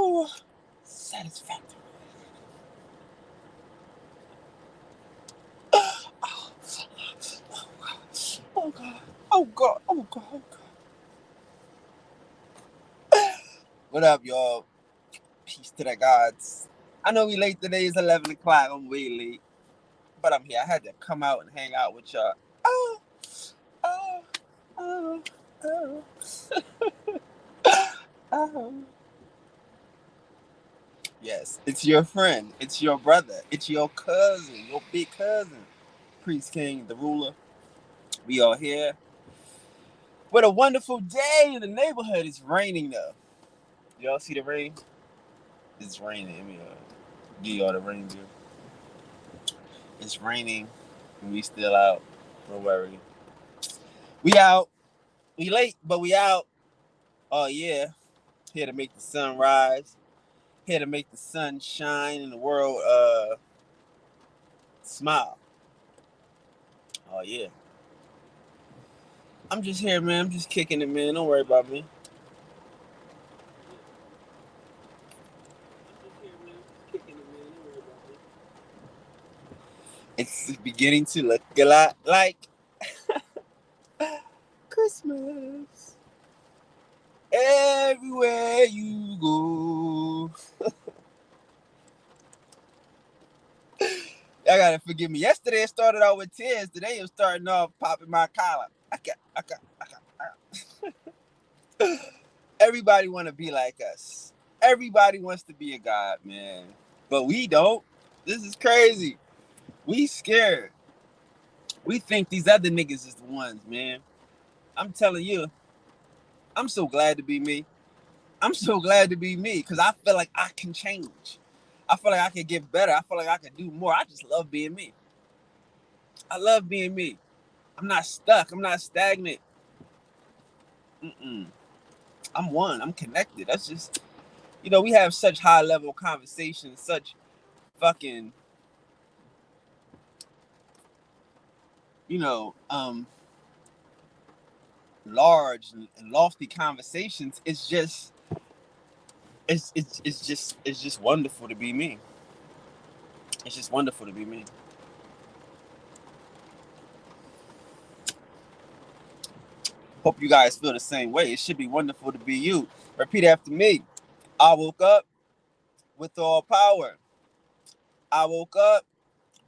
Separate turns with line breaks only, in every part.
Woo! Satisfactory. Oh, oh God. Oh God. Oh God. Oh God. What up, y'all? Peace to the gods. I know we late today. It's 11 o'clock. I'm way late. But I'm here. I had to come out and hang out with y'all. Oh, oh, oh, oh, oh. Yes, it's your friend. It's your brother. It's your cousin. Your big cousin. Priest King, the ruler. We are here. What a wonderful day in the neighborhood. It's raining though. Y'all see the rain? It's raining. Let me give y'all the rain view. It's raining and we still out. Don't worry. We out. We late, but we out. Oh yeah. Here to make the sun rise. Here to make the sun shine and the world smile. Oh yeah. I'm just here, man. I'm just kicking it, man. Don't worry about me. It's beginning to look a lot like Christmas. Everywhere you go. Y'all gotta forgive me. Yesterday it started out with tears. Today it was starting off popping my collar. Everybody want to be like us. Everybody wants to be a god, man. But we don't. This is crazy. We scared. We think these other niggas is the ones, man. I'm telling you, I'm so glad to be me. I'm so glad to be me because I feel like I can change. I feel like I can get better. I feel like I can do more. I just love being me. I love being me. I'm not stuck. I'm not stagnant. I'm one. I'm connected. That's just, we have such high level conversations, such fucking, large and lofty conversations. It's just, it's just wonderful to be me. It's just wonderful to be me. Hope you guys feel the same way. It should be wonderful to be you. Repeat after me. I woke up with all power. I woke up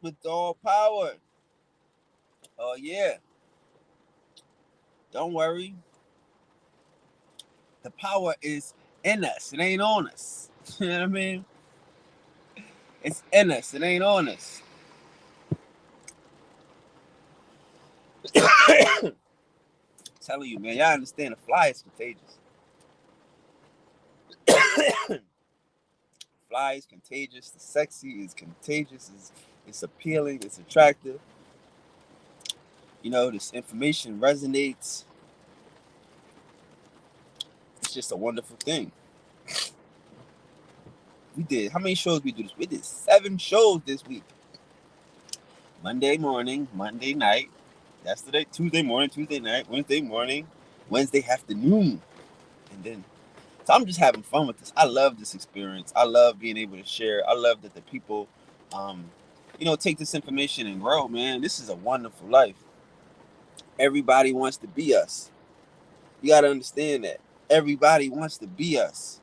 with all power. Oh yeah. Don't worry. The power is in us. It ain't on us. You know what I mean? It's in us. It ain't on us. Telling you, man, y'all understand the fly is contagious. Fly is contagious. The sexy is contagious. It's appealing. It's attractive. This information resonates. It's just a wonderful thing. We did, how many shows we do this? We did 7 shows this week. Monday morning, Monday night, yesterday, Tuesday morning, Tuesday night, Wednesday morning, Wednesday afternoon. And then, so I'm just having fun with this. I love this experience. I love being able to share. I love that the people, take this information and grow, man. This is a wonderful life. Everybody wants to be us. You got to understand that. Everybody wants to be us.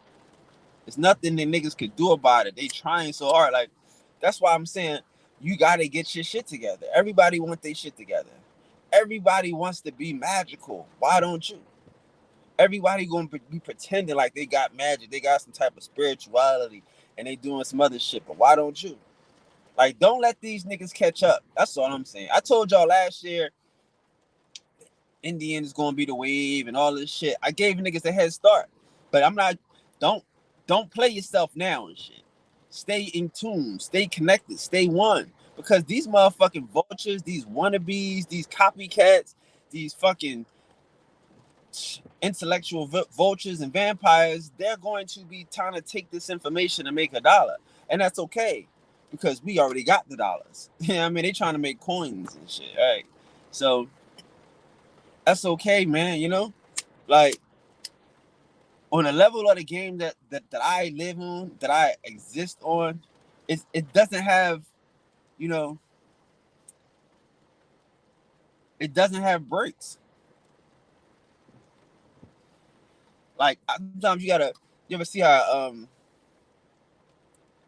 There's nothing that niggas could do about it. They trying so hard. Like, that's why I'm saying you gotta get your shit together. Everybody wants their shit together. Everybody wants to be magical. Why don't you? Everybody gonna be pretending like they got magic. They got some type of spirituality and they doing some other shit. But why don't you? Like, don't let these niggas catch up. That's all I'm saying. I told y'all last year Indian is gonna be the wave and all this shit. I gave niggas a head start. But I'm not, don't play yourself now and shit. Stay in tune, stay connected, stay one. Because these motherfucking vultures, these wannabes, these copycats, these fucking intellectual vultures and vampires, they're going to be trying to take this information and make $1. And that's okay. Because we already got the dollars. You know what I mean? They trying to make coins and shit. All right. So that's okay, man, Like, on a level of the game that I live on, that I exist on, it doesn't have, you know, it doesn't have brakes. Like sometimes you ever see how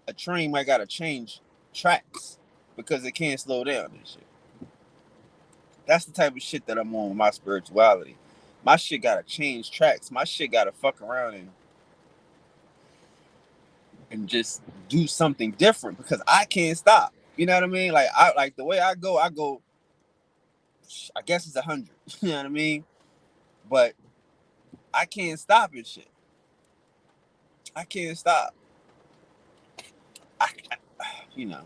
a train might gotta change tracks because it can't slow down and shit. That's the type of shit that I'm on with my spirituality. My shit gotta change tracks. My shit gotta fuck around and just do something different because I can't stop. You know what I mean? Like I like the way I go. I guess it's 100. You know what I mean? But I can't stop and shit. I can't stop. You know.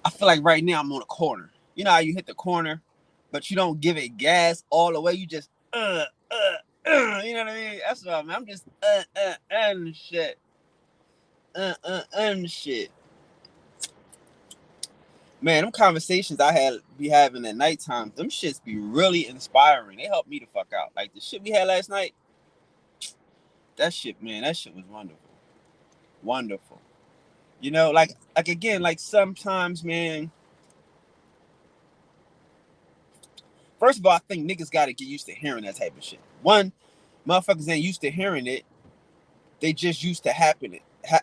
I feel like right now I'm on a corner. You know how you hit the corner, but you don't give it gas all the way. You just you know what I mean? That's what I'm just and shit. And shit. Man, them conversations I had be having at nighttime, them shits be really inspiring. They help me to fuck out. Like the shit we had last night, that shit, man, that shit was wonderful. Wonderful. You know, like again, like sometimes, man. First of all, I think niggas gotta get used to hearing that type of shit. One, motherfuckers ain't used to hearing it. They just used to happen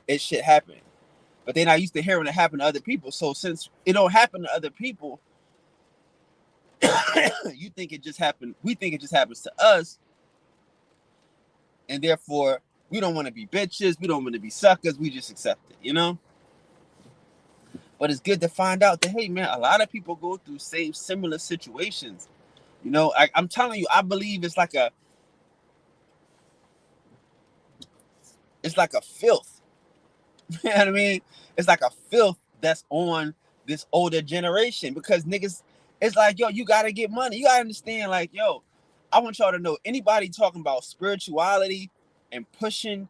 it shit happening. But they're not used to hearing it happen to other people. So since it don't happen to other people, you think it just happened. We think it just happens to us, and therefore we don't want to be bitches. We don't want to be suckers. We just accept it, you know. But it's good to find out that hey, man, a lot of people go through similar situations. You know, I'm telling you, I believe it's like a filth. You know what I mean? It's like a filth that's on this older generation because niggas, it's like, yo, you gotta get money. You gotta understand, like, yo, I want y'all to know anybody talking about spirituality and pushing,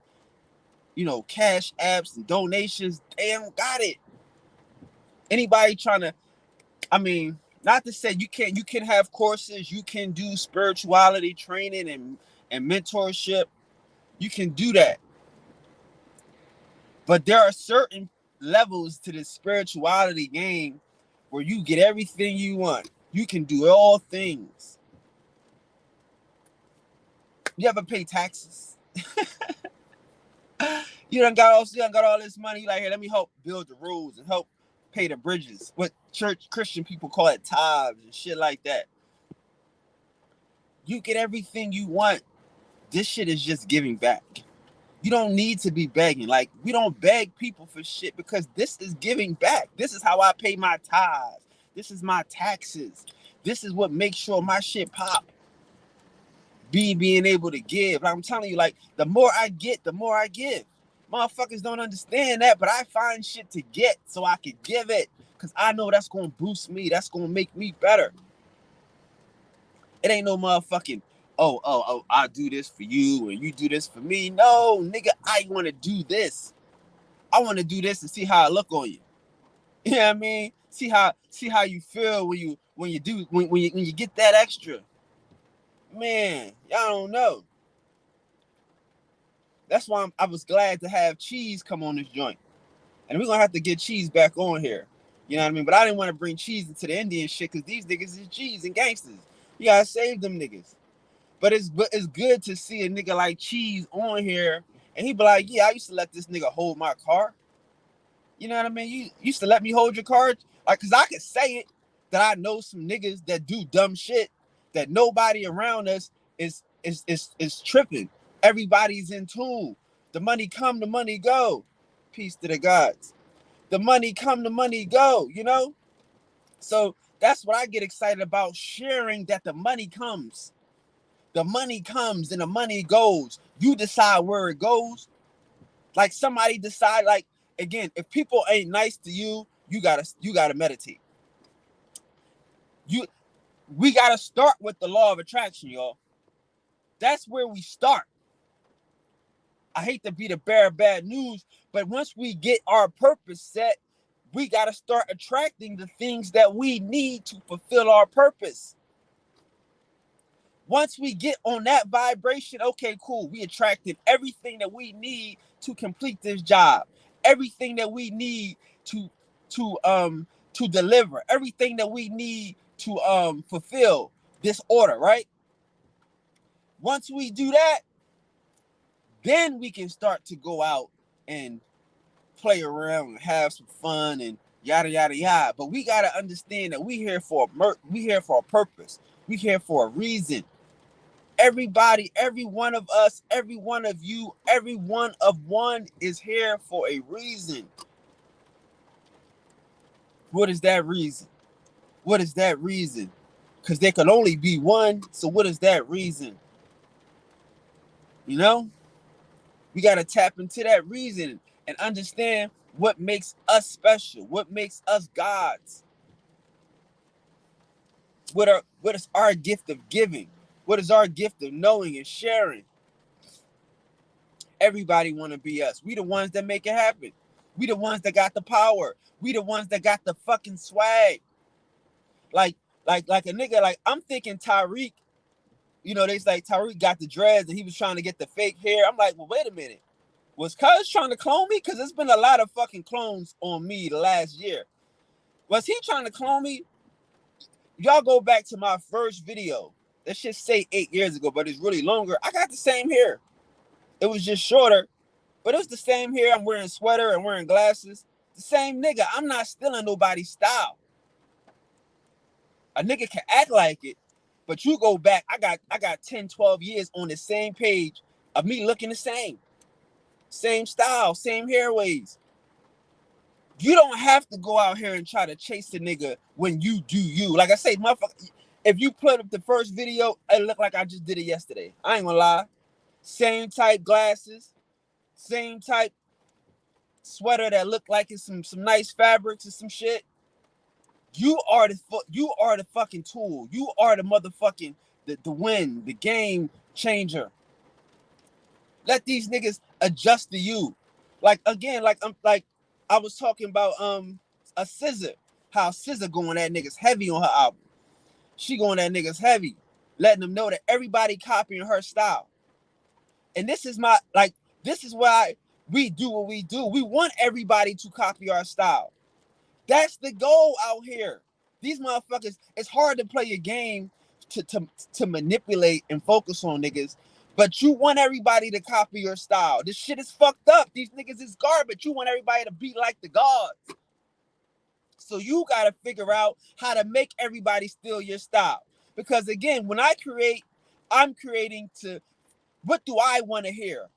you know, cash apps and donations, they don't got it. Anybody trying to, I mean, not to say you can have courses, you can do spirituality training and mentorship. You can do that. But there are certain levels to the spirituality game where you get everything you want. You can do all things. You ever pay taxes? You done got all this money. You like, here, let me help build the roads and help pay the bridges. What church Christian people call it tithes and shit like that. You get everything you want. This shit is just giving back. You don't need to be begging. Like, we don't beg people for shit because this is giving back. This is how I pay my tithes. This is my taxes. This is what makes sure my shit pop. Being able to give. Like I'm telling you, like, the more I get, the more I give. Motherfuckers don't understand that, but I find shit to get so I can give it. Because I know that's going to boost me. That's going to make me better. It ain't no motherfucking, oh, I do this for you and you do this for me. No, nigga, I want to do this. I want to do this and see how I look on you. You know what I mean? See how you feel when you get that extra. Man, y'all don't know. That's why I was glad to have Cheese come on this joint. And we're going to have to get Cheese back on here. You know what I mean? But I didn't want to bring Cheese into the Indian shit because these niggas is Cheese and gangsters. You got to save them niggas. But it's good to see a nigga like Cheese on here. And he be like, yeah, I used to let this nigga hold my car. You know what I mean? You used to let me hold your car. Like, because I could say it that I know some niggas that do dumb shit that nobody around us is tripping. Everybody's in tune. The money come, the money go. Peace to the gods. The money come, the money go, you know? So that's what I get excited about, sharing that the money comes. The money comes and the money goes. You decide where it goes. Like somebody decide, like, again, if people ain't nice to you, you gotta meditate. We gotta start with the law of attraction, y'all. That's where we start. I hate to be the bearer of bad news, but once we get our purpose set, we gotta start attracting the things that we need to fulfill our purpose. Once we get on that vibration, okay, cool. We attracted everything that we need to complete this job. Everything that we need to to um to deliver. Everything that we need to fulfill this order, right? Once we do that, then we can start to go out and play around and have some fun and yada yada yada. But we gotta understand that we here for a purpose. We here for a reason. Everybody, every one of us, every one of you, every one of one is here for a reason. What is that reason? What is that reason? Because there can only be one. So what is that reason? You know? We got to tap into that reason and understand what makes us special, what makes us gods. What is our gift of giving? What is our gift of knowing and sharing? Everybody want to be us. We the ones that make it happen. We the ones that got the power. We the ones that got the fucking swag. Like a nigga, like I'm thinking Tyreek, you know, they like Tyreek got the dreads and he was trying to get the fake hair. I'm like, well, wait a minute. Was Cuz trying to clone me? Because there's been a lot of fucking clones on me the last year. Was he trying to clone me? Y'all go back to my first video. That shit say 8 years ago, but it's really longer. I got the same hair. It was just shorter, but it was the same hair. I'm wearing a sweater and wearing glasses. The same nigga. I'm not stealing nobody's style. A nigga can act like it, but you go back. I got 10, 12 years on the same page of me looking the same. Same style, same hairways. You don't have to go out here and try to chase a nigga when you do you. Like I say, motherfucker, if you put up the first video, it looked like I just did it yesterday. I ain't gonna lie. Same type glasses, same type sweater that looked like it's some nice fabrics and some shit. You are the fucking tool. You are the motherfucking the win, the game changer. Let these niggas adjust to you. Like again, like I was talking about a scissor. How scissor going at niggas heavy on her album. She going at niggas heavy, letting them know that everybody copying her style. And this is this is why we do what we do. We want everybody to copy our style. That's the goal out here. These motherfuckers, it's hard to play a game to manipulate and focus on niggas, but you want everybody to copy your style. This shit is fucked up. These niggas is garbage. You want everybody to be like the gods. So you got to figure out how to make everybody steal your style. Because again, when I create, I'm creating to, what do I want to hear?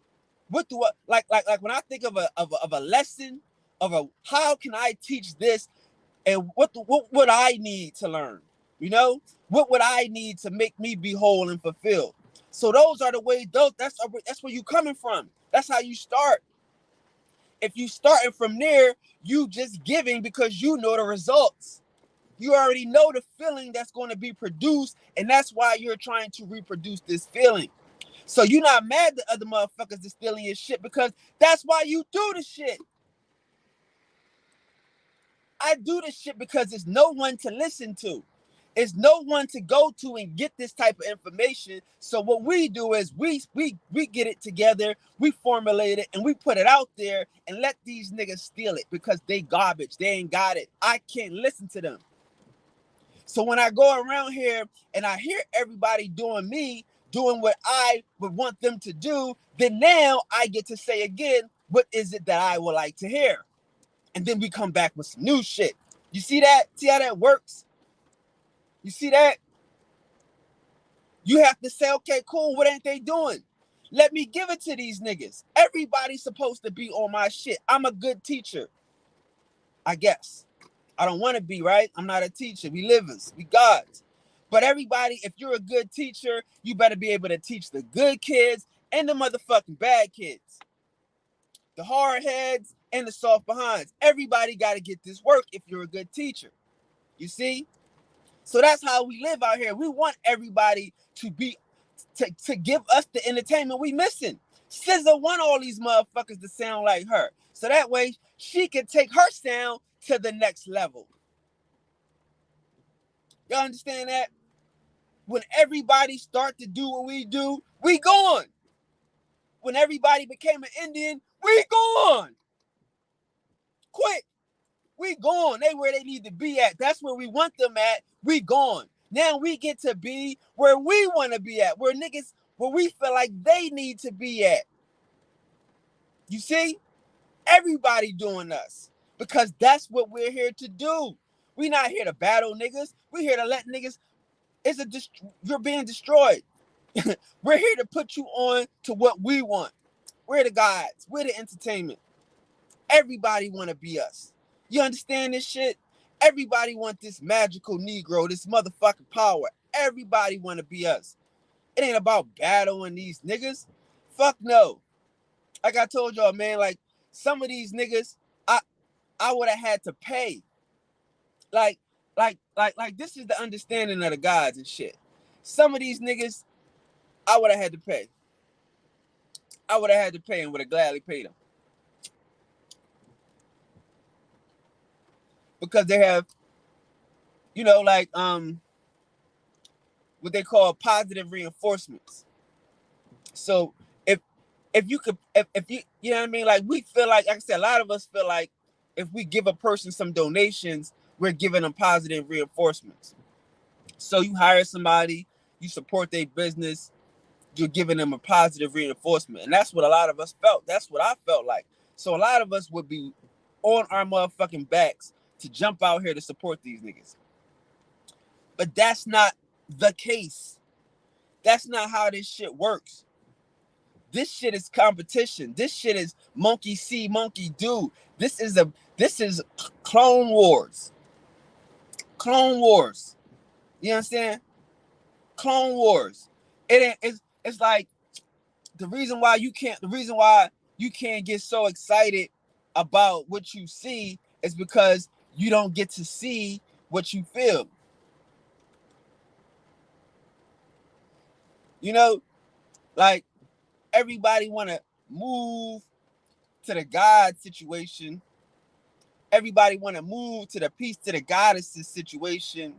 What do I like when I think of a lesson of a how can I teach this, and what would I need to learn? You know, what would I need to make me be whole and fulfilled? So those are the ways. That's where you coming from. That's how you start. If you starting from there, you just giving because you know the results. You already know the feeling that's going to be produced, and that's why you're trying to reproduce this feeling. So you're not mad that other motherfuckers are stealing your shit, because that's why you do the shit. I do this shit because there's no one to listen to. There's no one to go to and get this type of information. So what we do is we get it together, we formulate it, and we put it out there and let these niggas steal it because they garbage. They ain't got it. I can't listen to them. So when I go around here and I hear everybody doing me, doing what I would want them to do, then now I get to say again, what is it that I would like to hear? And then we come back with some new shit. You see that? See how that works? You see that? You have to say, okay, cool, what ain't they doing? Let me give it to these niggas. Everybody's supposed to be on my shit. I'm a good teacher, I guess. I don't want to be, right? I'm not a teacher. We livers. We gods. But everybody, if you're a good teacher, you better be able to teach the good kids and the motherfucking bad kids. The hard heads and the soft behinds. Everybody got to get this work if you're a good teacher. You see? So that's how we live out here. We want everybody to be to give us the entertainment we missing. SZA want all these motherfuckers to sound like her, so that way she can take her sound to the next level. Y'all understand that? When everybody start to do what we do, we gone. When everybody became an Indian, we gone. Quick. We gone. They where they need to be at. That's where we want them at. We gone. Now we get to be where we want to be at. Where we feel like they need to be at. You see? Everybody doing us. Because that's what we're here to do. We not here to battle niggas. We're here to let niggas. You're being destroyed. We're here to put you on to what we want. We're the guides. We're the entertainment. Everybody want to be us. You understand this shit? Everybody want this magical Negro, this motherfucking power. Everybody want to be us. It ain't about battling these niggas. Fuck no. Like I told y'all, man, like some of these niggas, I would have had to pay. Like this is the understanding of the gods and shit. Some of these niggas, I would have had to pay. I would have had to pay and would have gladly paid them. Because they have, like what they call positive reinforcements. So if you could, if you know what I mean, like we feel like I said, a lot of us feel like if we give a person some donations, we're giving them positive reinforcements. So you hire somebody, you support their business, you're giving them a positive reinforcement. And that's what a lot of us felt. That's what I felt like. So a lot of us would be on our motherfucking backs to jump out here to support these niggas. But that's not the case. That's not how this shit works. This shit is competition. This shit is monkey see, monkey do. This is Clone Wars. Clone Wars. You understand? Clone Wars. It's like the reason why you can't get so excited about what you see is because you don't get to see what you feel. Like everybody want to move to the God situation. Everybody want to move to the peace to the goddesses situation,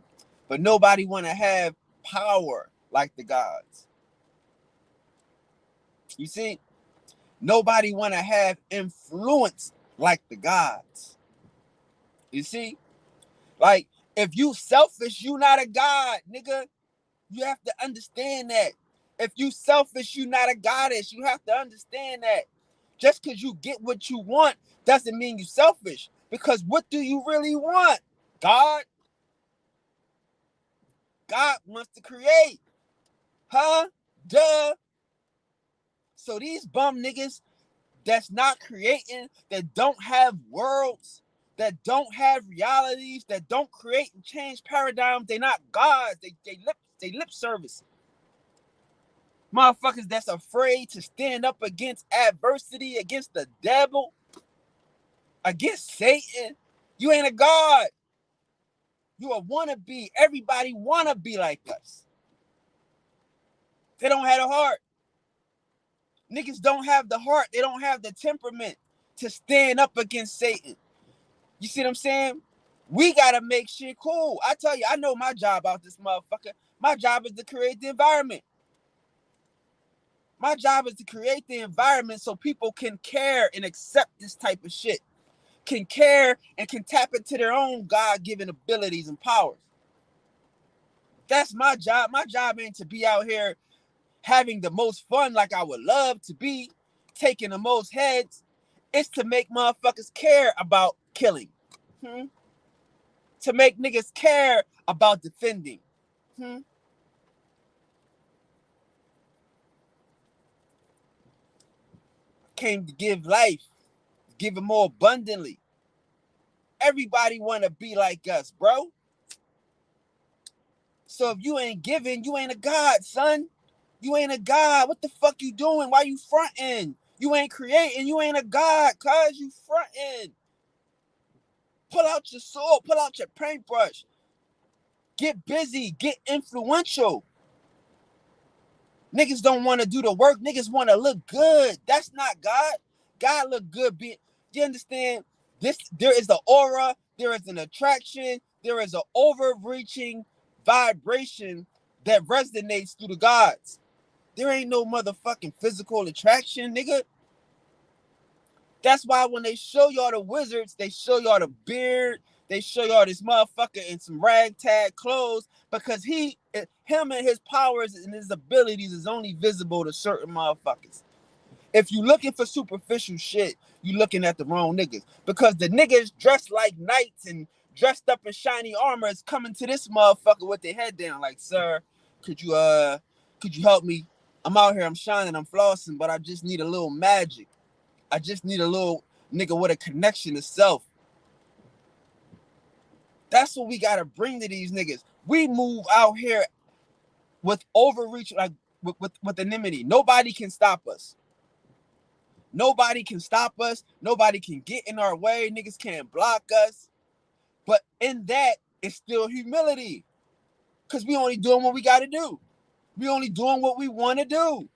but nobody want to have power like the gods. You see, nobody want to have influence like the gods. You see, like if you selfish, you not a god, nigga. You have to understand that. If you selfish, you not a goddess. You have to understand that. Just because you get what you want doesn't mean you selfish. Because what do you really want? God? God wants to create. Huh? Duh. So these bum niggas that's not creating, that don't have worlds, that don't have realities, that don't create and change paradigms, they not gods. They lip service. Motherfuckers that's afraid to stand up against adversity, against the devil, against Satan. You ain't a god. You a wannabe. Everybody wanna be like us. They don't have a heart. Niggas don't have the heart. They don't have the temperament to stand up against Satan. You see what I'm saying? We gotta make shit cool. I tell you, I know my job out this motherfucker. My job is to create the environment. My job is to create the environment so people can care and accept this type of shit. Can care and can tap into their own God-given abilities and powers. That's my job. My job ain't to be out here having the most fun like I would love to be, taking the most heads. It's to make motherfuckers care about killing. To make niggas care about defending. Came to give life, give it more abundantly. Everybody want to be like us, bro. So if you ain't giving, you ain't a god, son. You ain't a god. What the fuck you doing? Why you fronting? You ain't creating. You ain't a god, cuz you fronting. Pull out your sword. Pull out your paintbrush. Get busy. Get influential. Niggas don't want to do the work. Niggas want to look good. That's not God. God look good. You understand? There is the aura. There is an attraction. There is an overreaching vibration that resonates through the gods. There ain't no motherfucking physical attraction, nigga. That's why when they show y'all the wizards, they show y'all the beard, they show y'all this motherfucker in some ragtag clothes, because him and his powers and his abilities is only visible to certain motherfuckers. If you looking for superficial shit, you looking at the wrong niggas. Because the niggas dressed like knights and dressed up in shiny armor is coming to this motherfucker with their head down. Like, sir, could you help me? I'm out here, I'm shining, I'm flossing, but I just need a little magic. I just need a little nigga with a connection to self. That's what we gotta bring to these niggas. We move out here with overreach, like with enmity. Nobody can stop us. Nobody can stop us. Nobody can get in our way. Niggas can't block us. But in that, it's still humility. Because we only doing what we got to do. We only doing what we want to do.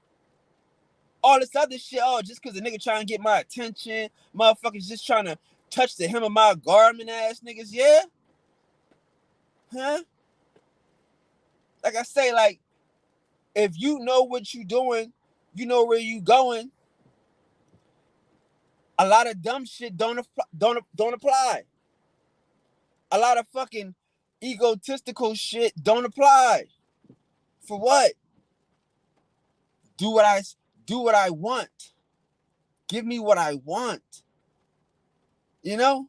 All this other shit, just because a nigga trying to get my attention, motherfuckers just trying to touch the hem of my garment ass niggas, yeah? Huh? Like I say, like, if you know what you doing, you know where you going, a lot of dumb shit don't apply. A lot of fucking egotistical shit don't apply. For what? Do what I want. Give me what I want. You know?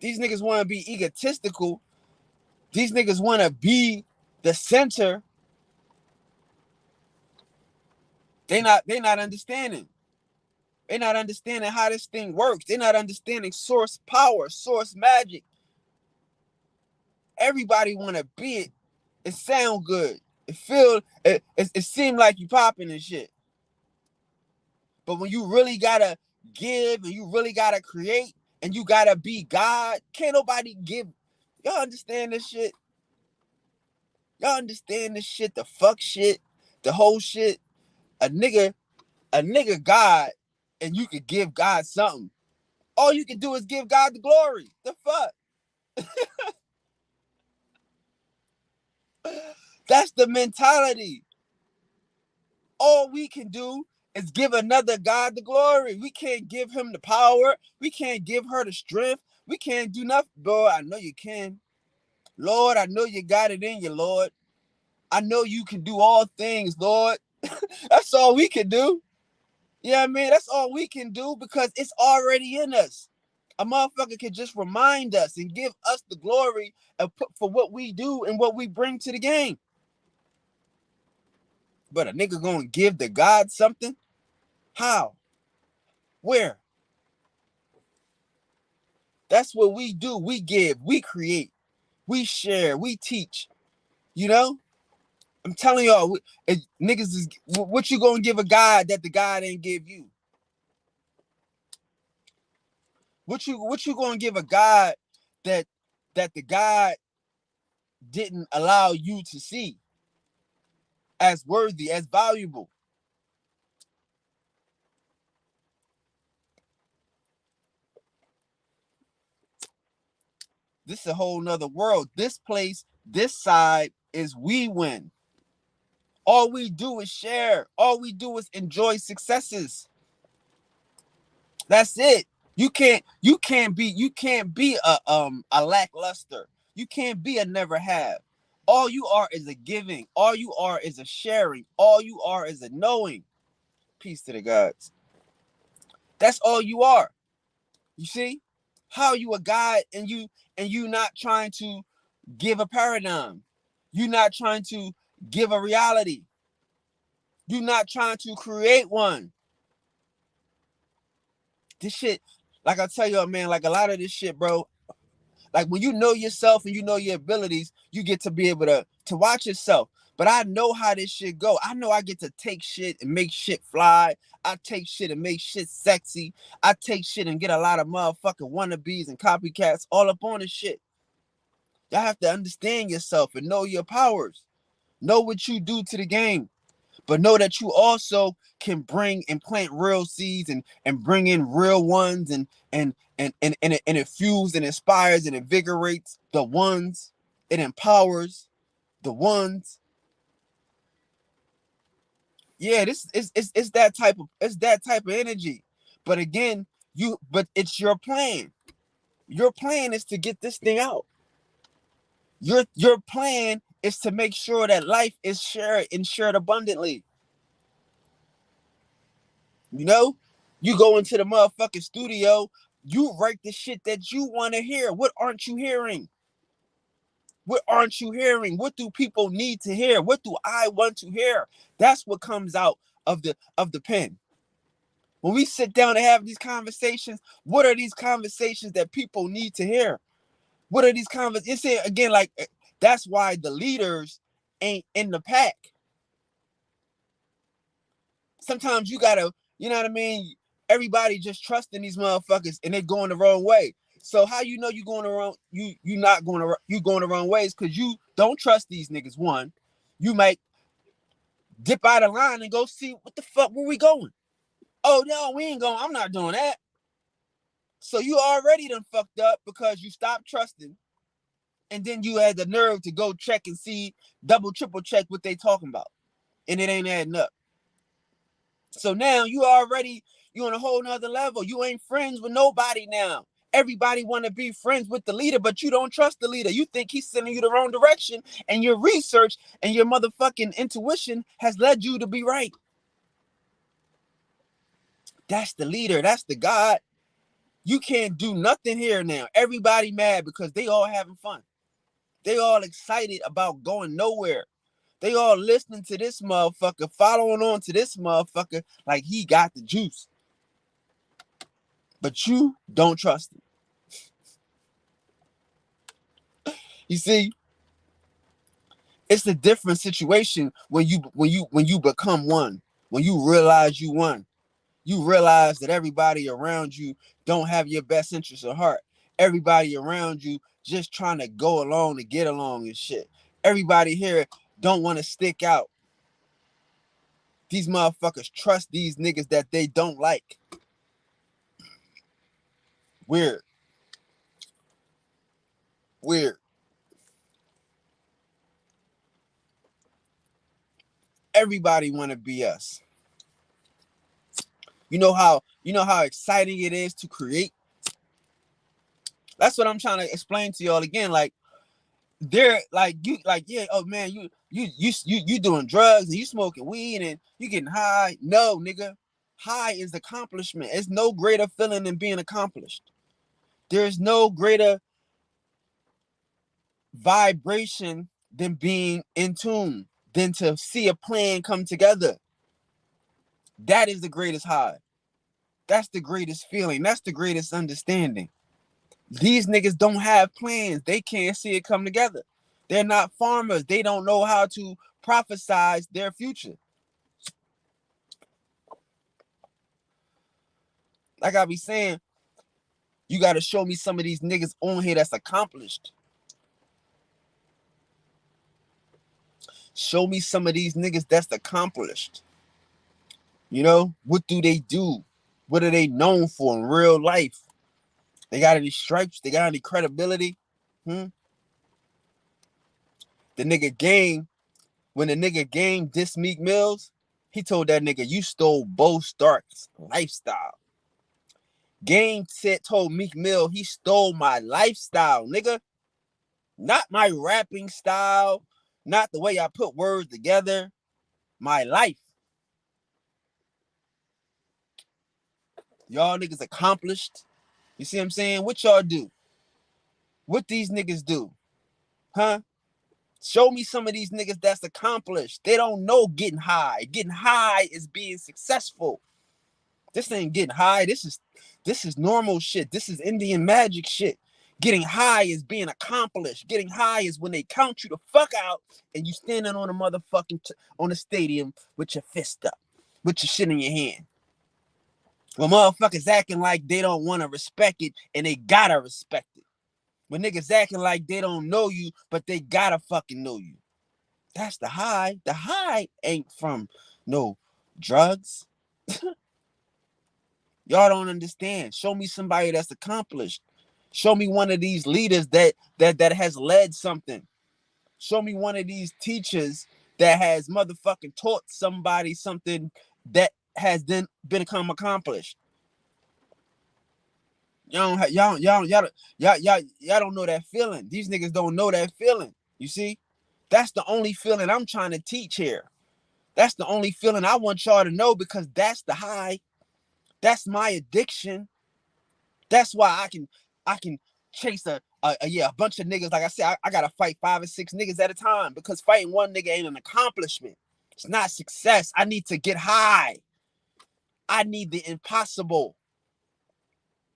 These niggas want to be egotistical. These niggas want to be the center. They not understanding. They're not understanding how this thing works. They're not understanding source power, source magic. Everybody want to be it. It sound good. It seem like you popping and shit. But when you really gotta give and you really gotta create and you gotta be God, can't nobody give. Y'all understand this shit? Y'all understand this shit? The fuck shit, the whole shit. A nigga God, and you could give God something. All you can do is give God the glory. The fuck? That's the mentality. All we can do is give another God the glory. We can't give him the power. We can't give her the strength. We can't do nothing. Bro, I know you can. Lord, I know you got it in you, Lord. I know you can do all things, Lord. That's all we can do. You know what I mean? That's all we can do because it's already in us. A motherfucker can just remind us and give us the glory for what we do and what we bring to the game. But a nigga gonna give the God something? How? Where? That's what we do. We give, we create, we share, we teach. You know? I'm telling y'all, niggas is what you gonna give a God that the God ain't give you? What you gonna give a God that the God didn't allow you to see as worthy, as valuable? This is a whole nother world. This place, this side is we win. All we do is share. All we do is enjoy successes. That's it. You can't be a lackluster. You can't be a never have. All you are is a giving. All you are is a sharing. All you are is a knowing. Peace to the gods. That's all you are. You see? How you a God and you not trying to give a paradigm. You not trying to give a reality. You not trying to create one. This shit, like I tell you, man, like a lot of this shit, bro. Like when you know yourself and you know your abilities, you get to be able to watch yourself. But I know how this shit go. I know I get to take shit and make shit fly. I take shit and make shit sexy. I take shit and get a lot of motherfucking wannabes and copycats all up on this shit. Y'all have to understand yourself and know your powers. Know what you do to the game. But know that you also can bring and plant real seeds and bring in real ones and it fuels and inspires and invigorates the ones. It empowers. The ones, yeah, this is it's that type of energy. But again, but it's your plan. Your plan is to get this thing out. Your plan is to make sure that life is shared and shared abundantly. You know, you go into the motherfucking studio, you write the shit that you want to hear. What aren't you hearing? What aren't you hearing? What do people need to hear? What do I want to hear? That's what comes out of the pen. When we sit down and have these conversations, what are these conversations that people need to hear? What are these conversations? It's again, like, that's why the leaders ain't in the pack. Sometimes you gotta, you know what I mean? Everybody just trusting these motherfuckers and they're going the wrong way. So how you know you going the wrong, you not going to, you going the wrong ways because you don't trust these niggas. One, you might dip out of line and go see what the fuck where we going. Oh no, we ain't going. I'm not doing that. So you already done fucked up because you stopped trusting, and then you had the nerve to go check and see, double, triple check what they talking about, and it ain't adding up. So now you on a whole nother level. You ain't friends with nobody now. Everybody want to be friends with the leader, but you don't trust the leader. You think he's sending you the wrong direction, and your research and your motherfucking intuition has led you to be right. That's the leader. That's the God. You can't do nothing here now. Everybody mad because they all having fun. They all excited about going nowhere. They all listening to this motherfucker, following on to this motherfucker like he got the juice. But you don't trust him. You see, it's a different situation when you become one. When you realize you won. You realize that everybody around you don't have your best interest at heart. Everybody around you just trying to go along to get along and shit. Everybody here don't want to stick out. These motherfuckers trust these niggas that they don't like. Weird. Weird. Everybody want to be us. You know how exciting it is to create. That's what I'm trying to explain to y'all again. Like, they're like, you like, yeah, oh man, you doing drugs and you smoking weed and you getting high. No, nigga. High is accomplishment. It's no greater feeling than being accomplished. There's no greater vibration than being in tune, than to see a plan come together. That is the greatest high. That's the greatest feeling. That's the greatest understanding. These niggas don't have plans. They can't see it come together. They're not farmers. They don't know how to prophesize their future. Like I be saying, you got to show me some of these niggas on here that's accomplished. Show me some of these niggas that's accomplished. You know, what do they do? What are they known for in real life? They got any stripes? They got any credibility? The nigga Game, when the nigga Game dissed Meek Mills, he told that nigga, you stole Bo Stark's lifestyle. Game told Meek Mill he stole my lifestyle, nigga. Not my rapping style, not the way I put words together. My life. Y'all niggas accomplished. You see what I'm saying? What y'all do? What these niggas do? Huh? Show me some of these niggas that's accomplished. They don't know getting high. Getting high is being successful. This ain't getting high. This is normal shit. This is Indian magic shit. Getting high is being accomplished. Getting high is when they count you the fuck out and you standing on a motherfucking on a stadium with your fist up, with your shit in your hand. When motherfuckers acting like they don't want to respect it and they gotta respect it. When niggas acting like they don't know you, but they gotta fucking know you. That's the high. The high ain't from no drugs. Y'all don't understand. Show me somebody that's accomplished. Show me one of these leaders that has led something. Show me one of these teachers that has motherfucking taught somebody something that has then become accomplished. Y'all don't know that feeling. These niggas don't know that feeling. You see? That's the only feeling I'm trying to teach here. That's the only feeling I want y'all to know, because that's the high. That's my addiction. That's why I can chase a bunch of niggas. Like I said, I gotta fight 5 or 6 niggas at a time, because fighting one nigga ain't an accomplishment. It's not success. I need to get high. I need the impossible.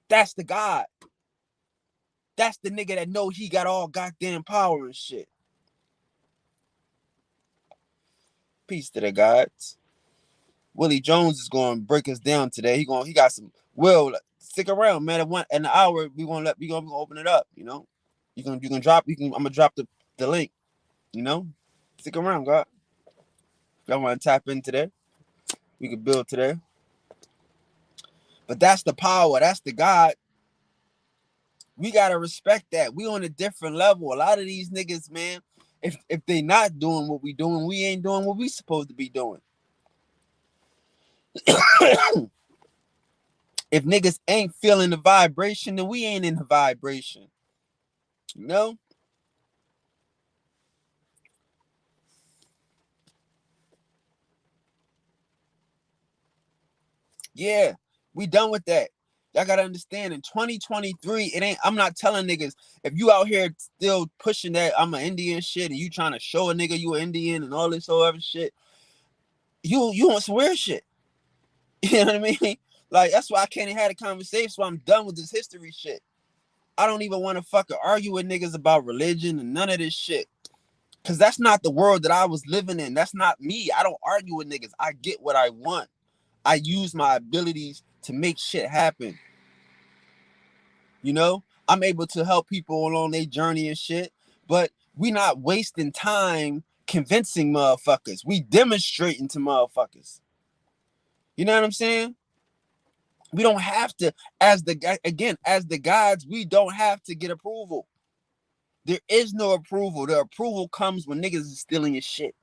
That's the God. That's the nigga that know he got all goddamn power and shit. Peace to the gods. Willie Jones is going to break us down today. He got some. Will, stick around, man. In an hour, we gonna open it up. You know, you can drop. I'm gonna drop the link. You know, stick around, God. If y'all want to tap in today, we can build today. But that's the power. That's the God. We gotta respect that. We on a different level. A lot of these niggas, man, if they not doing what we doing, we ain't doing what we supposed to be doing. If niggas ain't feeling the vibration, then we ain't in the vibration. You know? Yeah, we done with that. Y'all gotta understand, in 2023, it ain't. I'm not telling niggas, if you out here still pushing that I'm an Indian shit and you trying to show a nigga you an Indian and all this whole other shit, you want some weird shit. You know what I mean? Like, that's why I can't even have a conversation. So I'm done with this history shit. I don't even want to fucking argue with niggas about religion and none of this shit. Cause that's not the world that I was living in. That's not me. I don't argue with niggas. I get what I want. I use my abilities to make shit happen. You know, I'm able to help people along their journey and shit, but we not wasting time convincing motherfuckers. We demonstrating to motherfuckers. You know what I'm saying? We don't have to, as the gods, we don't have to get approval. There is no approval. The approval comes when niggas is stealing your shit.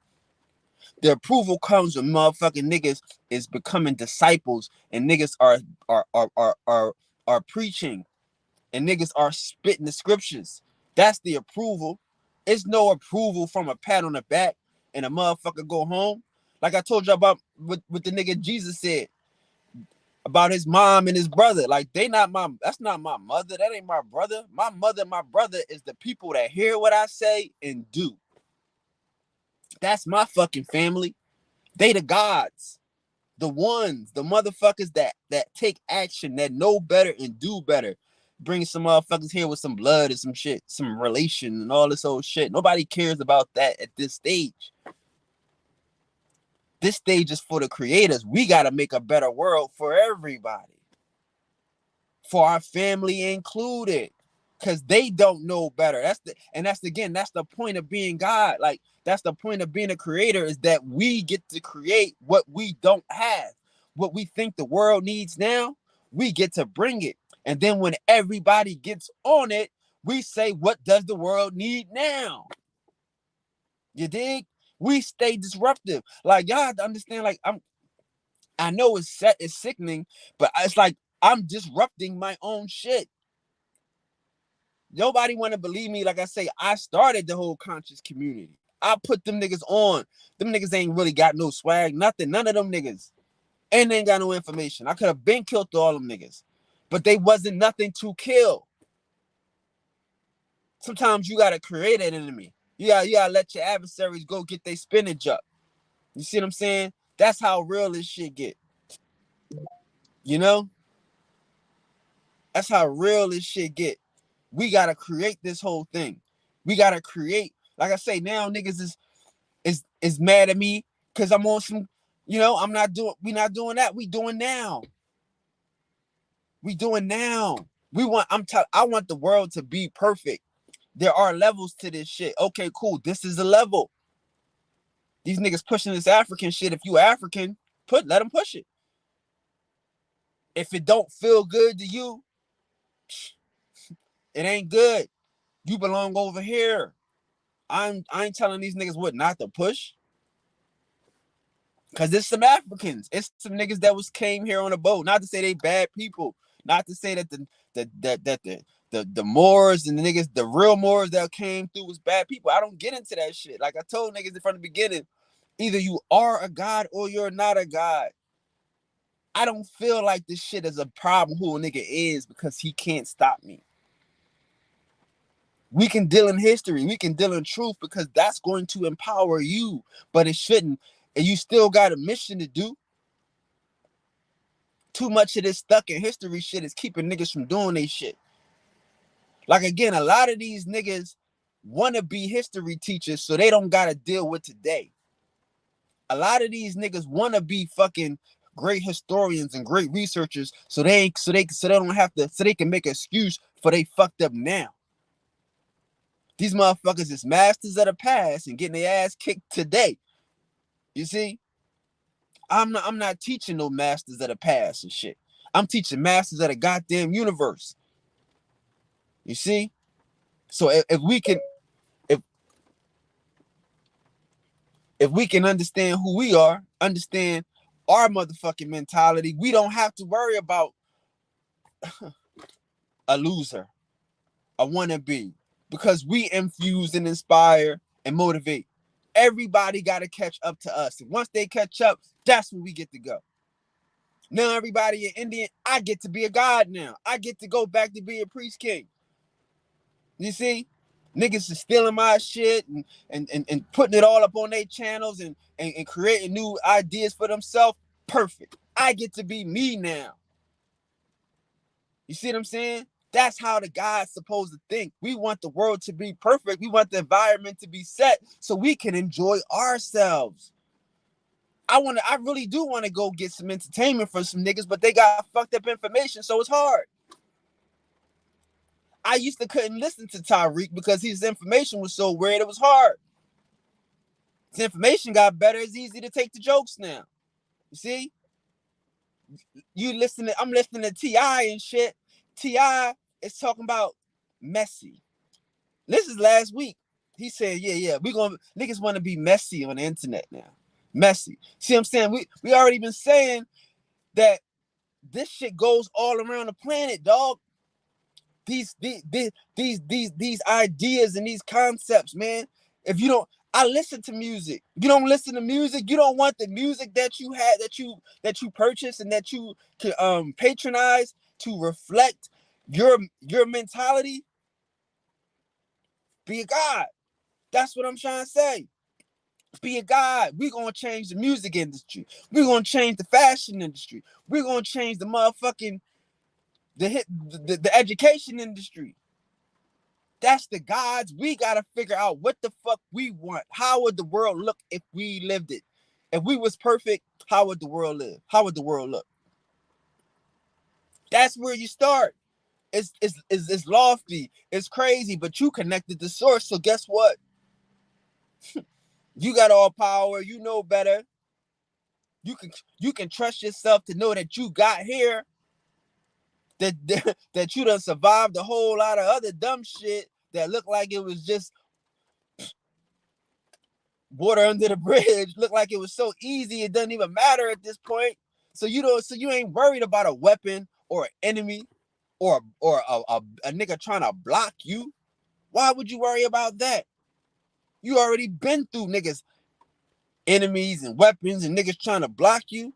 The approval comes when motherfucking niggas is becoming disciples and niggas are preaching and niggas are spitting the scriptures. That's the approval. It's no approval from a pat on the back and a motherfucker go home. Like I told you about what the nigga Jesus said about his mom and his brother. Like, that's not my mother. That ain't my brother. My mother and my brother is the people that hear what I say and do. That's my fucking family. They the gods. The ones, the motherfuckers that take action, that know better and do better. Bring some motherfuckers here with some blood and some shit, some relation and all this old shit. Nobody cares about that at this stage. This stage is for the creators. We got to make a better world for everybody. For our family included. Because they don't know better. That's the point of being God. Like, that's the point of being a creator, is that we get to create what we don't have. What we think the world needs now, we get to bring it. And then when everybody gets on it, we say, what does the world need now? You dig? We stay disruptive. Like, y'all have to understand, like, I know it's sickening, but it's like I'm disrupting my own shit. Nobody want to believe me. Like I say, I started the whole conscious community. I put them niggas on. Them niggas ain't really got no swag, nothing. None of them niggas. And they ain't got no information. I could have been killed to all them niggas. But they wasn't nothing to kill. Sometimes you gotta create an enemy. You gotta let your adversaries go get their spinach up. You see what I'm saying? That's how real this shit get. You know? That's how real this shit get. We gotta create this whole thing. We gotta create. Like I say, now niggas is mad at me because I'm on some, I'm not doing, we not doing that. We doing now. We doing now. I want the world to be perfect. There are levels to this shit. Okay, cool. This is a level. These niggas pushing this African shit. If you African, let them push it. If it don't feel good to you, it ain't good. You belong over here. I ain't telling these niggas what not to push. Cause there's some Africans. It's some niggas that came here on a boat. Not to say they bad people. Not to say that the Moors and the niggas, the real Moors that came through was bad people. I don't get into that shit. Like I told niggas from the beginning, either you are a god or you're not a god. I don't feel like this shit is a problem who a nigga is because he can't stop me. We can deal in history. We can deal in truth because that's going to empower you, but it shouldn't. And you still got a mission to do. Too much of this stuck in history shit is keeping niggas from doing they shit. Like, again, a lot of these niggas want to be history teachers so they don't got to deal with today. A lot of these niggas want to be fucking great historians and great researchers so they don't have to, so they can make an excuse for they fucked up now. These motherfuckers is masters of the past and getting their ass kicked today. You see? I'm not teaching no masters of the past and shit. I'm teaching masters of the goddamn universe. You see? So if we can understand who we are, understand our motherfucking mentality, we don't have to worry about a loser, a wannabe, because we infuse and inspire and motivate. Everybody got to catch up to us. And once they catch up, that's when we get to go. Now everybody in Indian, I get to be a god now. I get to go back to be a priest king. You see? Niggas is stealing my shit and putting it all up on their channels and creating new ideas for themselves. Perfect. I get to be me now. You see what I'm saying? That's how the God's supposed to think. We want the world to be perfect. We want the environment to be set so we can enjoy ourselves. I really do want to go get some entertainment from some niggas, but they got fucked up information, so it's hard. I used to couldn't listen to Tyreek because his information was so weird, it was hard. His information got better, it's easy to take the jokes now. You see? I'm listening to T.I. and shit. T.I. is talking about messy. This is last week. He said, yeah, niggas want to be messy on the internet now. Messy. See what I'm saying? We already been saying that this shit goes all around the planet, dog. These ideas and these concepts, man. If you don't, I listen to music. If you don't listen to music, you don't want the music that you had, that you purchase and that you can patronize to reflect your mentality. Be a god. That's what I'm trying to say. Be a god. We're gonna change the music industry. We're gonna change the fashion industry. We're gonna change the motherfucking the education industry. That's the gods. We gotta figure out what the fuck we want. How would the world look if we lived it? If we was perfect, how would the world live? How would the world look? That's where you start. It's lofty, it's crazy, but you connected to source. So guess what? You got all power, you know better. You can trust yourself to know that you got here. That you done survived a whole lot of other dumb shit that looked like it was just water under the bridge. Looked like it was so easy it doesn't even matter at this point. So you ain't worried about a weapon or an enemy or a nigga trying to block you. Why would you worry about that? You already been through niggas, enemies and weapons and niggas trying to block you.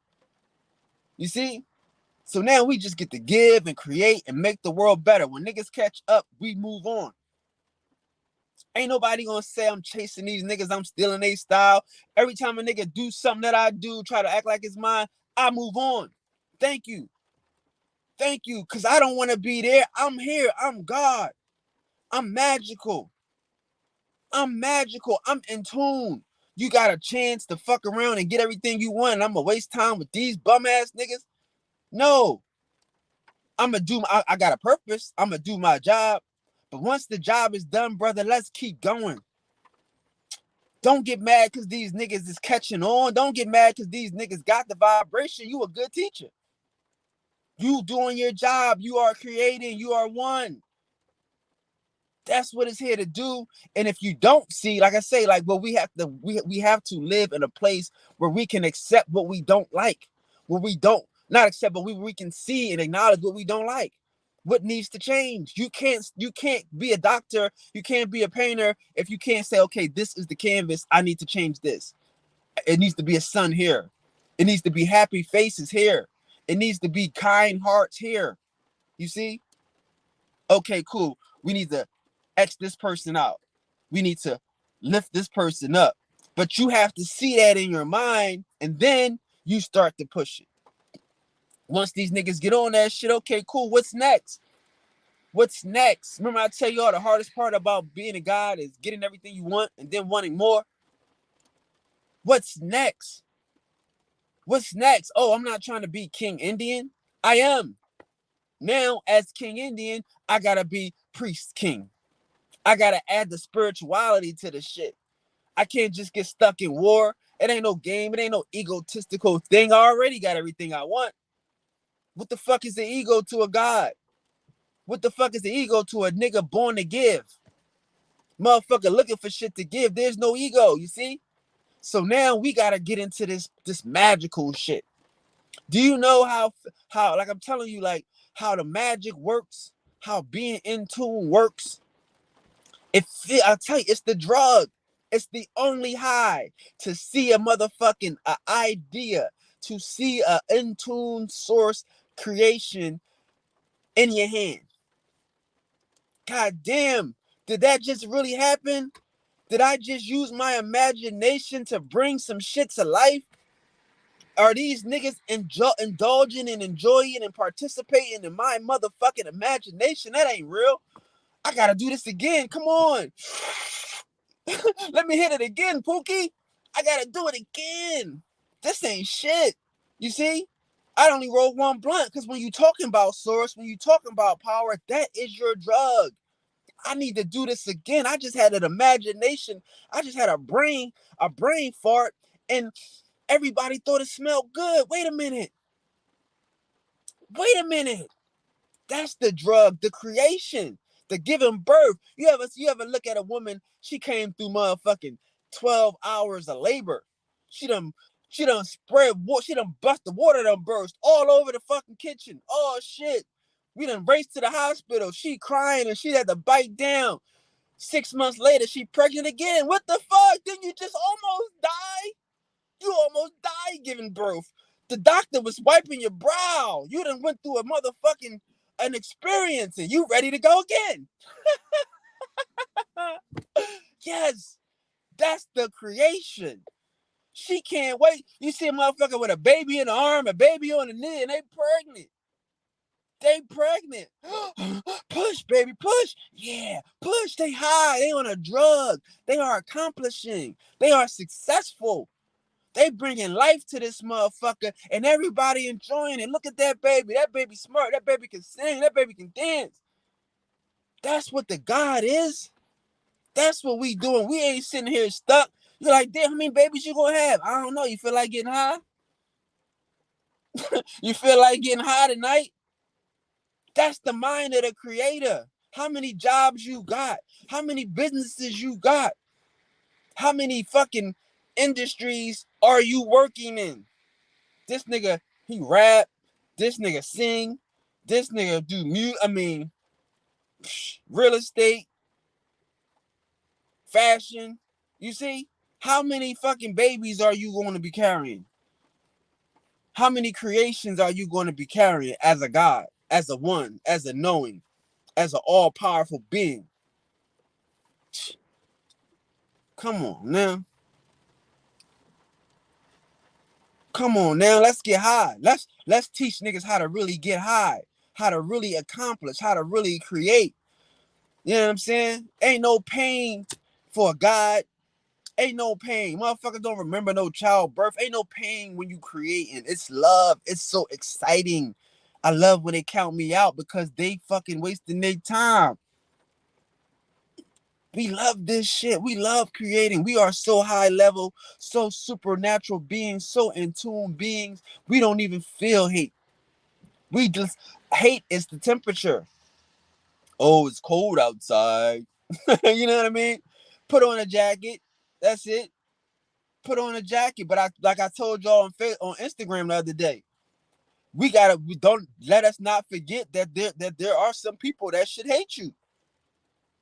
You see? So now we just get to give and create and make the world better. When niggas catch up, we move on. Ain't nobody gonna say I'm chasing these niggas, I'm stealing their style. Every time a nigga do something that I do, try to act like it's mine, I move on. Thank you. Thank you. Because I don't want to be there. I'm here. I'm God. I'm magical. I'm magical. I'm in tune. You got a chance to fuck around and get everything you want, and I'm gonna waste time with these bum ass niggas? No. I got a purpose. I'm gonna do my job. But once the job is done, brother, let's keep going. Don't get mad because these niggas is catching on. Don't get mad because these niggas got the vibration. You a good teacher. You doing your job. You are creating. You are one. That's what it's here to do. And if you don't see, like I say, like, well, we have to live in a place where we can accept what we don't like, where we don't not accept, but we can see and acknowledge what we don't like, what needs to change. You can't be a doctor, you can't be a painter if you can't say, okay, this is the canvas. I need to change this. It needs to be a sun here. It needs to be happy faces here. It needs to be kind hearts here. You see? Okay, cool. We need to X this person out. We need to lift this person up. But you have to see that in your mind, and then you start to push it. Once these niggas get on that shit, okay, cool. What's next? What's next? Remember, I tell you all the hardest part about being a god is getting everything you want and then wanting more. What's next? What's next? Oh, I'm not trying to be King Indian. I am. Now, as King Indian, I gotta be Priest King. I gotta add the spirituality to the shit. I can't just get stuck in war. It ain't no game. It ain't no egotistical thing. I already got everything I want. What the fuck is the ego to a god? What the fuck is the ego to a nigga born to give? Motherfucker looking for shit to give. There's no ego, you see? So now we gotta get into this magical shit. Do you know how like I'm telling you, like how the magic works, how being in tune works? I'll tell you, it's the drug. It's the only high to see a motherfucking idea, to see a in tune source creation in your hand. God damn, did that just really happen? Did I just use my imagination to bring some shit to life? Are these niggas indulging and enjoying and participating in my motherfucking imagination? That ain't real. I gotta do this again. Come on. Let me hit it again, Pookie. I gotta do it again. This ain't shit. You see? I only rolled one blunt because when you talking about source, when you talking about power, that is your drug. I need to do this again. I just had an imagination. I just had a brain fart, and everybody thought it smelled good. Wait a minute. Wait a minute. That's the drug, the creation, the giving birth. You ever look at a woman? She came through motherfucking 12 hours of labor. She done spread water. She done bust the water done burst all over the fucking kitchen. Oh shit. We done raced to the hospital. She crying and she had to bite down. 6 months later, she pregnant again. What the fuck? Didn't you just almost die? You almost died giving birth. The doctor was wiping your brow. You done went through a motherfucking an experience and you ready to go again. Yes, that's the creation. She can't wait. You see a motherfucker with a baby in the arm, a baby on the knee, and they pregnant. They pregnant. Push, baby, push. Yeah, push. They high. They on a drug. They are accomplishing. They are successful. They bringing life to this motherfucker and everybody enjoying it. Look at that baby. That baby smart. That baby can sing. That baby can dance. That's what the God is. That's what we doing. We ain't sitting here stuck. You're like, damn, how many babies you gonna have? I don't know. You feel like getting high? You feel like getting high tonight? That's the mind of the creator. How many jobs you got? How many businesses you got? How many fucking industries are you working in? This nigga, he rap. This nigga sing. This nigga do mute. Real estate, fashion. You see? How many fucking babies are you going to be carrying? How many creations are you going to be carrying as a God, as a one, as a knowing, as an all-powerful being? Come on now. Come on now. Let's get high. Let's teach niggas how to really get high, how to really accomplish, how to really create. You know what I'm saying? Ain't no pain for a God. Ain't no pain. Motherfuckers don't remember no childbirth. Ain't no pain when you creating. It's love. It's so exciting. I love when they count me out because they fucking wasting their time. We love this shit. We love creating. We are so high level, so supernatural beings, so in tune beings. We don't even feel hate. We just hate is the temperature. Oh, it's cold outside. You know what I mean? Put on a jacket. That's it. Put on a jacket. But like I told y'all on Instagram the other day, we don't let us not forget that there are some people that should hate you.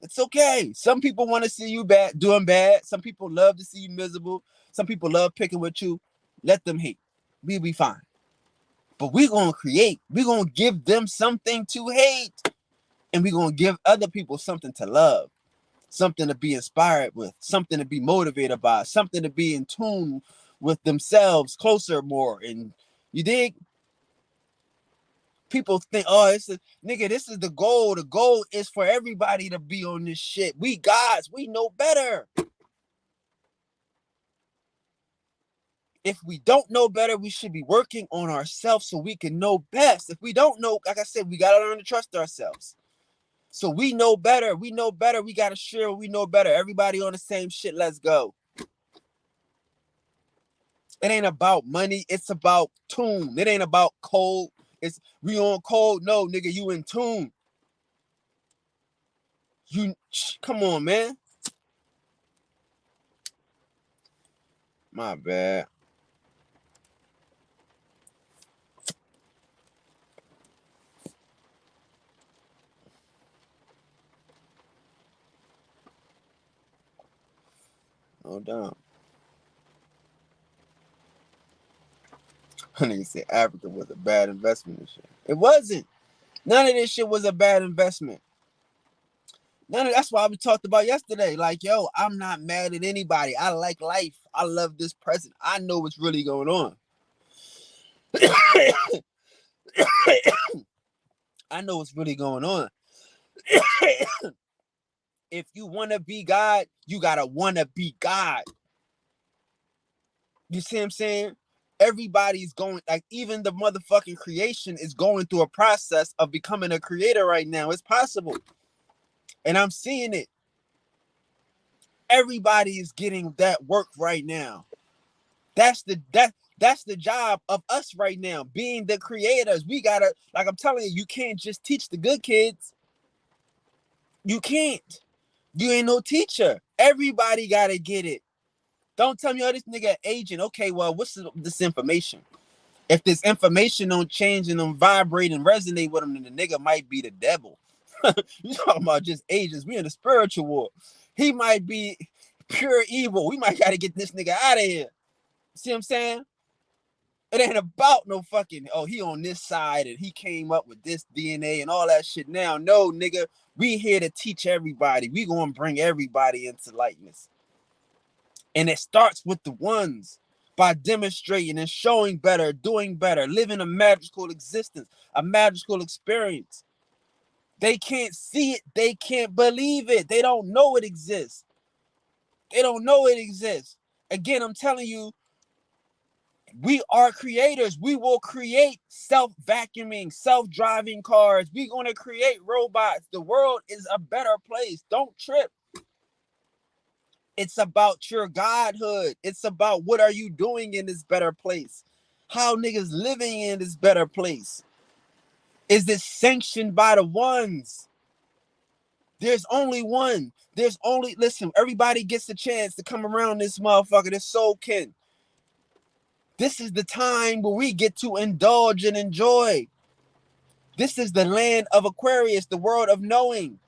It's okay. Some people want to see you doing bad. Some people love to see you miserable. Some people love picking with you. Let them hate. We'll be fine. But we're gonna create. We're gonna give them something to hate, and we're gonna give other people something to love, something to be inspired with, something to be motivated by, something to be in tune with themselves closer more. And you dig? People think, oh, it's a nigga, this is the goal. The goal is for everybody to be on this shit. We gods, we know better. If we don't know better, we should be working on ourselves so we can know best. If we don't know, like I said, we gotta learn to trust ourselves. So we know better. We know better. We gotta share what we know better. Everybody on the same shit. Let's go. It ain't about money. It's about tune. It ain't about code. It's we on code. No, nigga, you in tune. You come on, man. My bad. No doubt. Nigga said Africa was a bad investment and shit. It wasn't. None of this shit was a bad investment. That's why we talked about yesterday. Like, yo, I'm not mad at anybody. I like life. I love this present. I know what's really going on. I know what's really going on. If you want to be God, you gotta want to be God. You see what I'm saying? Everybody's going, like, even the motherfucking creation is going through a process of becoming a creator right now. It's possible. And I'm seeing it. Everybody is getting that work right now. That's the job of us right now, being the creators. We gotta, like I'm telling you, you can't just teach the good kids. You can't. You ain't no teacher. Everybody gotta get it. Don't tell me, oh, this nigga agent. Okay, well, what's this information? If this information don't change and don't vibrate and resonate with him, then the nigga might be the devil. You talking about just agents? We in a spiritual war. He might be pure evil. We might gotta get this nigga out of here. See what I'm saying? It ain't about no fucking, oh, he on this side and he came up with this DNA and all that shit now. No, nigga, we here to teach everybody. We gonna bring everybody into lightness. And it starts with the ones by demonstrating and showing better, doing better, living a magical existence, a magical experience. They can't see it. They can't believe it. They don't know it exists. They don't know it exists. Again, I'm telling you, we are creators. We will create self-vacuuming, self-driving cars. We're going to create robots. The world is a better place. Don't trip. It's about your godhood. It's about what are you doing in this better place? How niggas living in this better place? Is this sanctioned by the ones? There's only one. Listen, everybody gets a chance to come around this motherfucker. This soul kin. This is the time where we get to indulge and enjoy. This is the land of Aquarius, the world of knowing.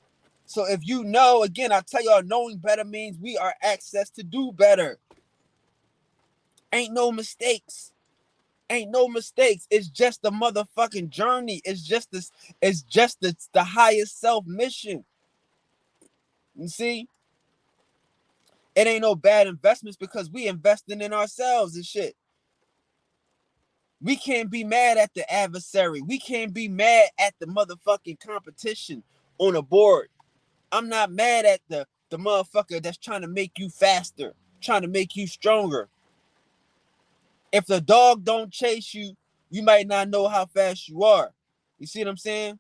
So if you know, again, I tell y'all, knowing better means we are access to do better. Ain't no mistakes. Ain't no mistakes. It's just the motherfucking journey. It's just this. It's just the highest self mission. You see, it ain't no bad investments because we investing in ourselves and shit. We can't be mad at the adversary. We can't be mad at the motherfucking competition on a board. I'm not mad at the motherfucker that's trying to make you faster, trying to make you stronger. If the dog don't chase you, you might not know how fast you are. You see what I'm saying?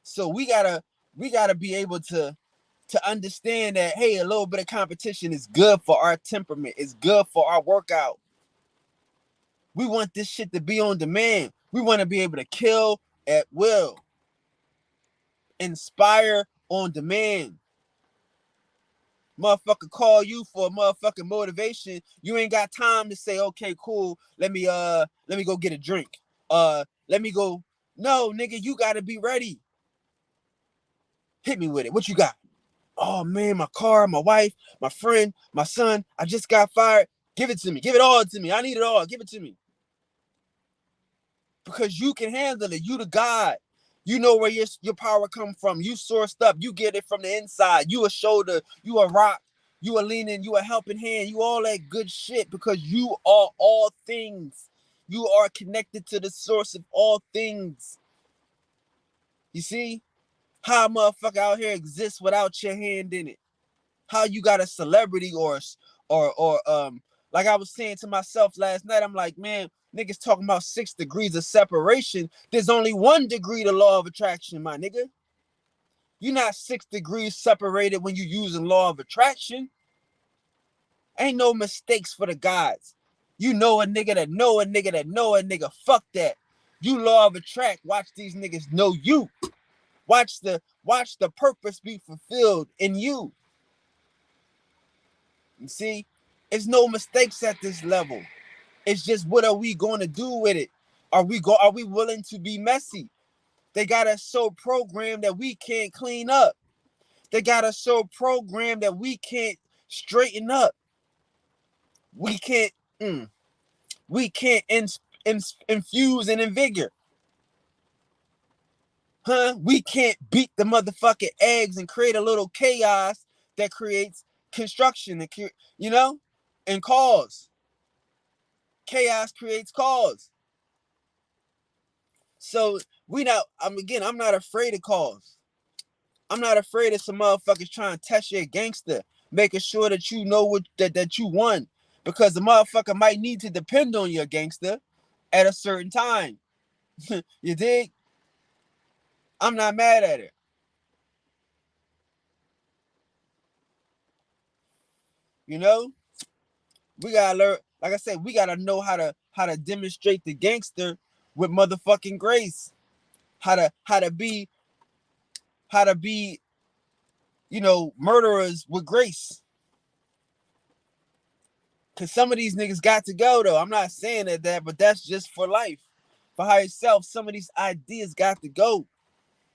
So we gotta be able to understand that, hey, a little bit of competition is good for our temperament. It's good for our workout. We want this shit to be on demand. We want to be able to kill at will, inspire on demand. Motherfucker call you for a motherfucking motivation. You ain't got time to say, okay, cool. Let me go get a drink. Let me go. No, nigga, you gotta be ready. Hit me with it. What you got? Oh man, my car, my wife, my friend, my son. I just got fired. Give it to me. Give it all to me. I need it all. Give it to me. Because you can handle it. You the God. You know where your power come from. You sourced up. You get it from the inside. You a shoulder. You a rock. You a leaning. You a helping hand. You all that good shit because you are all things. You are connected to the source of all things. You see? How a motherfucker out here exists without your hand in it? How you got a celebrity or like I was saying to myself last night, I'm like, man, niggas talking about 6 degrees of separation. There's only 1 degree to law of attraction, my nigga. You're not 6 degrees separated when you using law of attraction. Ain't no mistakes for the gods. You know a nigga that know a nigga that know a nigga. Fuck that. You law of attract. Watch these niggas know you. Watch the purpose be fulfilled in you. You see, it's no mistakes at this level. It's just what are we going to do with it? Are we willing to be messy? They got us so programmed that we can't clean up. They got us so programmed that we can't straighten up. We can't infuse and invigor. Huh? We can't beat the motherfucking eggs and create a little chaos that creates construction and and cause. Chaos creates cause. So I'm not afraid of calls. I'm not afraid of some motherfuckers trying to test your gangster, making sure that you know that you won. Because the motherfucker might need to depend on your gangster at a certain time. You dig? I'm not mad at it. You know? We gotta learn, like I said, we gotta know how to demonstrate the gangster with motherfucking grace. How to be murderers with grace. Cause some of these niggas got to go though. I'm not saying that, but that's just for life. For higher self, some of these ideas got to go.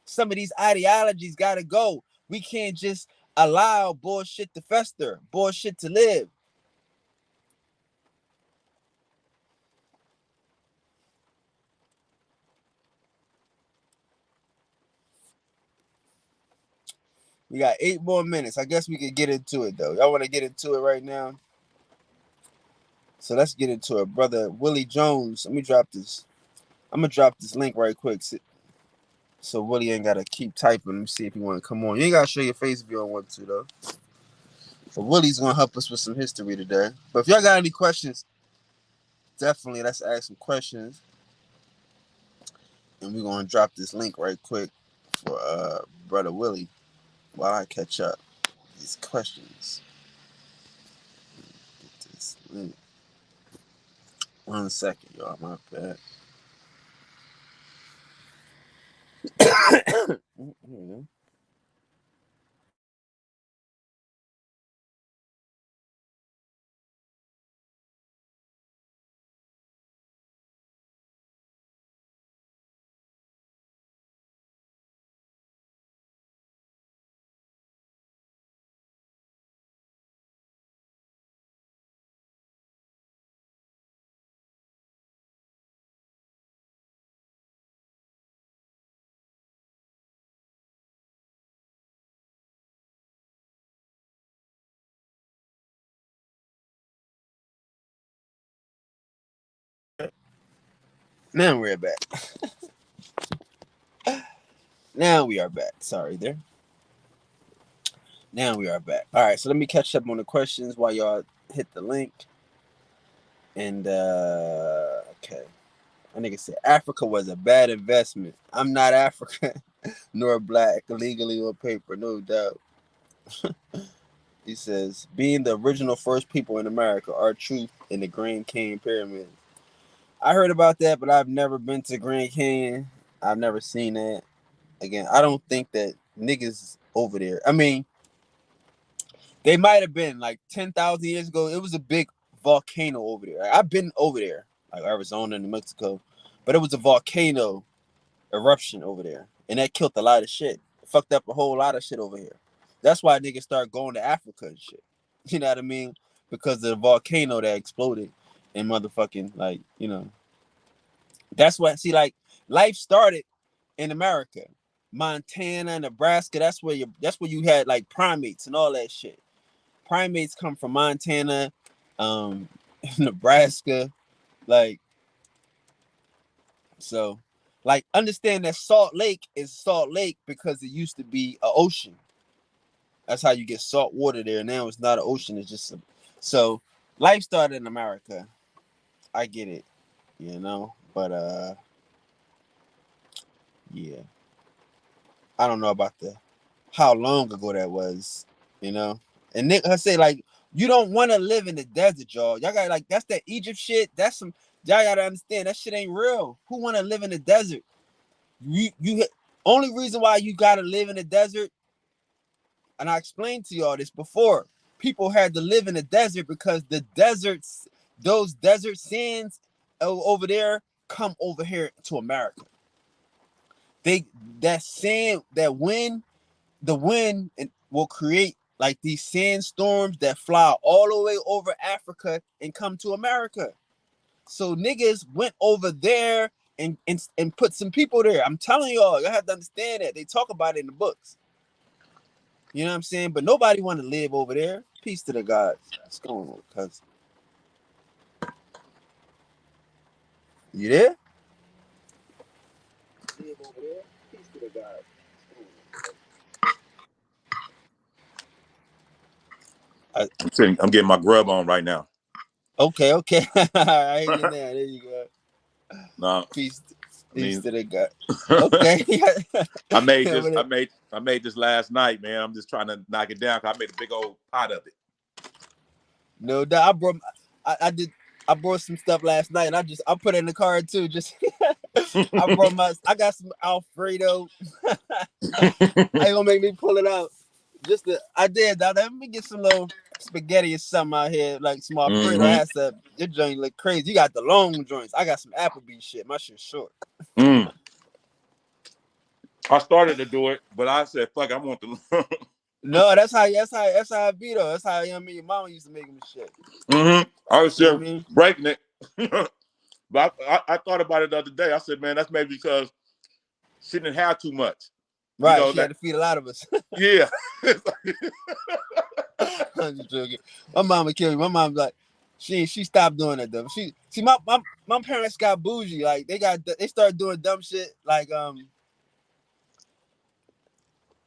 Some of these ideologies got to go. We can't just allow bullshit to fester, bullshit to live. We got 8 more minutes. I guess we could get into it though. Y'all want to get into it right now? So let's get into it. Brother Willie Jones. Let me drop this. I'm gonna drop this link right quick. So Willie ain't gotta keep typing. Let me see if you want to come on. You ain't gotta show your face if you don't want to though. But Willie's gonna help us with some history today. But if y'all got any questions, definitely let's ask some questions. And we're gonna drop this link right quick for Brother Willie while I catch up these questions. Get this link. 1 second, y'all. My bad. Now we're back. Now we are back. Sorry there. Now we are back. All right, so let me catch up on the questions while y'all hit the link. And okay. I nigga said Africa was a bad investment. I'm not African nor black, legally or paper, no doubt. He says, being the original first people in America, our truth in the Grand Canyon Pyramid. I heard about that, but I've never been to Grand Canyon. I've never seen that. Again, I don't think that niggas over there. I mean, they might have been like 10,000 years ago. It was a big volcano over there. I've been over there, like Arizona and New Mexico, but it was a volcano eruption over there, and that killed a lot of shit. It fucked up a whole lot of shit over here. That's why niggas start going to Africa and shit. You know what I mean? Because of the volcano that exploded and motherfucking like, you know. That's what like life started in America. Montana, Nebraska, that's where you had like primates and all that shit. Primates come from Montana, Nebraska, like so. Like understand that Salt Lake is Salt Lake because it used to be an ocean. That's how you get salt water there. Now it's not an ocean. It's just so life started in America. I get it, you know, but yeah, I don't know about how long ago that was, you know. And Nick, I say like you don't want to live in the desert, y'all. Y'all got like that's that Egypt shit. That's some y'all gotta understand that shit ain't real. Who want to live in the desert? You only reason why you gotta live in the desert, and I explained to y'all this before. People had to live in the desert because the deserts, those desert sands over there, come over here to America. That sand, that wind, the wind will create like these sandstorms that fly all the way over Africa and come to America. So niggas went over there and put some people there. I'm telling y'all have to understand that. They talk about it in the books. You know what I'm saying? But nobody want to live over there. Peace to the gods. What's going on, cuz? You there? Live over there. Peace to the gods.
I'm getting my grub on right now.
Okay. I hear you now. There you go.
No,
Peace
I mean,
to the God. Okay.
I made this last night, man. I'm just trying to knock it down because I made a big old pot of it.
No doubt. I brought some stuff last night and I put it in the car too. Just I got some Alfredo. I ain't gonna make me pull it out. I did that. Let me get some little spaghetti or something out here, like some Alfredo. I said your joint look crazy. You got the long joints. I got some Applebee's shit. My shit's short.
I started to do it, but I said, "Fuck, I want to."
No, that's how I be though. That's how your mama used to make me shit.
I was
You know
still
what I mean?
breaking it, but I thought about it the other day. I said, "Man, that's maybe because she didn't have too much." You
Right,
know
she had
that?
to feed a lot of us.
Yeah.
I'm just joking. My mama killed me. My mom's like, she stopped doing that though. My parents got bougie. Like they started doing dumb shit like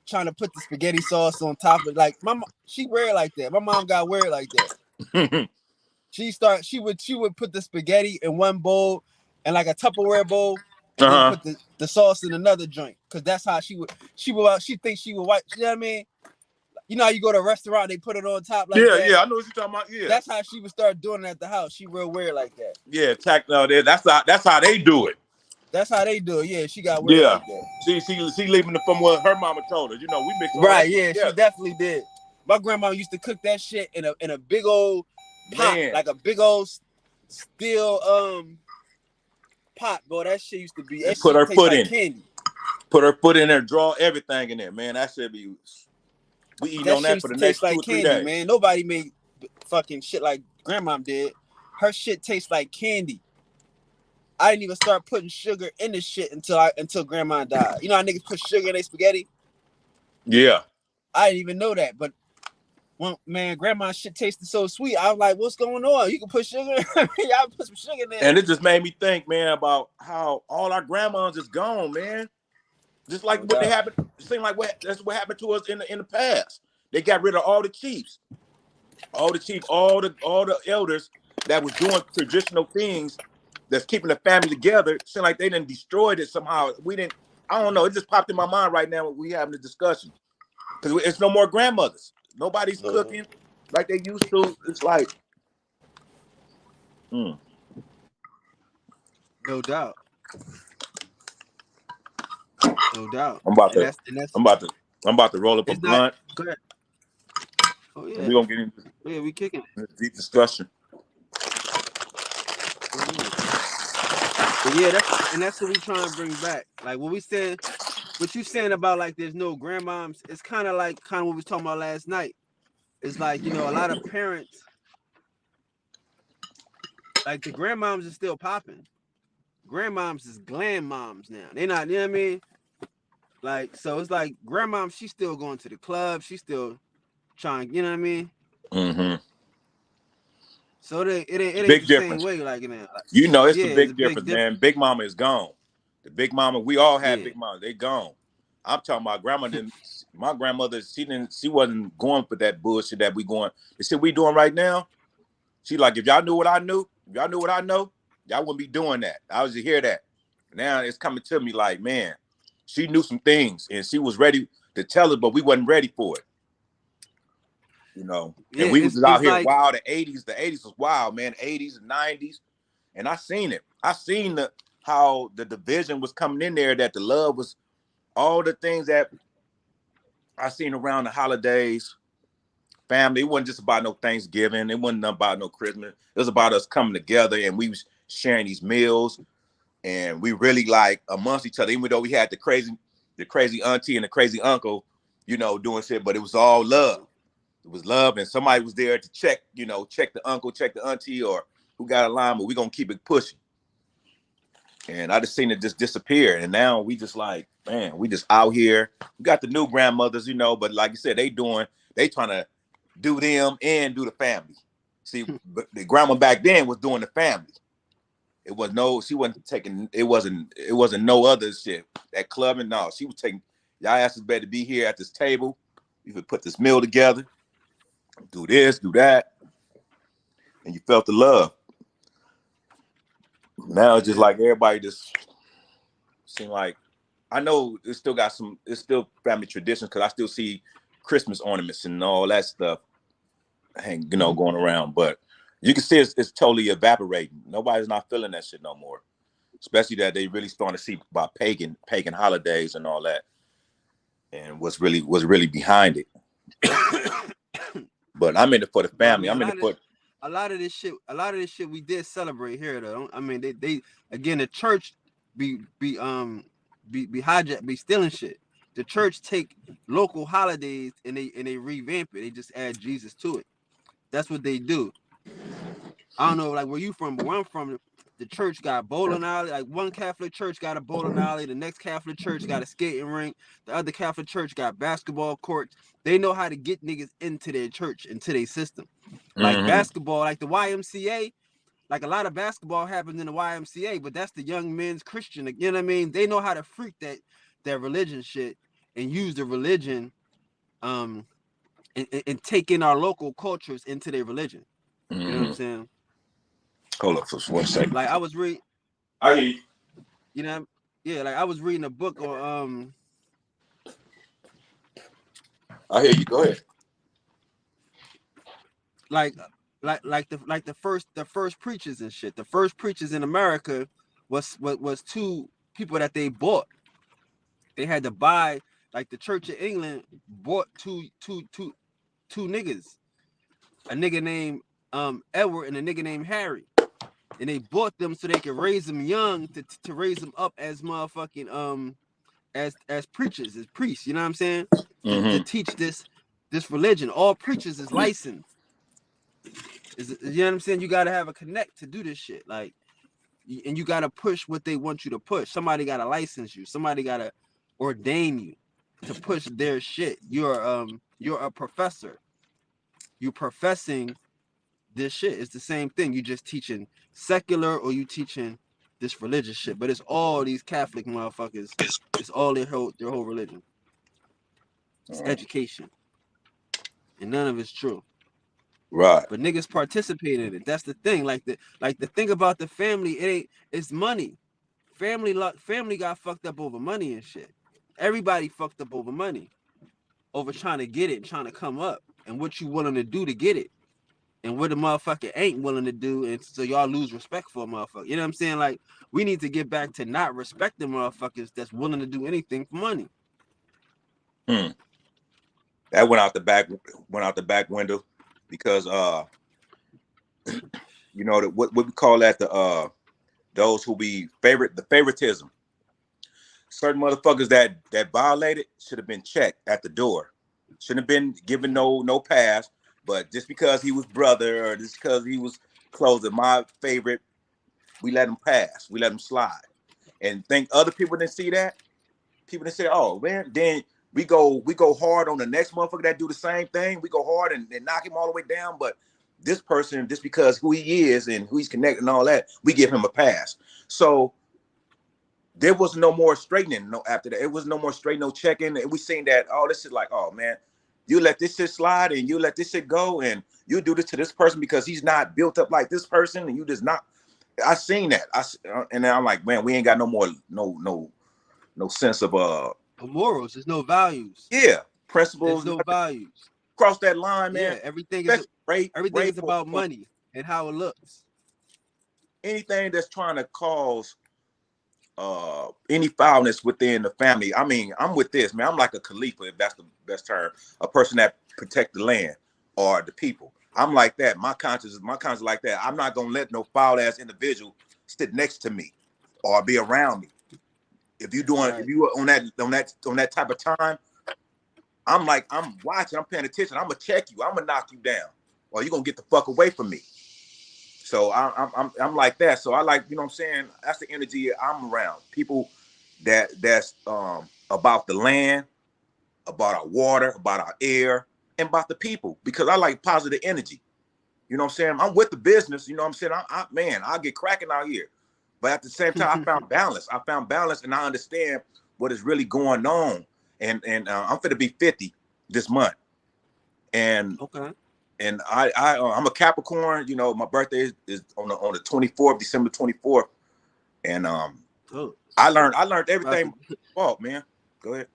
trying to put the spaghetti sauce on top of like she weird like that. My mom got weird like that. She would put the spaghetti in one bowl and like a Tupperware bowl and then put the sauce in another joint. Cause that's how she thinks she would wipe. You know what I mean? You know how you go to a restaurant, they put it on top like that?
Yeah, I know what you're talking about. Yeah.
That's how she would start doing it at the house. She real weird like that.
Yeah, that's how they do it.
That's how they do it. Yeah, she got weird
Yeah.
like that.
She leaving it from what her mama told her. You know, we mix all that
Right, yeah,
together.
she definitely did. My grandma used to cook that shit in a big old pot, like a big old steel pot, bro. That shit used to be that
put
shit
her
tastes
foot
like
in
candy.
Put her foot in there, draw everything in there, man. That should be we eating
That
on
shit
that
used
for
to
the
taste
next 2
like
or 3
candy,
days.
man. Nobody made fucking shit like grandma did. Her shit tastes like candy. I didn't even start putting sugar in the shit until grandma died. You know how niggas put sugar in their spaghetti?
Yeah.
I didn't even know that, but man, grandma's shit tasted so sweet. I was like, what's going on? You can put sugar in y'all put some sugar in there.
And it just made me think, man, about how all our grandmas is gone, man. Just like what they happened, it seemed like that's what happened to us in the past. They got rid of all the chiefs. All the elders that was doing traditional things that's keeping the family together. Seemed like they didn't destroyed it somehow. We didn't. I don't know. It just popped in my mind right now when we having the discussion because it's no more grandmothers. Nobody's cooking like they used to. It's like,
no doubt, no doubt.
I'm about to I'm about to roll up a
It's not.
blunt,
Go ahead. Oh
and
yeah,
we're gonna get into
yeah, we kicking it.
this deep discussion.
Oh yeah. But yeah, that's what we trying to bring back. Like what we saying, what you saying about like there's no grandmoms. It's kind of what we was talking about last night. It's like, a lot of parents, like the grandmoms is still popping. Grandmoms is glam moms now. They not, you know what I mean? Like, so it's like grandmom, she's still going to the club. She's still trying, you know what I mean?
Mm-hmm.
So it ain't
Big
the same
difference.
way like now. Like,
You know, it's
yeah,
a
it's a
big
big
difference, man.
difference.
Big Mama is gone. The Big Mama, we all had
Yeah.
Big Mama. They gone. I'm talking about grandma didn't. My grandmother, she wasn't going for that bullshit that we going. The shit we doing right now. She like, if y'all knew what I knew, if y'all knew what I know, y'all wouldn't be doing that. I was to hear that. Now it's coming to me like, man, she knew some things and she was ready to tell us, but we wasn't ready for it.
Yeah,
And we was out
it's
here
like,
wild. The '80s was wild, man. '80s and '90s, and I seen it. I seen how the division was coming in there. That the love was all the things that I seen around the holidays. Family. It wasn't just about no Thanksgiving. It wasn't about no Christmas. It was about us coming together and we was sharing these meals, and we really like amongst each other. Even though we had the crazy auntie and the crazy uncle, doing shit, but it was all love. It was love, and somebody was there to check, check the uncle, check the auntie, or who got a line, but we gonna keep it pushing. And I just seen it just disappear. And now we just like, man, we just out here. We got the new grandmothers, but like you said, they trying to do them and do the family. See, but the grandma back then was doing the family. She wasn't taking, it wasn't no other shit. That club and no, she was taking, y'all asses better be here at this table. You could put this meal together, do this, do that, and you felt the love. Now it's just
yeah,
like everybody just seem like, I know it's still family traditions because I still see Christmas ornaments and all that stuff going around, but you can see it's totally evaporating. Nobody's not feeling that shit no more. Especially that they really starting to see about pagan holidays and all that, and what's really behind it. But I'm in it for the
but I
family.
mean,
I'm in it for
a lot of this shit we did celebrate here though. I mean, they again, the church be hijack, be stealing shit. The church take local holidays and they revamp it. They just add Jesus to it. That's what they do. I don't know, like where you from, but where I'm from, the church got bowling alley. Like one Catholic church got a bowling alley, the next Catholic church got a skating rink, the other Catholic church got basketball courts. They know how to get niggas into their church, into their system. Like
mm-hmm.
basketball, like the YMCA, like a lot of basketball happens in the YMCA, but that's the young men's Christian. You know what I mean? They know how to freak that religion shit and use the religion, and take in our local cultures into their religion. You know what I'm
Mm-hmm.
saying?
Hold up for 1 second.
Like I was reading.
I hear you.
You know, yeah, like I was reading a book on
I hear you. Go ahead.
like the first preachers and shit. The first preachers in America was two people that they bought. They had to buy, like the Church of England bought two niggas. A nigga named Edward and a nigga named Harry. And they bought them so they could raise them young to raise them up as motherfucking as preachers, as priests, you know what I'm saying? To
Mm-hmm.
teach this religion. All preachers is licensed. You know what I'm saying? You gotta have a connect to do this shit. Like, and you gotta push what they want you to push. Somebody gotta license you. Somebody gotta ordain you to push their shit. You're a professor. You're professing this shit. It's the same thing. You just teaching secular or you teaching this religious shit. But it's all these Catholic motherfuckers. It's all their whole religion. It's education. And none of it's true.
Right.
But niggas participate in it. That's the thing. Like the thing about the family, it's money. Family got fucked up over money and shit. Everybody fucked up over money. Over trying to get it, trying to come up. And what you willing to do to get it. And what the motherfucker ain't willing to do, and so y'all lose respect for a motherfucker. You know what I'm saying? Like, we need to get back to not respecting motherfuckers that's willing to do anything for money.
Hmm. That went out the back window because you know what we call that, the those who be the favoritism. Certain motherfuckers that violated should have been checked at the door. Shouldn't have been given no pass. But just because he was brother or just because he was close to my favorite, we let him pass. We let him slide. And think other people didn't see that. People didn't say, "Oh man," then we go hard on the next motherfucker that do the same thing. We go hard and knock him all the way down. But this person, just because who he is and who he's connected and all that, we give him a pass. So there was no more straightening after that. It was no more straightening, no checking. And we seen that, oh, this is like, oh man, you let this shit slide and you let this shit go and you do this to this person because he's not built up like this person and you just not. I seen that. And then I'm like, man, we ain't got no more no sense of
morals. There's no values.
Yeah, principles.
There's no values.
Cross that line, man.
Yeah, everything is about money and how it looks.
Anything that's trying to cause any foulness within the family. I mean, I'm with this, man. I'm like a Khalifa, if that's the best term, a person that protect the land or the people. I'm like that. My conscience is like that. I'm not gonna let no foul ass individual sit next to me or be around me. If you on that type of time, I'm watching, I'm paying attention. I'm gonna check you. I'm gonna knock you down, or you gonna get the fuck away from me. So I'm like that. So I like, you know what I'm saying? That's the energy I'm around. People that's about the land, about our water, about our air, and about the people, because I like positive energy. You know what I'm saying? I'm with the business, you know what I'm saying? I get cracking out here. But at the same time, I found balance. And I understand what is really going on. And I'm finna be 50 this month. And okay. And I'm a Capricorn. You know, my birthday is on the 24th, December 24th. And I learned everything. Fault, man. Go ahead.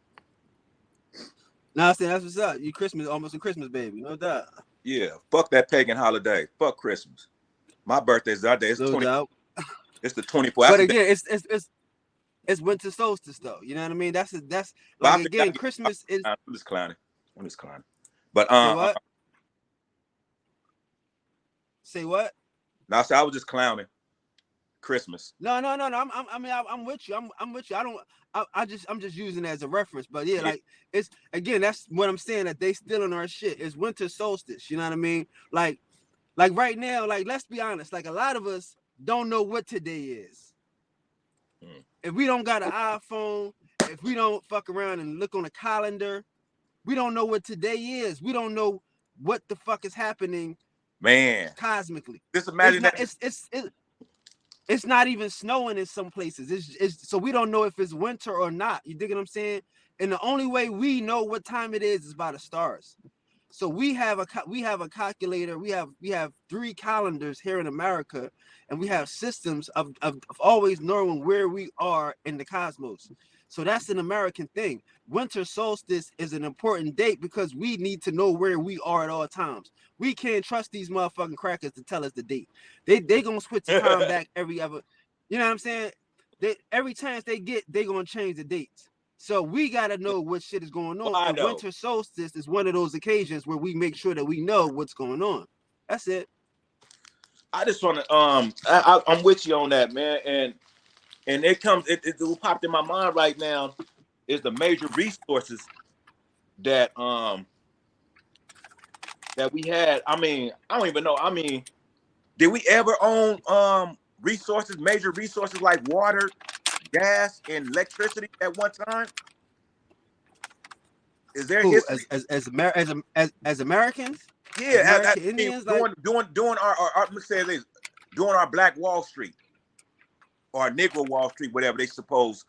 Nah, I said that's what's up. You almost a Christmas baby, no doubt.
Yeah, fuck that pagan holiday. Fuck Christmas. My birthday's our day. It's
no
20.
Doubt.
It's the 24th.
But again, it's winter solstice though. You know what I mean? That's like again, Christmas is.
I'm just clowning. But
say what? Say what?
No, I was just clowning. Christmas.
No. I'm with you. I'm with you. I'm just using it as a reference. But yeah, like it's again, that's what I'm saying, that they still in our shit. It's winter solstice. You know what I mean? Like right now, like let's be honest. Like a lot of us don't know what today is. If we don't got an iPhone, if we don't fuck around and look on a calendar, we don't know what today is. We don't know what the fuck is happening.
Man,
cosmically,
just imagine
it's not even snowing in some places. It's so we don't know if it's winter or not. You dig what I'm saying? And the only way we know what time it is by the stars. So we have a calculator. We have 3 calendars here in America, and we have systems of always knowing where we are in the cosmos. So that's an American thing. Winter solstice is an important date because we need to know where we are at all times. We can't trust these motherfucking crackers to tell us the date. They gonna switch the time back every other. You know what I'm saying? Every chance they get, they gonna change the dates. So we gotta know what shit is going on. And winter solstice is one of those occasions where we make sure that we know what's going on. That's it.
I just want to I'm with you on that, man. And it popped in my mind right now is the major resources that that we had. I mean, I don't even know. I mean, did we ever own major resources like water, gas, and electricity at one time? Is there history?
As Americans?
Yeah,
as Indians,
doing our let's say this, doing our Black Wall Street or Negro Wall Street, whatever we supposed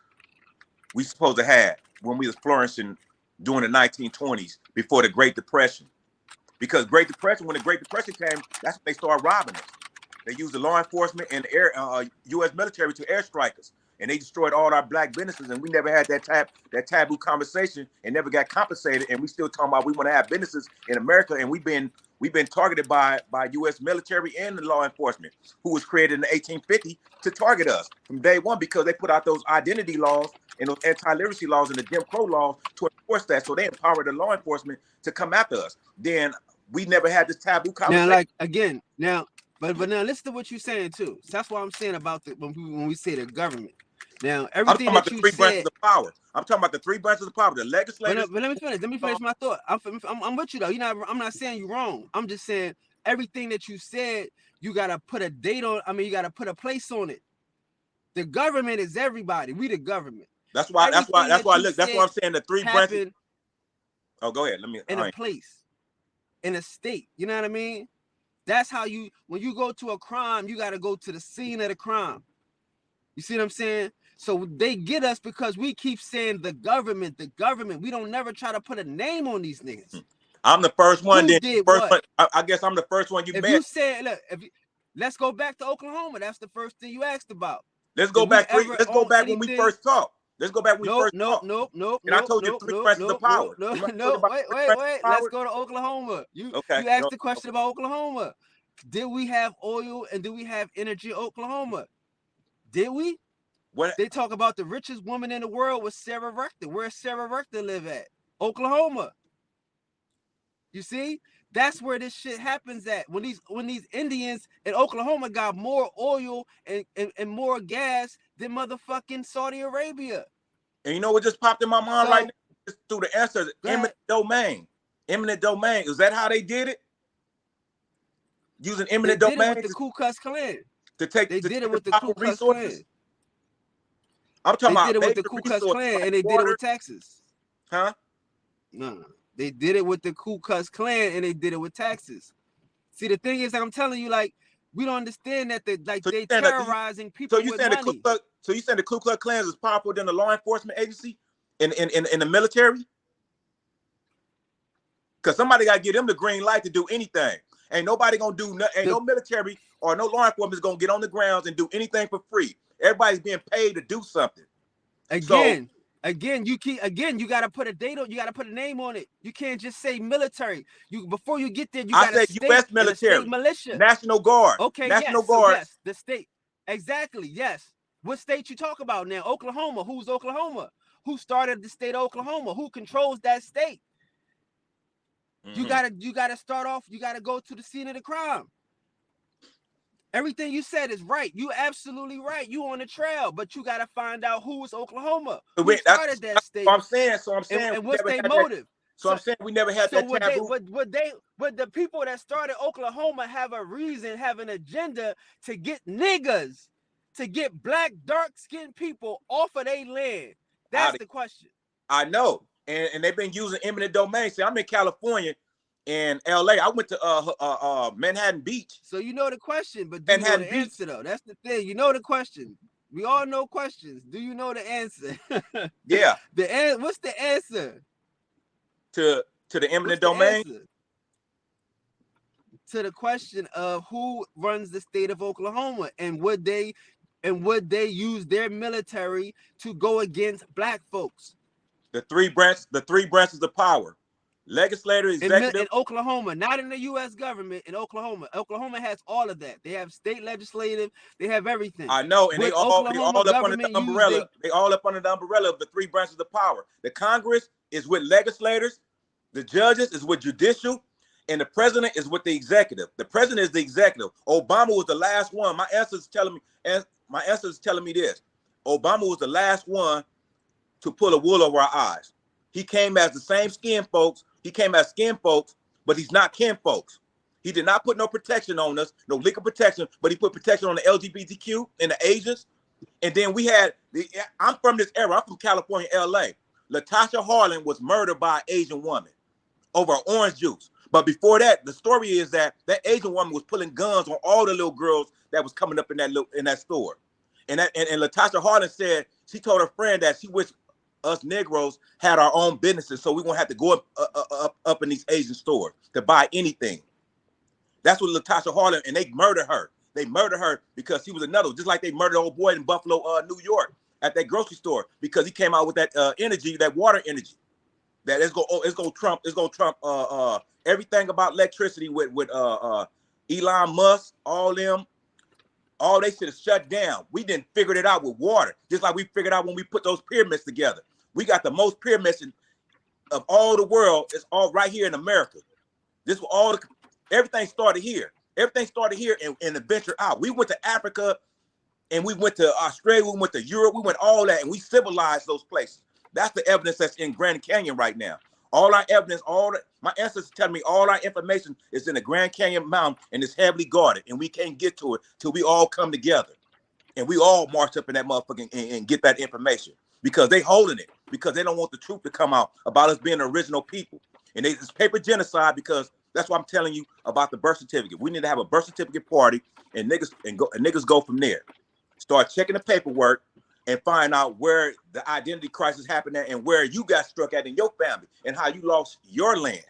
to have when we was flourishing during the 1920s before the Great Depression. Because when the Great Depression came, that's when they started robbing us. They used the law enforcement and the air, U.S. military to airstrike us, and they destroyed all our black businesses. And we never had that taboo conversation, and never got compensated. And we still talking about we want to have businesses in America, and we've been targeted by U.S. military and the law enforcement, who was created in 1850 to target us from day one, because they put out those identity laws and those anti-literacy laws and the Jim Crow laws to enforce that. So they empower the law enforcement to come after us. Then we never had this taboo conversation.
Now, like again, but now listen to what you're saying too. So that's what I'm saying about when we say the government. Now, everything
I'm talking about
that
the
you
three branches
said.
of power. I'm talking about the three branches of power: the legislators.
But let me finish. Let me finish my thought. I'm with you though. I'm not saying you're wrong. I'm just saying everything that you said, you gotta put a date on. I mean, you gotta put a place on it. The government is everybody. We the government.
That's why. That's why I'm saying the three branches. Oh, go ahead.
In a place, in a state. You know what I mean? That's how when you go to a crime, you got to go to the scene of the crime. You see what I'm saying? So they get us because we keep saying the government. We don't never try to put a name on these niggas.
I'm the first one.
Who did what?
I guess I'm the first one you met.
If you say, look, let's go back to Oklahoma. That's the first thing you asked about.
Let's go back. Let's go back when we first talked. Let's go back when we first talked.
Nope.
And I told you three branches of power.
No. Wait. Let's go to Oklahoma. You asked the question about Oklahoma. Did we have oil and do we have energy in Oklahoma? Did we?
What?
They talk about the richest woman in the world was Sarah Rector. Where's Sarah Rector live at? Oklahoma. You see? That's where this shit happens at. When these Indians in Oklahoma got more oil and more gas than motherfucking Saudi Arabia.
And you know what just popped in my mind right now? Just through the answer, eminent domain. Eminent domain. Is that how they did it? Using eminent domain?
They did it with the Ku Klux Klan.
They did it with the Ku Klux Klan. I'm talking about
they did it with the Ku Klux Klan and they did it with Texas.
Huh?
No. They did it with the Ku Klux Klan and they did it with Texas. See, the thing is, I'm telling you, like, we don't understand that they terrorizing people with money.
So you saying the Ku Klux Klan is powerful than the law enforcement agency in the military? Because somebody got to give them the green light to do anything. Ain't nobody gonna do nothing. Ain't no military or no law enforcement is gonna get on the grounds and do anything for free. Everybody's being paid to do something.
Again, you gotta put a date on. You gotta put a name on it. You can't just say military. Before you get there, you gotta say
U.S. military,
state militia,
National Guard.
Okay,
National Guard.
So yes, the state. Exactly. Yes. What state you talk about now? Oklahoma. Who's Oklahoma? Who started the state of Oklahoma? Who controls that state? Mm-hmm. You gotta start off. You gotta go to the scene of the crime. Everything you said is right. You absolutely right. You on the trail, but you gotta find out who is Oklahoma. Who started that state?
I'm saying.
And what's their motive?
I'm saying we never had that taboo.
Would the people that started Oklahoma have a reason, have an agenda to get niggas, to get black, dark-skinned people off of their land? That's the question.
I know. And they've been using eminent domain. See, I'm in California and LA. I went to Manhattan Beach.
So you know the question, but do you know the answer though? That's the thing. You know the question. We all know questions. Do you know the answer?
Yeah.
What's the answer?
To the eminent domain?
To the question of who runs the state of Oklahoma and would they use their military to go against black folks?
The three branches of power. Legislator, executive.
In Oklahoma, not in the U.S. government. In Oklahoma has all of that. They have state legislative. They have everything.
I know, and they all up under the umbrella. They all up under the umbrella of the three branches of power. The Congress is with legislators. The judges is with judicial, and the president is with the executive. The president is the executive. Obama was the last one. My answer is telling me this. Obama was the last one to pull a wool over our eyes. He came as the same skin folks. He came as skin folks, but he's not kin folks. He did not put no protection on us, no legal protection, but he put protection on the LGBTQ and the Asians. And then we had I'm from this era. I'm from California, LA. Latasha Harlan was murdered by an Asian woman over orange juice. But before that, the story is that Asian woman was pulling guns on all the little girls that was coming up in that store. And Latasha Harlan said she told her friend that she wished us Negroes had our own businesses, so we won't have to go up in these Asian stores to buy anything. That's what Latasha Harlan, and they murdered her. They murdered her because he was another, just like they murdered old boy in Buffalo, New York, at that grocery store because he came out with that energy, that water energy. That it's gonna trump everything about electricity with Elon Musk, all they should have shut down. We didn't figure it out with water, just like we figured out when we put those pyramids together. We got the most pyramids of all the world is all right here in America. This was all everything started here. Everything started here and ventured out. We went to Africa and we went to Australia, we went to Europe, we went all that, and we civilized those places. That's the evidence that's in Grand Canyon right now. All our evidence, my ancestors tell me all our information is in the Grand Canyon Mountain and it's heavily guarded, and we can't get to it till we all come together. And we all march up in that motherfucking and get that information because they holding it, because they don't want the truth to come out about us being the original people. And it's paper genocide, because that's why I'm telling you about the birth certificate. We need to have a birth certificate party, and niggas go from there. Start checking the paperwork and find out where the identity crisis happened at and where you got struck at in your family and how you lost your land.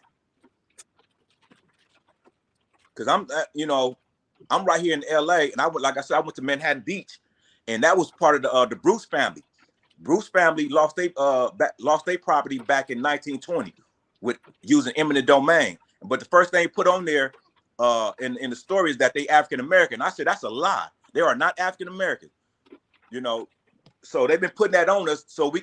Because I'm right here in LA, and like I said, I went to Manhattan Beach, and that was part of the Bruce family. Bruce family lost their property back in 1920 with using eminent domain. But the first thing put on there in the story is that they African American. I said that's a lie. They are not African American. So they've been putting that on us so we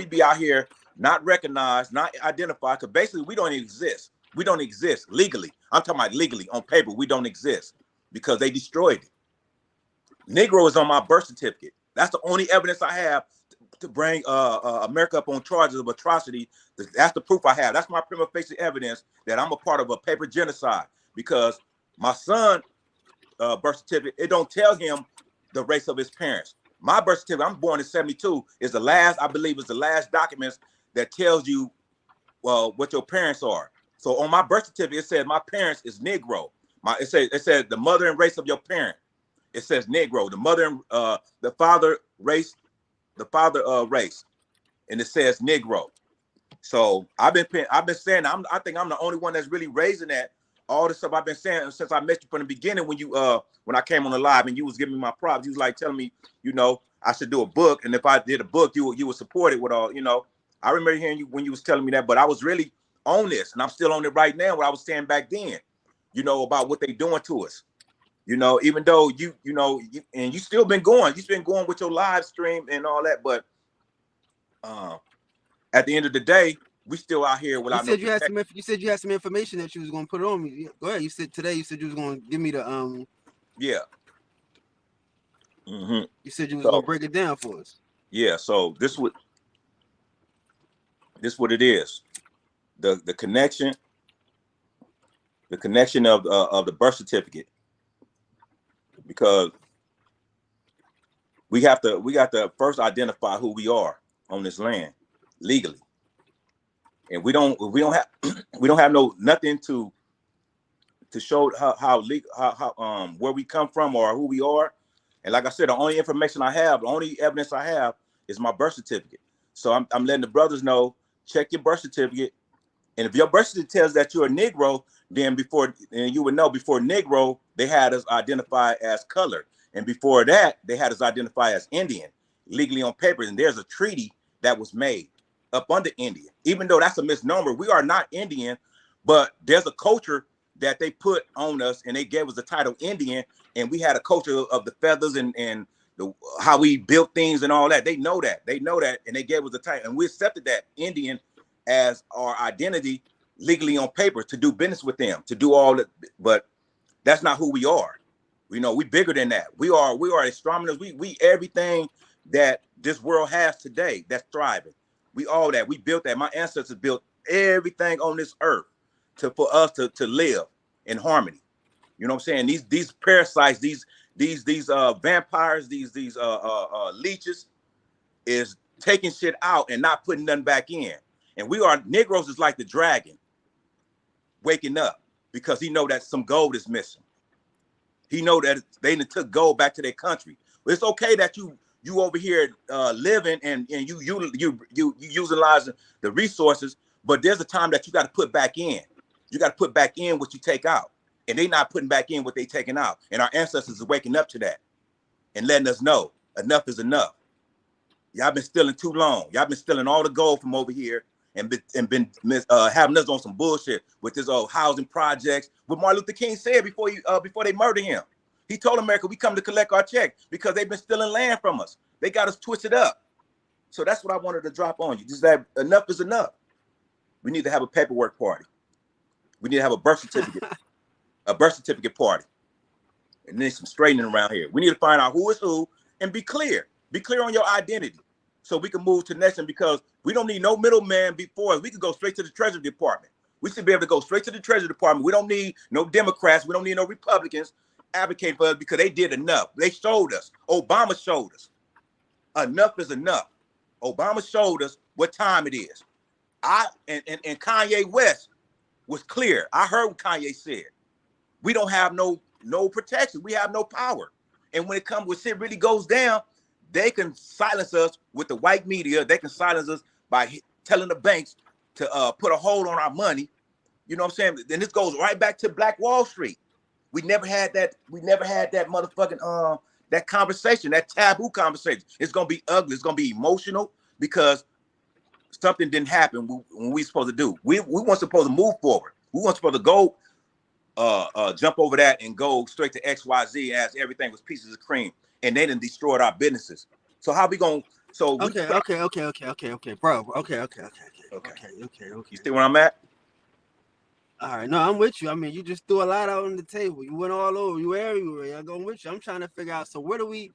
be out here not recognized, not identified, because basically we don't exist. We don't exist legally. I'm talking about legally. On paper, we don't exist because they destroyed it. Negro is on my birth certificate. That's the only evidence I have to bring America up on charges of atrocity. That's the proof I have. That's my prima facie evidence that I'm a part of a paper genocide, because my son birth certificate, it don't tell him the race of his parents. My birth certificate, I'm born in 72, is the last, I believe, is the last documents that tells you what your parents are. So on my birth certificate, it says my parents is Negro. It says the mother and race of your parent. It says Negro. The mother and the father race, and it says Negro. So I've been saying I think I'm the only one that's really raising that. All the stuff I've been saying since I met you from the beginning, when I came on the live and you was giving me my props, you was like telling me, I should do a book, and if I did a book, you would support it with all, I remember hearing you when you was telling me that, but I was really on this, and I'm still on it right now. What I was saying back then, about what they doing to us, even though and you still been going, you've been going with your live stream and all that, but at the end of the day, we still out here without
you said you had some information that you was gonna put on me. Go ahead. You said you was gonna give me the
yeah. Mm-hmm.
You said you was gonna break it down for us.
Yeah. So this what it is. The connection of the birth certificate, because we got to first identify who we are on this land legally, and we don't have nothing to show how where we come from or who we are. And like I said, the only information I have, the only evidence I have is my birth certificate. So I'm letting the brothers know, check your birth certificate. And if your birth certificate tells that you're a Negro, then you would know before Negro, they had us identified as color. And before that, they had us identified as Indian, legally on paper. And there's a treaty that was made up under Indian. Even though that's a misnomer, we are not Indian, but there's a culture that they put on us, and they gave us the title Indian, and we had a culture of the feathers and how we built things and all that. They know that, and they gave us the title, and we accepted that Indian as our identity legally on paper to do business with them, to do all that. But that's not who we are. We bigger than that. We are astronomers. We everything that this world has today that's thriving. We all that. We built that. My ancestors built everything on this earth for us to live in harmony. You know what I'm saying? These parasites, these vampires, these leeches is taking shit out and not putting nothing back in. And Negroes is like the dragon waking up because he know that some gold is missing. He know that they took gold back to their country. But it's okay that you over here living and you utilizing the resources, but there's a time that you got to put back in. You got to put back in what you take out, and they not putting back in what they taking out. And our ancestors are waking up to that and letting us know enough is enough. Y'all been stealing too long. Y'all been stealing all the gold from over here and been having us on some bullshit with this old housing projects. What Martin Luther King said before they murdered him. He told America we come to collect our check because they've been stealing land from us. They got us twisted up. So that's what I wanted to drop on you. Just that enough is enough. We need to have a paperwork party. We need to have a birth certificate party, and then some straightening around here. We need to find out who is who and be clear. Be clear on your identity, so we can move to the next one. Because we don't need no middleman before us. We can go straight to the Treasury Department. We should be able to go straight to the Treasury Department. We don't need no Democrats. We don't need no Republicans advocating for us, because they did enough. They showed us. Obama showed us. Enough is enough. Obama showed us what time it is. And Kanye West was clear. I heard what Kanye said. We don't have no protection. We have no power. And when shit really goes down, they can silence us with the white media. They can silence us by telling the banks to put a hold on our money. You know what I'm saying? Then this goes right back to Black Wall Street. We never had that. We never had that motherfucking that conversation, that taboo conversation. It's gonna be ugly. It's gonna be emotional because something didn't happen when we supposed to do. We weren't supposed to move forward. We weren't supposed to go jump over that and go straight to XYZ as everything was pieces of cream, and they done destroyed our businesses. So how we gonna? So
okay, bro. Okay.
You see where I'm at?
All right, no, I'm with you. I mean, you just threw a lot out on the table. You went all over. You were everywhere. I'm going with you. I'm trying to figure out. So what are we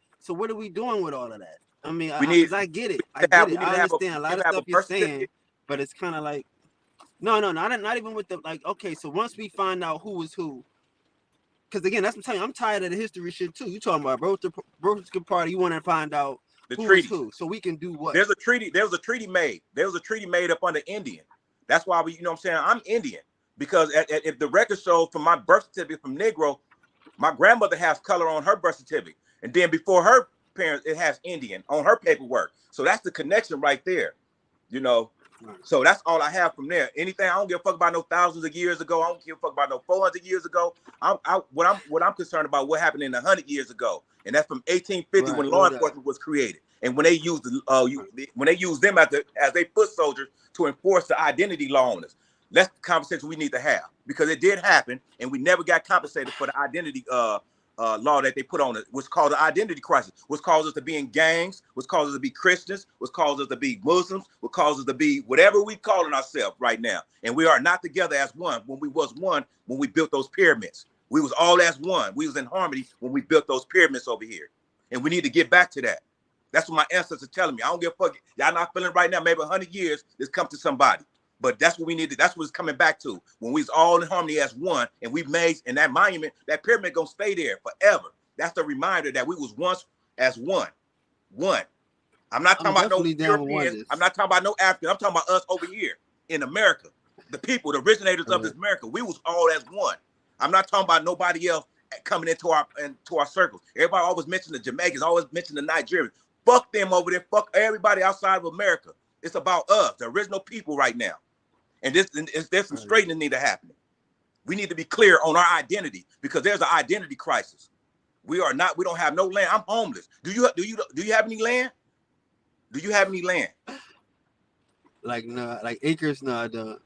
doing with all of that? I mean, I get it. I understand a lot of stuff you're saying, but it's kind of like, no, not even with the like. Okay, so once we find out who is who, because again, that's what I'm telling you. I'm tired of the history shit too. You talking about broker party? You want to find out who is who, so we can do what?
There's a treaty. There was a treaty made up under Indian. That's why we, you know what I'm saying? I'm Indian. Because if the record shows from my birth certificate from Negro, my grandmother has color on her birth certificate. And then before her parents, it has Indian on her paperwork. So that's the connection right there, you know. So that's all I have from there. Anything, I don't give a fuck about no thousands of years ago. I don't give a fuck about no 400 years ago. What I'm concerned about what happened in 100 years ago. And that's from 1850 when law enforcement was created. And when they used them as they foot soldiers to enforce the identity law on us. That's the conversation we need to have, because it did happen, and we never got compensated for the identity law that they put on it, which caused the identity crisis, which caused us to be in gangs, which caused us to be Christians, which caused us to be Muslims, which caused us to be whatever we calling ourselves right now. And we are not together as one when we was one when we built those pyramids. We was all as one. We was in harmony when we built those pyramids over here. And we need to get back to that. That's what my ancestors are telling me. I don't give a fuck. Y'all not feeling right now. Maybe 100 years, this come to somebody. But that's what we need to, that's what it's coming back to. When we was all in harmony as one, and we made, and that monument, that pyramid gonna stay there forever. That's the reminder that we was once as one. One. I'm not talking about no Europeans. I'm not talking about no Africans. I'm talking about us over here in America. The people, the originators of this America. We was all as one. I'm not talking about nobody else coming into our circles. Everybody always mention the Jamaicans, always mention the Nigerians. Fuck them over there. Fuck everybody outside of America. It's about us, the original people right now. And there's some straightening need to happen. We need to be clear on our identity, because there's an identity crisis. We don't have no land. I'm homeless. Do you have any land? Do you have any land?
Like no, like acres? No, I don't.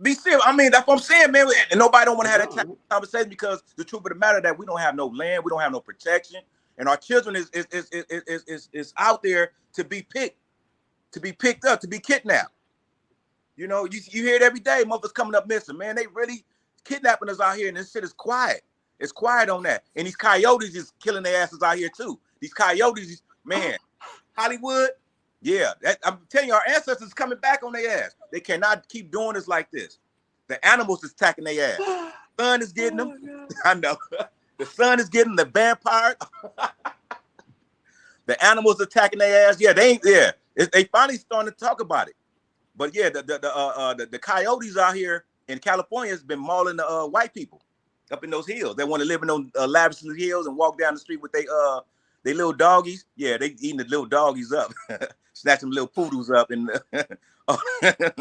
Be serious. I mean, that's what I'm saying, man. And nobody don't want to have that type of conversation, because the truth of the matter is that we don't have no land, we don't have no protection, and our children is out there to be picked up, to be kidnapped. You know, you hear it every day. Motherfuckers coming up missing, man. They really kidnapping us out here, and this shit is quiet. It's quiet on that. And these coyotes is killing their asses out here too. These coyotes, man. Hollywood, yeah. I'm telling you, our ancestors coming back on their ass. They cannot keep doing this like this. The animals is attacking their ass. The sun is getting them. I know. The sun is getting the vampire. The animals attacking their ass. Yeah, they finally starting to talk about it. But yeah, the coyotes out here in California has been mauling the white people up in those hills. They want to live in those lavish hills and walk down the street with they little doggies. Yeah, they eating the little doggies up, snatching little poodles up. And
all right,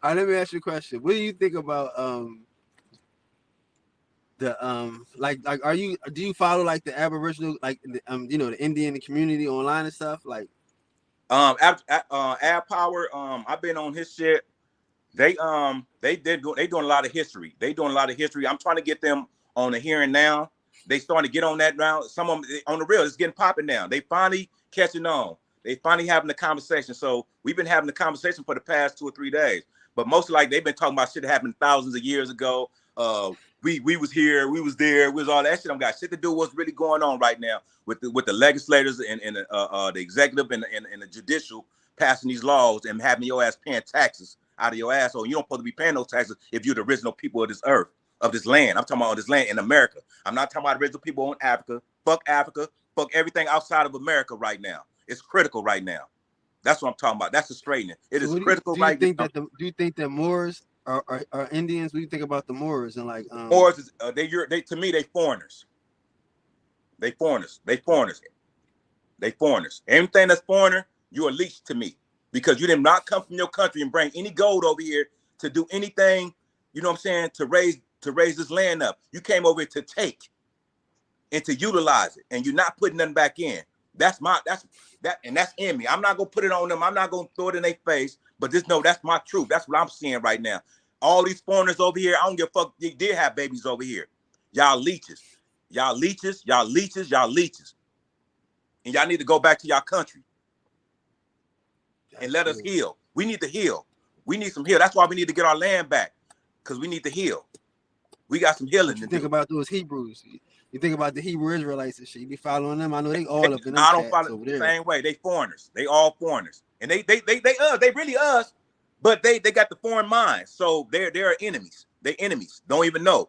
let me ask you a question. What do you think about do you follow like the Aboriginal, like the Indian community online and stuff, like?
Ad Power, I've been on his shit. They doing a lot of history. I'm trying to get them on the here and now. They starting to get on that now. Some of them on the real, it's getting popping now. They finally catching on. They finally having the conversation. So we've been having the conversation for the past 2 or 3 days. But mostly like they've been talking about shit that happened thousands of years ago. We was here, we was there, we was all that shit. Don't got shit to do with what's really going on right now with the legislators and the executive and the judicial passing these laws and having your ass paying taxes out of your asshole. You don't supposed to be paying no taxes if you're the original people of this earth, of this land. I'm talking about this land in America. I'm not talking about the original people in Africa. Fuck Africa. Fuck everything outside of America right now. It's critical right now. That's what I'm talking about. That's the straightening. It is critical right now.
Do you think that Moors are Indians? What do you think about the Moors and like
Moors is they to me they foreigners. They foreigners. They foreigners. They foreigners. Anything that's foreigner, you are leached to me because you did not come from your country and bring any gold over here to do anything. You know what I'm saying? To raise this land up. You came over here to take and to utilize it, and you're not putting nothing back in. That's in me. I'm not gonna put it on them. I'm not gonna throw it in their face. But that's my truth. That's what I'm seeing right now. All these foreigners over here, I don't give a fuck. They did have babies over here. Y'all leeches. Y'all leeches. Y'all leeches. Y'all leeches. And y'all need to go back to y'all country and let us heal. We need to heal. We need some heal. That's why we need to get our land back, because we need to heal. We got some healing to do.
Think about those Hebrews. You think about the Hebrew Israelites and shit. You be following them. I know they all up in them.
I don't follow the same way. They foreigners. They all foreigners, and they really us, but they got the foreign mind. So they're enemies. They enemies. Don't even know.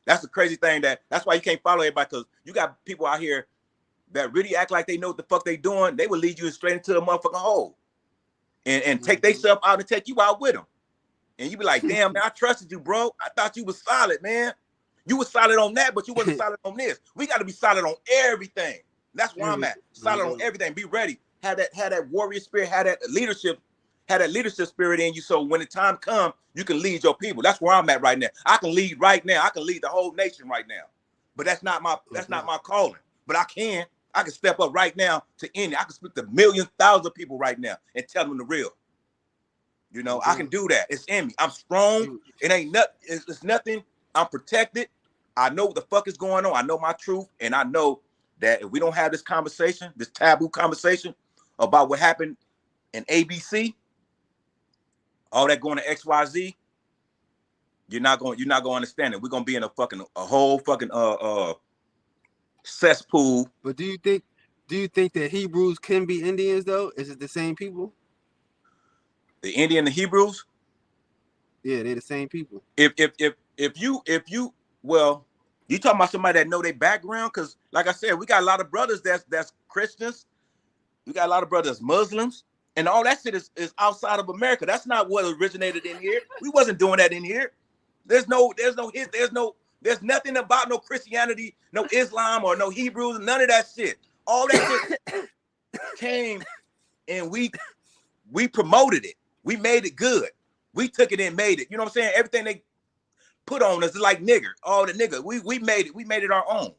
That's the crazy thing. That's why you can't follow everybody, because you got people out here that really act like they know what the fuck they doing. They will lead you straight into the motherfucking hole, and take they stuff out and take you out with them. And you be like, damn, man, I trusted you, bro. I thought you was solid, man. You was solid on that, but you wasn't solid on this. We got to be solid on everything. That's where I'm at. Solid on everything. Be ready. Have that warrior spirit. Have that leadership spirit in you. So when the time comes, you can lead your people. That's where I'm at right now. I can lead right now. I can lead the whole nation right now. But that's not my calling. But I can step up right now to end it. I can speak to millions, thousands of people right now and tell them the real. You know, I can do that. It's in me. I'm strong. It ain't nothing. It's nothing. I'm protected. I know what the fuck is going on. I know my truth. And I know that if we don't have this conversation, this taboo conversation about what happened in ABC, all that going to XYZ, you're not going to understand it. We're going to be in a whole fucking cesspool.
But do you think that Hebrews can be Indians though? Is it the same people?
The Indian and the Hebrews?
Yeah, they're the same people.
If you well, you talking about somebody that know their background? Because like I said, we got a lot of brothers that's Christians. We got a lot of brothers Muslims, and all that shit is outside of America. That's not what originated in here. We wasn't doing that in here. There's nothing about no Christianity, no Islam, or no Hebrews, none of that shit. All that shit came, and we promoted it. We made it good. We took it and made it. You know what I'm saying? Everything they put on us is like nigger. All the nigger. We made it. We made it our own.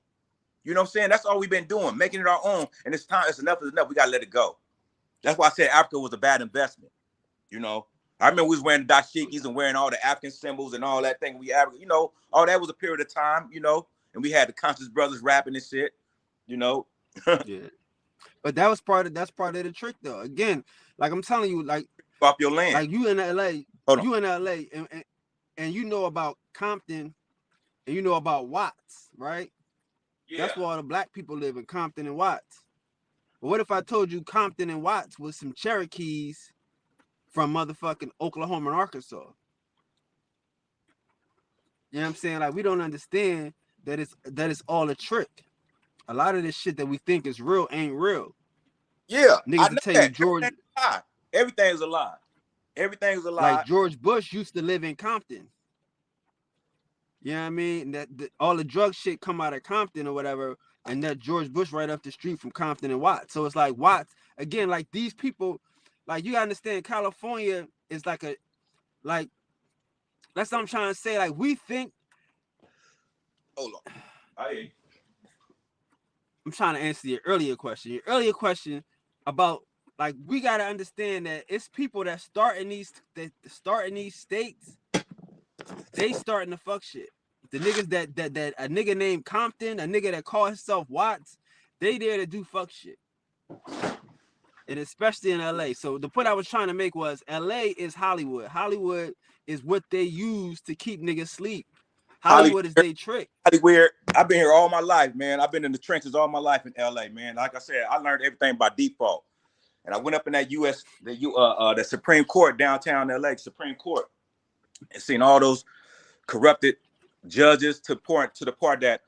You know what I'm saying? That's all we've been doing, making it our own. And it's time. It's enough is enough. We gotta let it go. That's why I said Africa was a bad investment. You know, I remember we was wearing dashikis and wearing all the African symbols and all that thing. You know, all that was a period of time. You know, and we had the Conscious Brothers rapping and shit. You know.
Yeah. But that's part of the trick though. Again, like I'm telling you, like
off your land.
Like you in LA, and you know about Compton and you know about Watts, right? Yeah. That's where all the black people live, in Compton and Watts. But what if I told you Compton and Watts was some Cherokees from motherfucking Oklahoma and Arkansas? You know what I'm saying? Like, we don't understand that it's all a trick. A lot of this shit that we think is real ain't real.
Yeah,
niggas will tell you George.
Everything's a lie. Everything's a lie.
Like George Bush used to live in Compton. You know what I mean? That all the drug shit come out of Compton or whatever, and that George Bush right up the street from Compton and Watts. So it's like Watts again. Like these people, like you gotta understand, California is like that's what I'm trying to say. Like we think.
Hold on.
I'm trying to answer your earlier question. Your earlier question about, like, we gotta understand that it's people that start in these states. They starting to fuck shit. The niggas that a nigga named Compton, a nigga that call himself Watts, they there to do fuck shit. And especially in LA. So the point I was trying to make was LA is Hollywood. Hollywood is what they use to keep niggas sleep. Hollywood is they trick.
Hollywood. I've been here all my life, man. I've been in the trenches all my life in LA, man. Like I said, I learned everything by default. And I went up in that the Supreme Court downtown LA, Supreme Court, and seen all those corrupted judges to the part that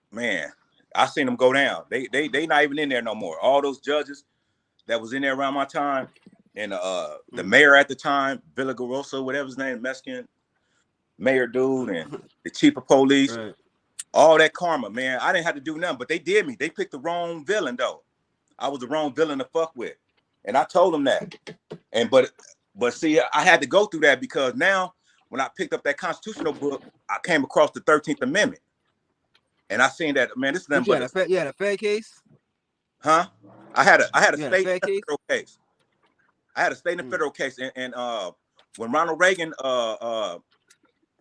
man, I seen them go down. They not even in there no more. All those judges that was in there around my time, and the mayor at the time, Villaraigosa, whatever his name, Mexican mayor dude, and the chief of police,
right.
All that karma, man. I didn't have to do nothing, but they did me. They picked the wrong villain though. I was the wrong villain to fuck with, and I told them that. And but see, I had to go through that because now when I picked up that constitutional book, I came across the 13th Amendment. And I seen that, man, this is nothing but
you had a fair case?
Huh? I had a state and federal case. I had a state and federal case. And when Ronald Reagan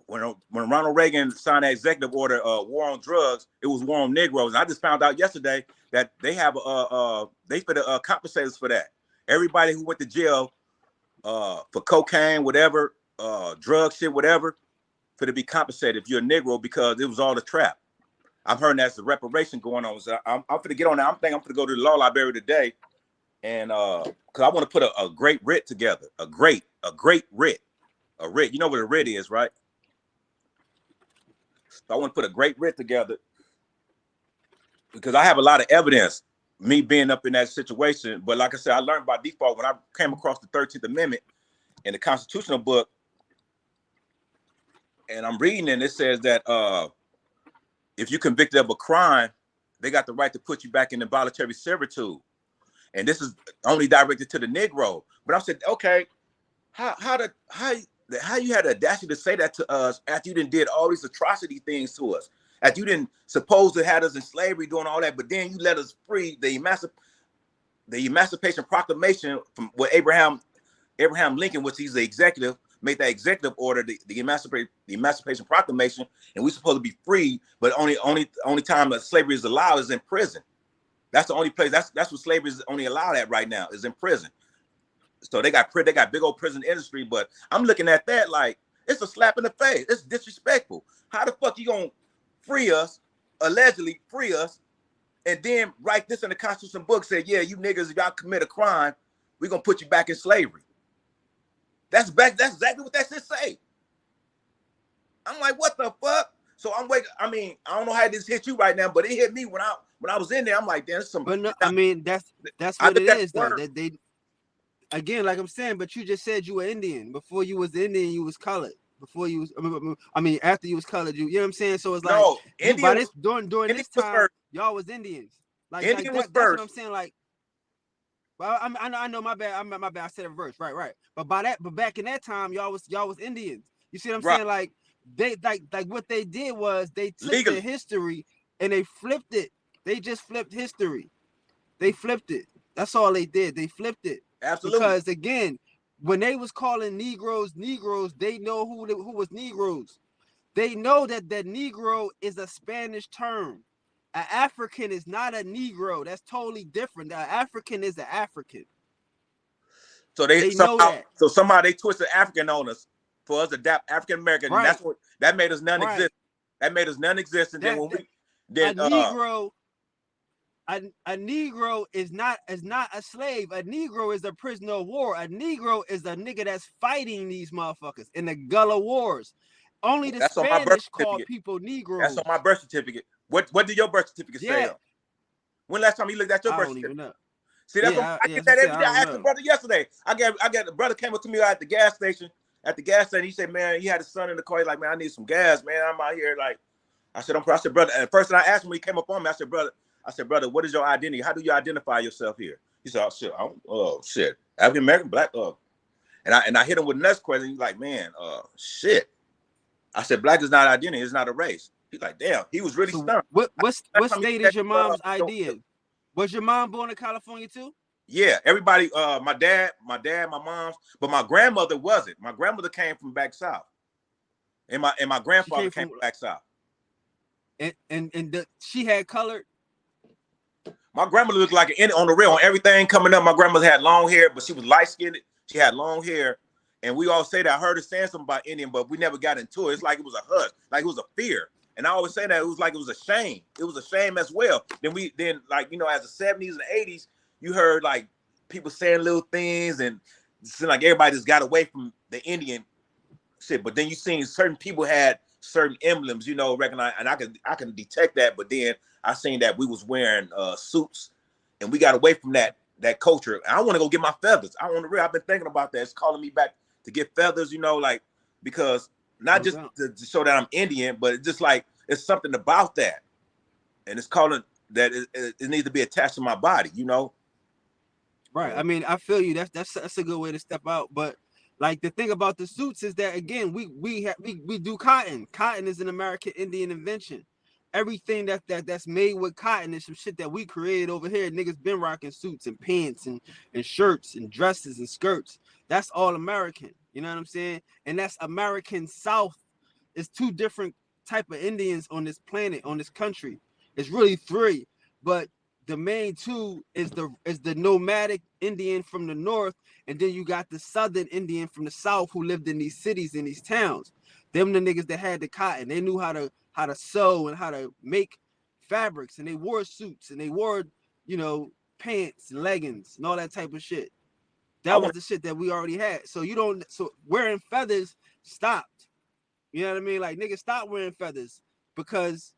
when Ronald Reagan signed that executive order, war on drugs, it was war on Negroes. And I just found out yesterday that they have they fit compensate us for that. Everybody who went to jail for cocaine, whatever, drug shit, whatever, for to be compensated if you're a Negro because it was all a trap. I'm hearing that's the reparation going on. So I'm gonna get on that. I'm thinking I'm gonna go to the law library today, and because I want to put a great writ together, a great writ, You know what a writ is, right? So I want to put a great writ together because I have a lot of evidence, me being up in that situation. But like I said, I learned by default when I came across the 13th Amendment in the constitutional book, and I'm reading it, and it says that if you're convicted of a crime, they got the right to put you back in involuntary servitude. And this is only directed to the Negro. But I said, okay, how you had the audacity to say that to us after you did all these atrocity things to us, after you didn't suppose to have us in slavery doing all that, but then you let us free. The Emancipation Proclamation from what Abraham Lincoln, which he's the executive, made that executive order, the Emancipation Proclamation, and we're supposed to be free, but only time that slavery is allowed is in prison. That's the only place. That's what slavery is only allowed at right now, is in prison. So they got big old prison industry, but I'm looking at that like it's a slap in the face. It's disrespectful. How the fuck you gonna free us, allegedly free us, and then write this in the Constitution book, say, yeah, you niggas, if y'all commit a crime, we're gonna put you back in slavery. That's exactly what that shit say. I'm like, what the fuck? So I'm waiting. I mean, I don't know how this hit you right now, but it hit me when I was in there. I'm like, there's some.
But no, I mean, that's what it is, though. That they, again, like I'm saying, but you just said you were Indian. Before you was Indian, you was colored. Before you was, I mean, after you was colored, you know what I'm saying? So it's like, no, during this time, y'all was Indians. Like
Indian was first.
That's what I'm saying. Like, well, I know, my bad. My bad. I said it reverse. Right. But back in that time, y'all was Indians. You see what I'm saying? Like they like what they did was they took the history and they flipped it. They just flipped history. They flipped it. That's all they did. They flipped it.
Absolutely.
Because again, when they was calling Negroes, they know who was Negroes. They know that Negro is a Spanish term. An African is not a Negro. That's totally different. An African is an African.
So they somehow they twisted African on us for us to adapt African American. Right. And that made us non-existent. Right. That made us non-existent. Then
a Negro is not a slave. A Negro is a prisoner of war. A Negro is a nigga that's fighting these motherfuckers in the Gullah Wars. Only the Spanish call people Negroes.
That's on my birth certificate. What did your birth certificate say? When last time you looked at your birth certificate?
Even know.
See, that's I get that every day. I asked the brother yesterday. I got the brother came up to me at the gas station. He said, man, he had his son in the car. He's like, man, I need some gas, man. I'm out here. Like, I said, brother. And the first thing I asked him when he came up on me, I said, brother, what is your identity? How do you identify yourself here? He said, shit, African American, black. And I hit him with the next question. He's like, man, shit. I said, black is not an identity. It's not a race. He's like, damn. He was really stunned.
What state is your mom's ID in? Was your mom born in California too?
Yeah, everybody. My dad, my mom's, but my grandmother wasn't. My grandmother came from back south, and my grandfather came from back south.
And she had colored.
My grandmother looked like an Indian on the real, on everything coming up. My grandmother had long hair, but she was light-skinned. She had long hair. And we all say that. I heard her saying something about Indian, but we never got into it. It's like it was a hush, like it was a fear. And I always say that it was like it was a shame. It was a shame as well. Then like, you know, as the 70s and 80s, you heard like people saying little things, and it seemed like everybody just got away from the Indian shit. But then you seen certain people had certain emblems, you know, recognize, and I can detect that. But then I seen that we was wearing suits, and we got away from that culture. And I want to go get my feathers. I've been thinking about that. It's calling me back to get feathers, you know, like, because not just to show that I'm Indian, but it's just like it's something about that, and it's calling that it needs to be attached to my body, you know.
Right. I mean, I feel you. That's a good way to step out. But like the thing about the suits is that again, we do cotton. Cotton is an American Indian invention. Everything that's made with cotton is some shit that we created over here. Niggas been rocking suits and pants and shirts and dresses and skirts. That's all American. You know what I'm saying? And that's American South. It's two different type of Indians on this planet, on this country. It's really three, but the main two is the nomadic Indian from the north, and then you got the southern Indian from the south who lived in these cities, in these towns. Them the niggas that had the cotton. They knew how to sew and how to make fabrics, and they wore suits and they wore, you know, pants and leggings and all that type of shit. That was the shit that we already had. So wearing feathers stopped. You know what I mean? Like niggas stopped wearing feathers because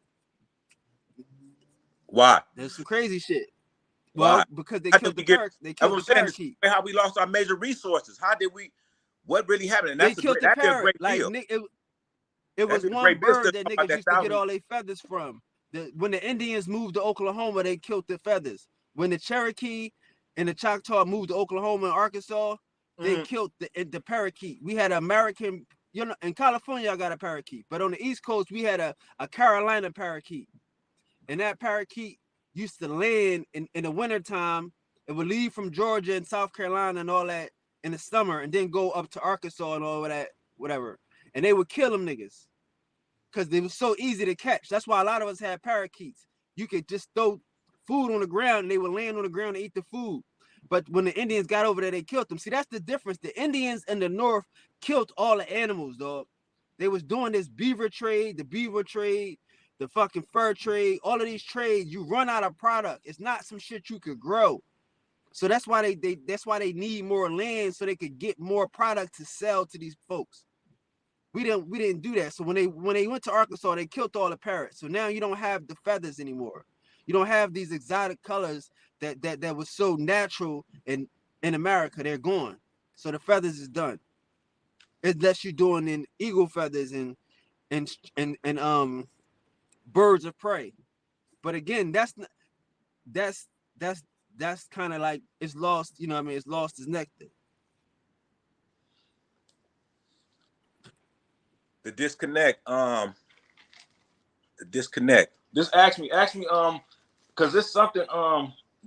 why?
There's some crazy shit. Well,
why?
Because they killed the parakeet. They killed the parakeet.
How we lost our major resources. How did we? What really happened? And
that'd be a great deal. Like, it was one bird that niggas used to get all their feathers from. When the Indians moved to Oklahoma, they killed the feathers. When the Cherokee and the Choctaw moved to Oklahoma and Arkansas, they killed the parakeet. We had American, you know, in California, I got a parakeet, but on the East Coast, we had a Carolina parakeet. And that parakeet used to land in the wintertime. It would leave from Georgia and South Carolina and all that in the summer, and then go up to Arkansas and all of that, whatever. And they would kill them niggas because they were so easy to catch. That's why a lot of us had parakeets. You could just throw food on the ground and they would land on the ground and eat the food. But when the Indians got over there, they killed them. See, that's the difference. The Indians in the north killed all the animals, dog. They was doing this beaver trade, the fucking fur trade, all of these trades. You run out of product. It's not some shit you could grow. So that's why they need more land so they could get more product to sell to these folks. We didn't do that. So when they went to Arkansas, they killed all the parrots. So now you don't have the feathers anymore. You don't have these exotic colors that was so natural in America. They're gone. So the feathers is done. Unless you're doing in eagle feathers and birds of prey. But again, that's kind of like it's lost, you know what I mean? It's lost its nectar.
The disconnect. Just ask me, because it's something,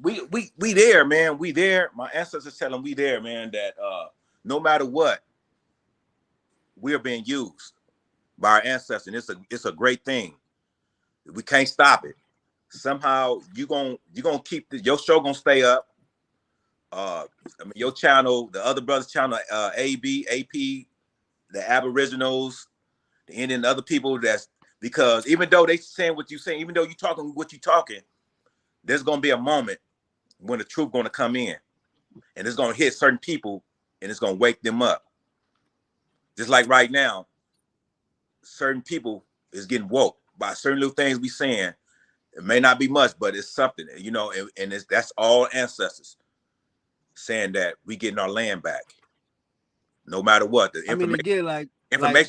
we there, man. We there. My ancestors tell them we there, man, that no matter what, we're being used by our ancestors. And it's a great thing. We can't stop it. Somehow you're gonna keep your show gonna stay up. I mean, your channel, the other brothers' channel, AB, AP, the Aboriginals, the Indian, other people. That's because even though they saying what you saying, even though you talking what you talking, there's gonna be a moment when the truth gonna come in, and it's gonna hit certain people, and it's gonna wake them up. Just like right now, certain people is getting woke by certain little things we saying. It may not be much, but it's something, you know, and that's all ancestors saying that we getting our land back, no matter what. The information,
I mean,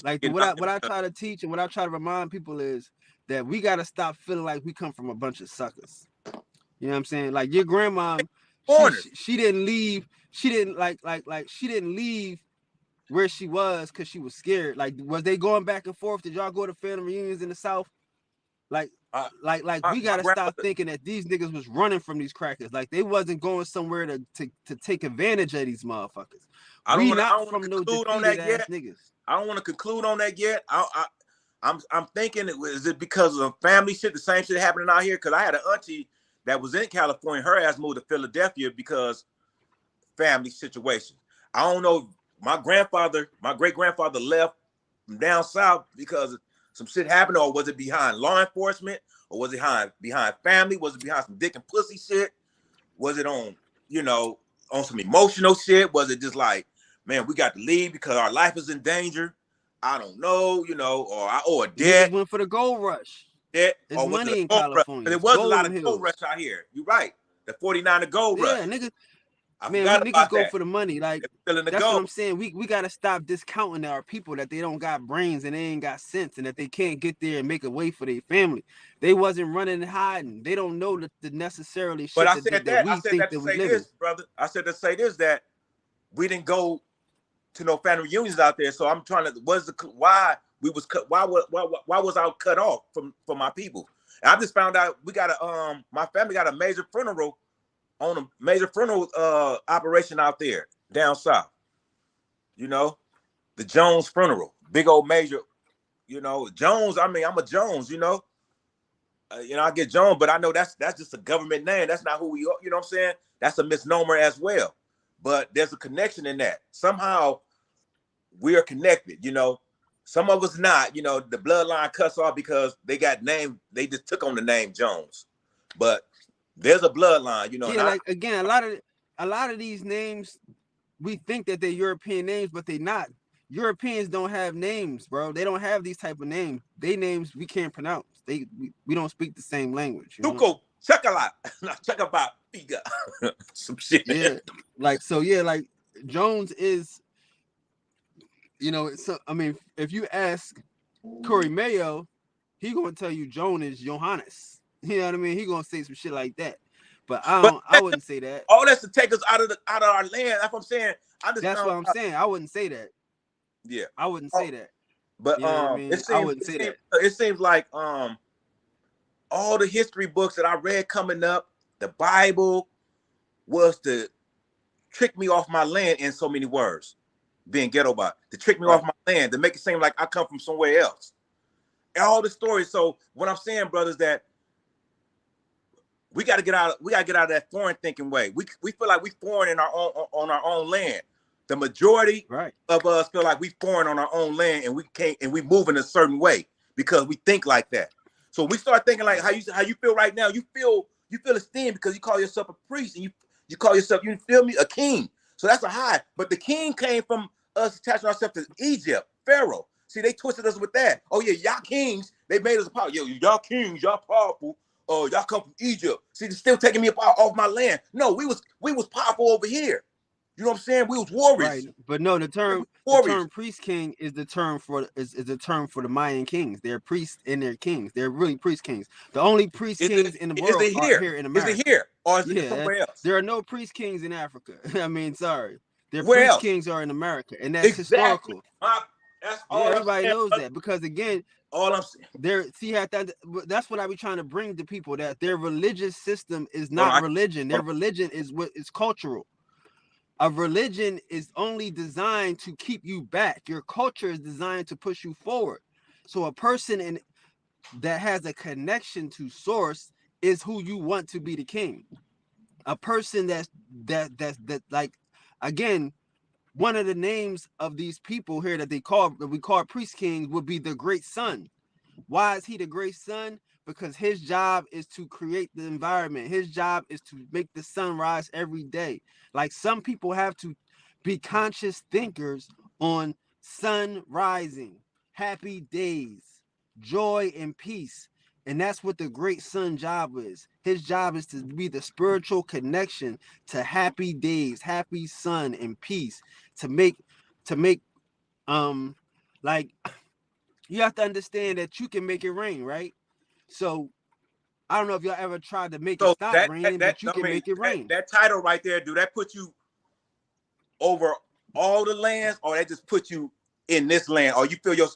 again, what I try to teach and what I try to remind people is that we got to stop feeling like we come from a bunch of suckers. You know what I'm saying? Like your grandma, she didn't leave. She didn't she didn't leave where she was because she was scared. Like, was they going back and forth? Did y'all go to family reunions in the South? Like we gotta stop thinking that these niggas was running from these crackers. Like they wasn't going somewhere to take advantage of these motherfuckers. I don't want to conclude on that yet. Niggas.
I don't want to conclude on that yet. I'm thinking, is it because of family shit? The same shit happening out here? Because I had an auntie that was in California, her ass moved to Philadelphia because family situation. I don't know. My great grandfather left from down south because some shit happened, or was it behind law enforcement, or was it behind family? Was it behind some dick and pussy shit? Was it on, on some emotional shit? Was it just like, man, we got to leave because our life is in danger? I don't know, or I owe a debt.
Niggas went for the gold rush.
There's
money in California.
There was a lot of gold rush out here. You're right. The 49er gold rush.
Yeah, niggas.
Niggas
go for the money. Like that's
gold.
what I'm saying. We gotta stop discounting our people that they don't got brains and they ain't got sense and that they can't get there and make a way for their family. They wasn't running and hiding. They don't know the necessarily shit.
But I said that to say this, brother. I said to say this, that we didn't go to no family reunions out there. So I'm trying to why we was cut? Why was I cut off from my people? And I just found out we got my family got a major funeral operation out there down south. The Jones funeral, big old major. Jones. I mean, I'm a Jones. I get Jones, but I know that's just a government name. That's not who we are. You know what I'm saying? That's a misnomer as well. But there's a connection in that. Somehow we are connected. Some of us not. The bloodline cuts off because they got named. They just took on the name Jones, but there's a bloodline.
Yeah, like again, a lot of these names, we think that they're European names, but they're not. Europeans don't have names, bro. They don't have these type of names. They names we can't pronounce. We don't speak the same language.
Tuco, check a lot. Check about Figa. Some shit.
Yeah, like Jones is, I mean, if you ask Corey Mayo, he gonna tell you Joan is Johannes. You know what I mean? He gonna say some shit like that. But I wouldn't say that.
All that's to take us out of our land. That's what I'm saying.
That's what I'm saying. I wouldn't say that.
Yeah,
I wouldn't say that.
But I wouldn't say that. It seems like all the history books that I read coming up, the Bible was to trick me off my land in so many words, being ghetto about to trick me off my land, to make it seem like I come from somewhere else. All the stories. So what I'm saying, brothers, that we got to get out. We got to get out of that foreign thinking way. We feel like we foreign in on our own land. The majority of us feel like we foreign on our own land, and we can't, and we move in a certain way because we think like that. So we start thinking like how you feel right now. You feel esteemed because you call yourself a priest, and you call yourself, you feel me, a king. So that's a high. But the king came from us attaching ourselves to Egypt, Pharaoh. See, they twisted us with that. Oh yeah, y'all kings. They made us a power. Yo, y'all kings, y'all powerful. Oh, y'all come from Egypt. See, they're still taking me off my land. No, we was powerful over here. You know what I'm saying? We was warriors.
Right. But no, the term priest king is the term for the Mayan kings. They're priests and they're kings. They're really priest kings. The only priest kings in the world are here in America.
Is it here or is it somewhere else?
There are no priest kings in Africa. I mean, sorry. Their priest kings are in America, and that's historical.
That's all.
Everybody knows that because again,
all I'm saying.
That's what I be trying to bring to people, that their religious system is not religion. Their religion is cultural. A religion is only designed to keep you back. Your culture is designed to push you forward. So a person that has a connection to source is who you want to be the king. A person that's like, again, one of the names of these people here that we call priest kings would be the great son. Why is he the great son? Because his job is to create the environment. His job is to make the sun rise every day. Like, some people have to be conscious thinkers on sun rising, happy days, joy and peace. And that's what the great son job is. His job is to be the spiritual connection to happy days, happy sun and peace, to make like, you have to understand that you can make it rain, right? So I don't know if y'all ever tried to make it stop raining, but you can make it rain.
That title right there, do that put you over all the lands, or that just put you in this land? Or you feel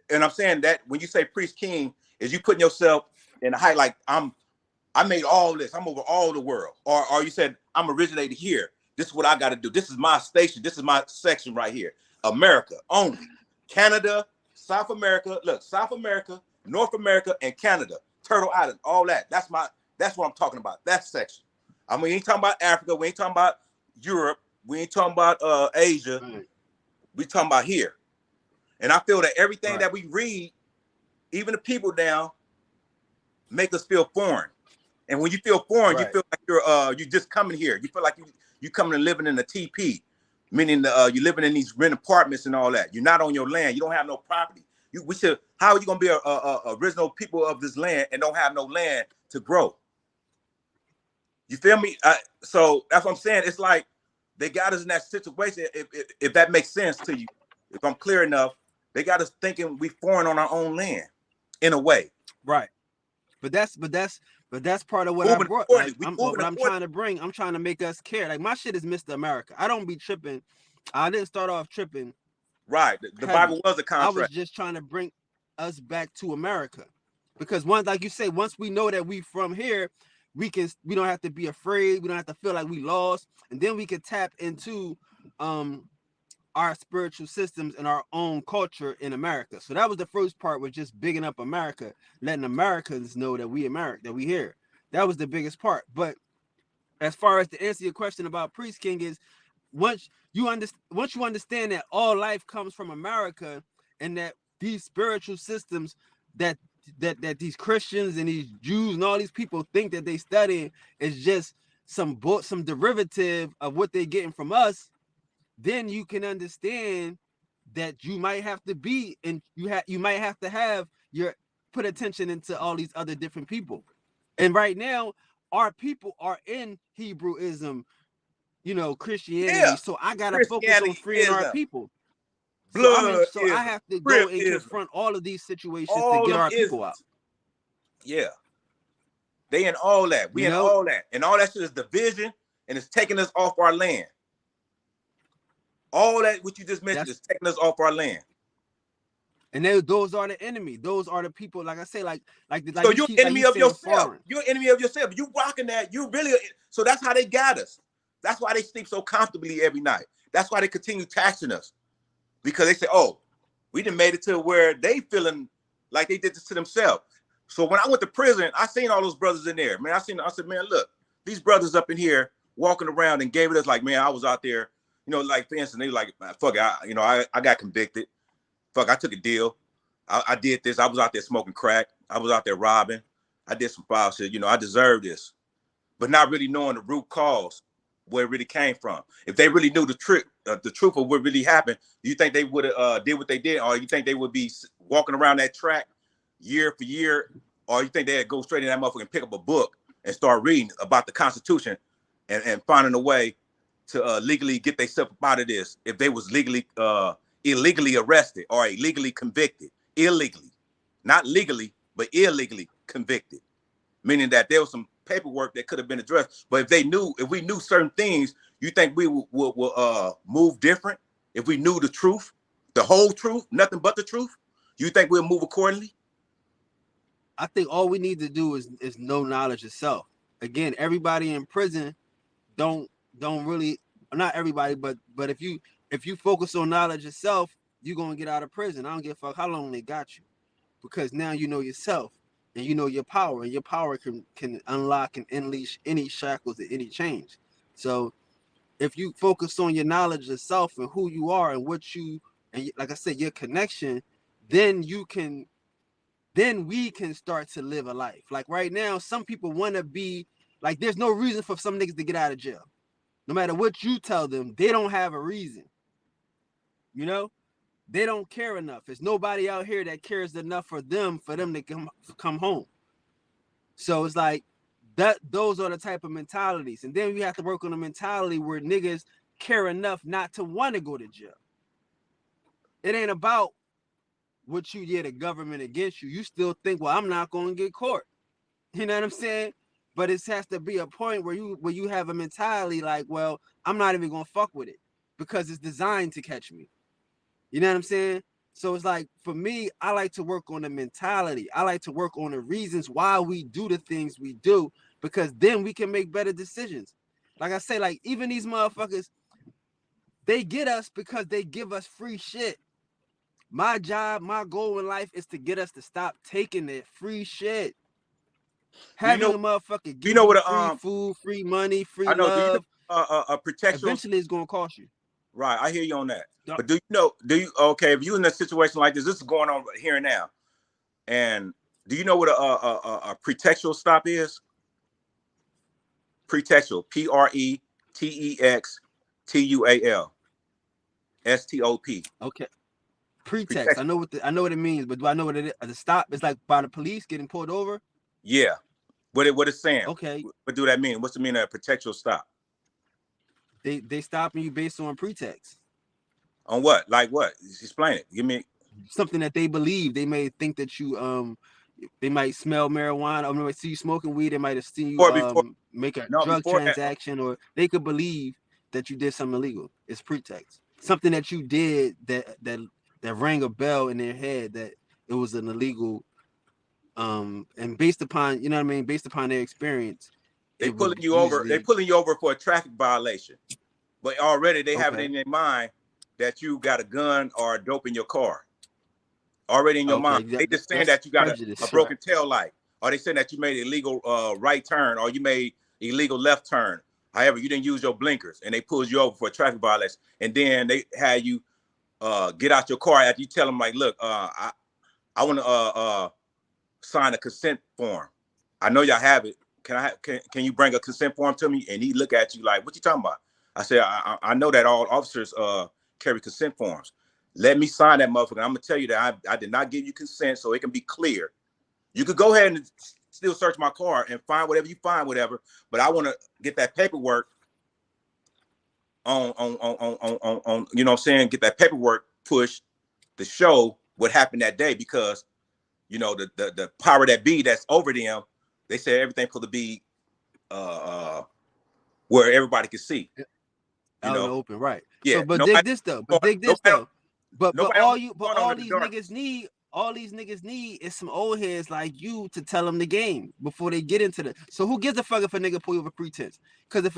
and I'm saying that when you say priest king, is you putting yourself in the height, like I made all this, I'm over all the world, or you said I'm originated here. This is what I got to do. This is my station. This is my section right here. America only. Canada, South America. Look, South America, North America, and Canada. Turtle Island, all that. That's That's what I'm talking about. That section. I mean, we ain't talking about Africa. We ain't talking about Europe. We ain't talking about Asia.
Right.
We talking about here. And I feel that everything
Right.
that we read, even the people now, make us feel foreign. And when you feel foreign, you
Right.
feel like you're just coming here. You feel like you coming and living in a TP, meaning you're living in these rent apartments and all that. You're not on your land. You don't have no property. How are you gonna be a original people of this land and don't have no land to grow? You feel me? So that's what I'm saying. It's like they got us in that situation. If that makes sense to you, if I'm clear enough, they got us thinking we foreign on our own land, in a way.
Right. But that's part of what I
Moving
brought.
accordingly.
Like
We
what
moving
I'm
accordingly.
trying to bring. I'm trying to make us care. Like my shit is Mr. America. I don't be tripping. I didn't start off tripping.
Right. The Bible
Heavy.
was a
I was
contract.
just trying to bring us back to America, because once, like you say, once we know that we from here, we don't have to be afraid. We don't have to feel like we lost, and then we can tap into our spiritual systems and our own culture in America. So that was the first part, was just bigging up America, letting Americans know that we America, that we here. That was the biggest part. But as far as to answer your question about Priest King is, once you understand that all life comes from America, and that these spiritual systems that these Christians and these Jews and all these people think that they study is just some derivative of what they're getting from us, then you can understand that you might have to be, and you might have to have your put attention into all these other different people. And right now, our people are in Hebrewism, Christianity.
Yeah.
So I gotta focus on
Christianity
freeing
is
our
a
people. So I
bloodism,
have to go and
cribism,
confront all of these situations to
all
get
them
our people out.
isms. Yeah. They in all that. We
You
in
know,
all that. And all that shit is division, and it's taking us off our land. All that what you just mentioned is taking us off our land.
And those are the enemy. Those are the people. Like I say, like
So
you
you're
keep, like
enemy
you
of
saying,
yourself.
foreign.
You're enemy of yourself. You rocking that. You really. So that's how they got us. That's why they sleep so comfortably every night. That's why they continue taxing us, because they say, "Oh, we done made it to where they feeling like they did this to themselves." So when I went to prison, I seen all those brothers in there. Man, I said, man, look, these brothers up in here walking around and gave it us like, man, I was out there, like for instance, they were like, fuck it, I got convicted. Fuck, I took a deal. I did this. I was out there smoking crack. I was out there robbing. I did some foul shit. I deserve this, but not really knowing the root cause, where it really came from. If they really knew the truth of what really happened, do you think they would have did what they did, or you think they would be walking around that track year for year, or you think they'd go straight in that motherfucker and pick up a book and start reading about the Constitution and finding a way to legally get themselves out of this if they was illegally arrested or illegally convicted? Illegally, not legally, but illegally convicted, meaning that there was some paperwork that could have been addressed. But if we knew certain things, you think we will move different? If we knew the truth, the whole truth, nothing but the truth, you think we'll move accordingly?
I think all we need to do is know knowledge itself. Again, everybody in prison don't really, not everybody, but if you focus on knowledge itself, you're gonna get out of prison. I don't give a fuck how long they got you, because now you know yourself and you know your power, and your power can unlock and unleash any shackles and any change. So if you focus on your knowledge itself and who you are and what you, and like I said, your connection, then we can start to live a life. Like right now, some people want to be like, there's no reason for some niggas to get out of jail. No matter what you tell them, they don't have a reason. They don't care enough. There's nobody out here that cares enough for them to come home. So it's like that. Those are the type of mentalities, and then we have to work on a mentality where niggas care enough not to want to go to jail. It ain't about what you the government against you. You still think, well, I'm not going to get caught. You know what I'm saying? But it has to be a point where you have a mentality like, well, I'm not even gonna fuck with it because it's designed to catch me. You know what I'm saying? So it's like, for me, I like to work on the mentality. I like to work on the reasons why we do the things we do, because then we can make better decisions. Like I say, like even these motherfuckers, they get us because they give us free shit. My job, my goal in life is to get us to stop taking that free shit. Having a motherfucker
Do you
give
know
you
what
free food, free money, free
I know? Do you
love,
know a protection?
eventually it's gonna cost you.
Right, I hear you on that. But do you know? Okay? If you in a situation like this is going on here and now, and do you know what a pretextual stop is? Pretextual, PRETEXTUAL STOP.
Okay. Pretext. I know what it means, but do I know what it is? The stop is like by the police getting pulled over.
Yeah. What it's saying?
Okay.
What do that mean? What's the meaning of a pretextual stop?
They stopping you based on pretext.
On what? Like what? Explain it. Give me
something that they believe. They may think that you they might smell marijuana, or they might see you smoking weed. They might have seen you make a drug transaction, or they could believe that you did something illegal. It's pretext. Something that you did that rang a bell in their head that it was an illegal. And based upon, you know what I mean, based upon their experience,
they pulling you over. They pulling you over for a traffic violation, but already they have it in their mind that you got a gun or a dope in your car. Already in your mind, they just saying that you got a broken tail light, or they saying that you made an illegal right turn, or you made illegal left turn. However, you didn't use your blinkers, and they pulled you over for a traffic violation, and then they had you get out your car after you tell them like, look, I want to sign a consent form. I know y'all have it. Can you bring a consent form to me? And he look at you like, what you talking about? I said, I know that all officers carry consent forms. Let me sign that motherfucker. I'm gonna tell you that I did not give you consent, so it can be clear. You could go ahead and still search my car and find whatever you find, whatever. But I want to get that paperwork on, you know what I'm saying? Get that paperwork pushed to show what happened that day, because you know the power that be that's over them, they say everything supposed to be where everybody can see.
Out in the open, right?
Yeah.
So, but dig this though. But all these niggas need is some old heads like you to tell them the game before they get into the. So who gives a fuck if a nigga pull you over pretense? Because if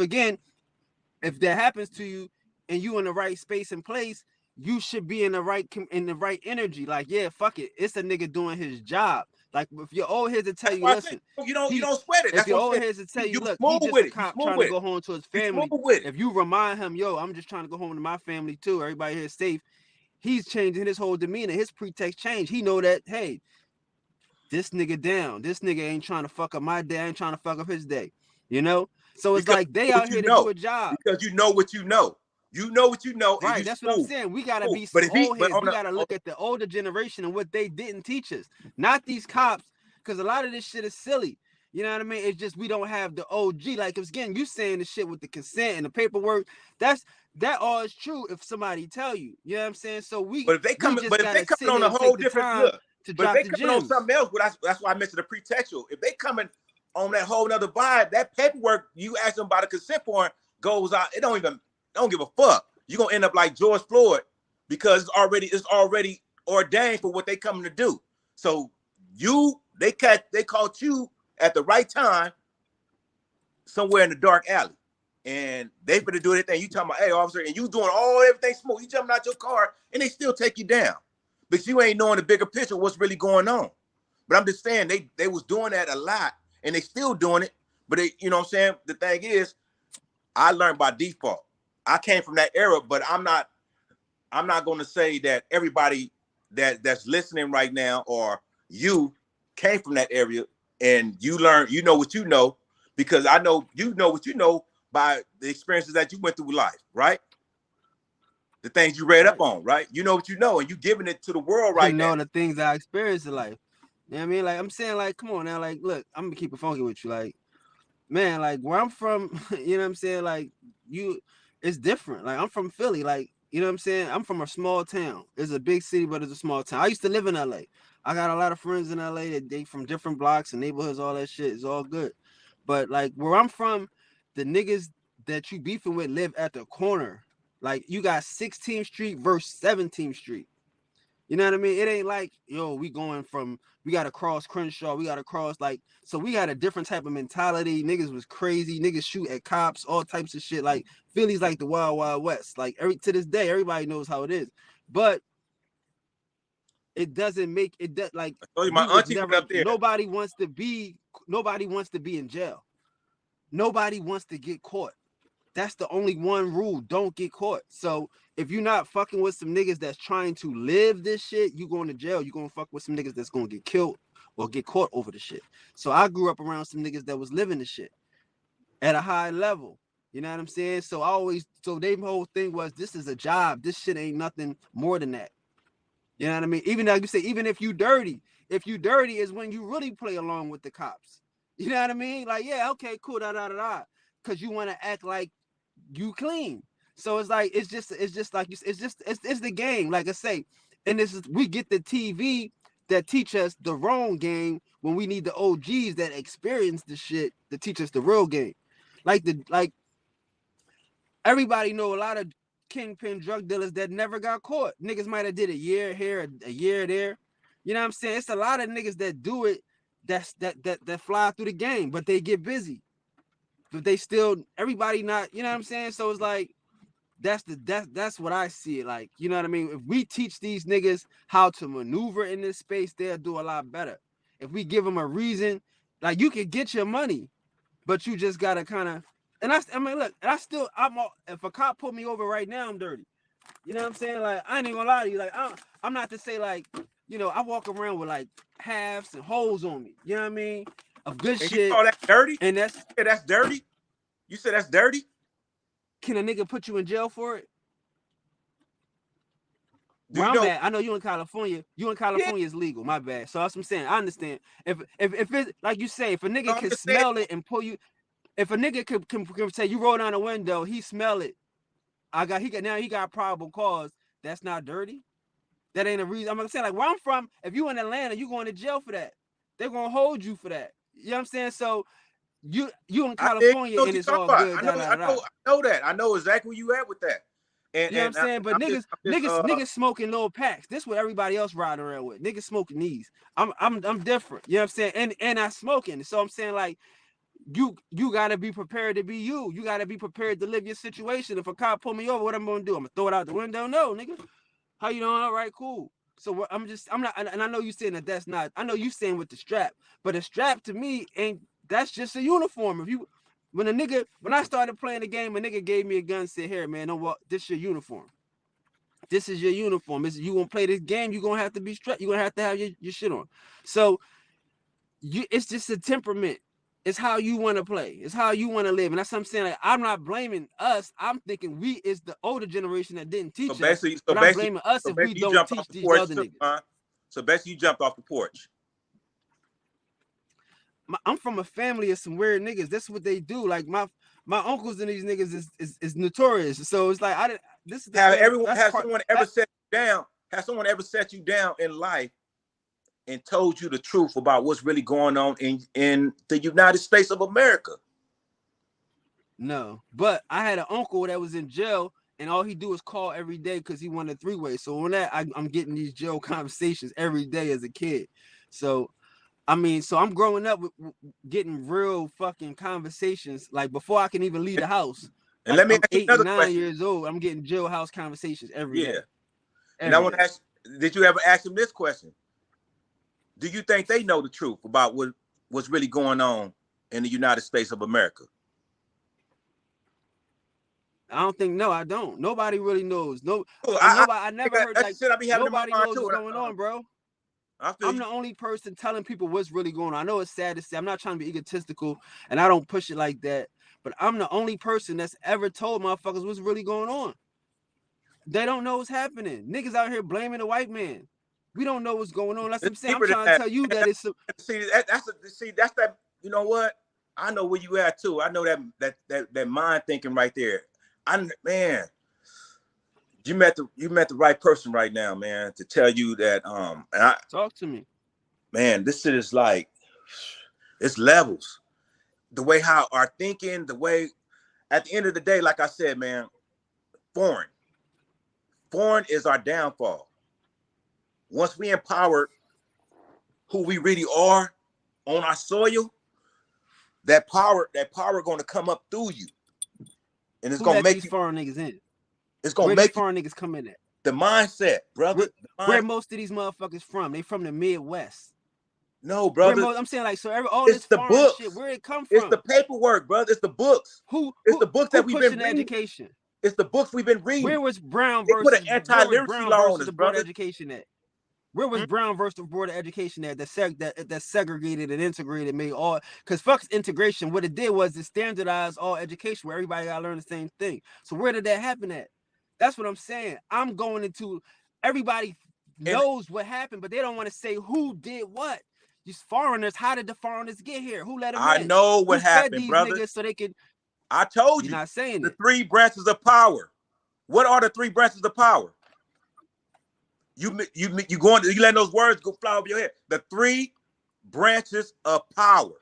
that happens to you and you in the right space and place, you should be in the right energy. Like, yeah, fuck it, it's a nigga doing his job. Like, if your old heads to tell you, listen,
you don't sweat it.
If your old heads to tell you, look, he's just a cop trying to go home to his family. If you remind him, yo, I'm just trying to go home to my family too. Everybody here is safe. He's changing his whole demeanor. His pretext changed. He know that, hey, this nigga down. This nigga ain't trying to fuck up my day. I ain't trying to fuck up his day. You know? So it's like they out here to do a job.
Because you know what you know. You know what you know.
Right, that's what I'm saying. We gotta be some old heads. We gotta look at the older generation and what they didn't teach us. Not these cops, because a lot of this shit is silly. You know what I mean? It's just we don't have the OG. Like, again, you saying the shit with the consent and the paperwork. That all is true if somebody tell you. You know what I'm saying? So
but if they come on a whole different look, but if they coming on something else, that's why I mentioned the pretextual. If they coming on that whole nother vibe, that paperwork you ask them about a consent form goes out. It don't give a fuck. You're gonna end up like George Floyd, because it's already ordained for what they coming to do. So they caught you at the right time somewhere in the dark alley, and they finna do anything. You talking about, hey officer, and you doing everything smooth. You jumping out your car and they still take you down, but you ain't knowing the bigger picture of what's really going on. But I'm just saying they was doing that a lot, and they still doing it. But you know what I'm saying? The thing is, I learned by default. I came from that era, but I'm not going to say that everybody that's listening right now or you came from that area and you know what you know, because I know you know what you know by the experiences that you went through life, right? The things you read up on, right? You know what you know, and you giving it to the world right now.
You know the things I experienced in life. You know what I mean? Like, I'm saying, like, come on now, like, look, I'm gonna keep it funky with you. Like, man, like, where I'm from, you know what I'm saying? Like, it's different. Like, I'm from Philly. Like, you know what I'm saying? I'm from a small town. It's a big city, but it's a small town. I used to live in LA. I got a lot of friends in LA that they from different blocks and neighborhoods, all that shit. It's all good. But like where I'm from, the niggas that you beefing with live at the corner. Like, you got 16th Street versus 17th Street. You know what I mean? It ain't like, yo, we gotta cross Crenshaw, we gotta cross, like, so we got a different type of mentality. Niggas was crazy, niggas shoot at cops, all types of shit. Like, Philly's like the Wild Wild West. Like, to this day, everybody knows how it is. But it doesn't make it like
my auntie
nobody wants to be nobody wants to be in jail. Nobody wants to get caught. That's the only one rule. Don't get caught. So if you're not fucking with some niggas that's trying to live this shit, you going to jail. You gonna fuck with some niggas that's gonna get killed or get caught over the shit. So I grew up around some niggas that was living the shit at a high level. You know what I'm saying? So their whole thing was, this is a job. This shit ain't nothing more than that. You know what I mean? Even like you say, even if you dirty is when you really play along with the cops. You know what I mean? Like, yeah, okay, cool, because you want to act like you clean. So it's like it's just like it's the game. Like I say, and we get the TV that teach us the wrong game when we need the OGs that experience the shit to teach us the real game. Like everybody know a lot of kingpin drug dealers that never got caught. Niggas might have did a year here, a year there. You know what I'm saying? It's a lot of niggas that do it that fly through the game, but they get busy. But they still, everybody not, you know what I'm saying? So it's like, that's what I see it like. You know what I mean? If we teach these niggas how to maneuver in this space, they'll do a lot better. If we give them a reason, like, you can get your money, but you just gotta kind of, and I mean, look, and if a cop put me over right now, I'm dirty. You know what I'm saying? Like, I ain't even gonna lie to you. Like, I'm not to say, like, you know, I walk around with like halves and holes on me. You know what I mean? Of good
and
shit.
You call that dirty?
And that's
dirty? You said that's dirty?
Can a nigga put you in jail for it?
Do
Where
you
I'm
know?
at, I know you in California. You in California is legal. My bad. So that's what I'm saying. I understand. If it's like you say, if a nigga can smell it and pull you, if a nigga can say you roll down the window, he smell it. He got probable cause. That's not dirty. That ain't a reason. I'm gonna say, like, where I'm from, if you in Atlanta, you going to jail for that. They're gonna hold you for that. You know what I'm saying? So you in California and it's all good.
I know that. I know exactly where you at with that. And
you know what I'm saying? But niggas smoking little packs. This is what everybody else riding around with. Niggas smoking these. I'm different. You know what I'm saying? And I smoking. So I'm saying, like, you gotta be prepared to be you. You gotta be prepared to live your situation. If a cop pull me over, what I'm gonna do? I'm gonna throw it out the window? No, nigga. How you doing? All right, cool. So I'm not, and I know you saying that's not, I know you saying with the strap, but a strap to me that's just a uniform. When I started playing the game, a nigga gave me a gun and said, here, man, don't walk, this is your uniform. This is your uniform. You gonna play this game, you're gonna have to be strapped, you're gonna have to have your shit on. So it's just a temperament. It's how you want to play. It's how you want to live. And that's what I'm saying. Like, I'm not blaming us. I'm thinking we is the older generation that didn't teach us. But I'm blaming us if we don't teach these other niggas.
So basically, you jumped off the porch.
I'm from a family of some weird niggas. That's what they do. Like, my uncles and these niggas is notorious. So it's like,
has someone ever set you down? Has someone ever set you down in life and told you the truth about what's really going on in the United States of America?
No, but I had an uncle that was in jail, and all he do is call every day because he wanted a three-way. So on that, I'm getting these jail conversations every day as a kid. So, I mean, I'm growing up with getting real fucking conversations. Like, before I can even leave the house.
And
like,
let me
I'm
ask you
8 and 9
question.
years old. I'm getting jailhouse conversations every day.
And I want to ask, did you ever ask him this question? Do you think they know the truth about what's really going on in the United States of America?
I don't think, no, I don't. Nobody really knows. I never heard, like, nobody knows what's going on, bro. I'm the only person telling people what's really going on. I know it's sad to say. I'm not trying to be egotistical, and I don't push it like that. But I'm the only person that's ever told motherfuckers what's really going on. They don't know what's happening. Niggas out here blaming the white man. We don't know what's going on. That's what I'm saying. I'm trying to tell you that it's
that's that. You know what? I know where you at too. I know that mind thinking right there. Man, you met the right person right now, man, to tell you that.
Talk to me,
man. This shit is like, it's levels. The way how our thinking, the way, at the end of the day, like I said, man, foreign is our downfall. Once we empower who we really are on our soil, that power going to come up through you, and it's going to make
these foreign niggas in.
It's going to make
foreign niggas come in at.
The mindset, brother.
Where most of these motherfuckers from? They from the Midwest.
No, brother.
I'm saying like so all
It's
this
the
foreign
books.
shit, where it come
It's
from?
the paperwork, brother. It's the books. It's the books that we've been
pushing
reading.
education?
It's the books we've been reading.
Where was Brown
They put an
versus
anti-literacy law on us,
the Board of
brother.
Education at? Where was Brown versus the Board of Education at that segregated and integrated, made all, because fuck integration, what it did was it standardized all education where everybody got to learn the same thing. So where did that happen at? That's what I'm saying. I'm going into, everybody knows what happened, but they don't want to say who did what. These foreigners, how did the foreigners get here? Who let them in?
I know what
who fed
happened,
these
brother.
niggas so they could.
I told
You're
you.
not saying
the
it.
3 branches of power. What are the 3 branches of power? You letting those words go fly over your head. The 3 branches of power.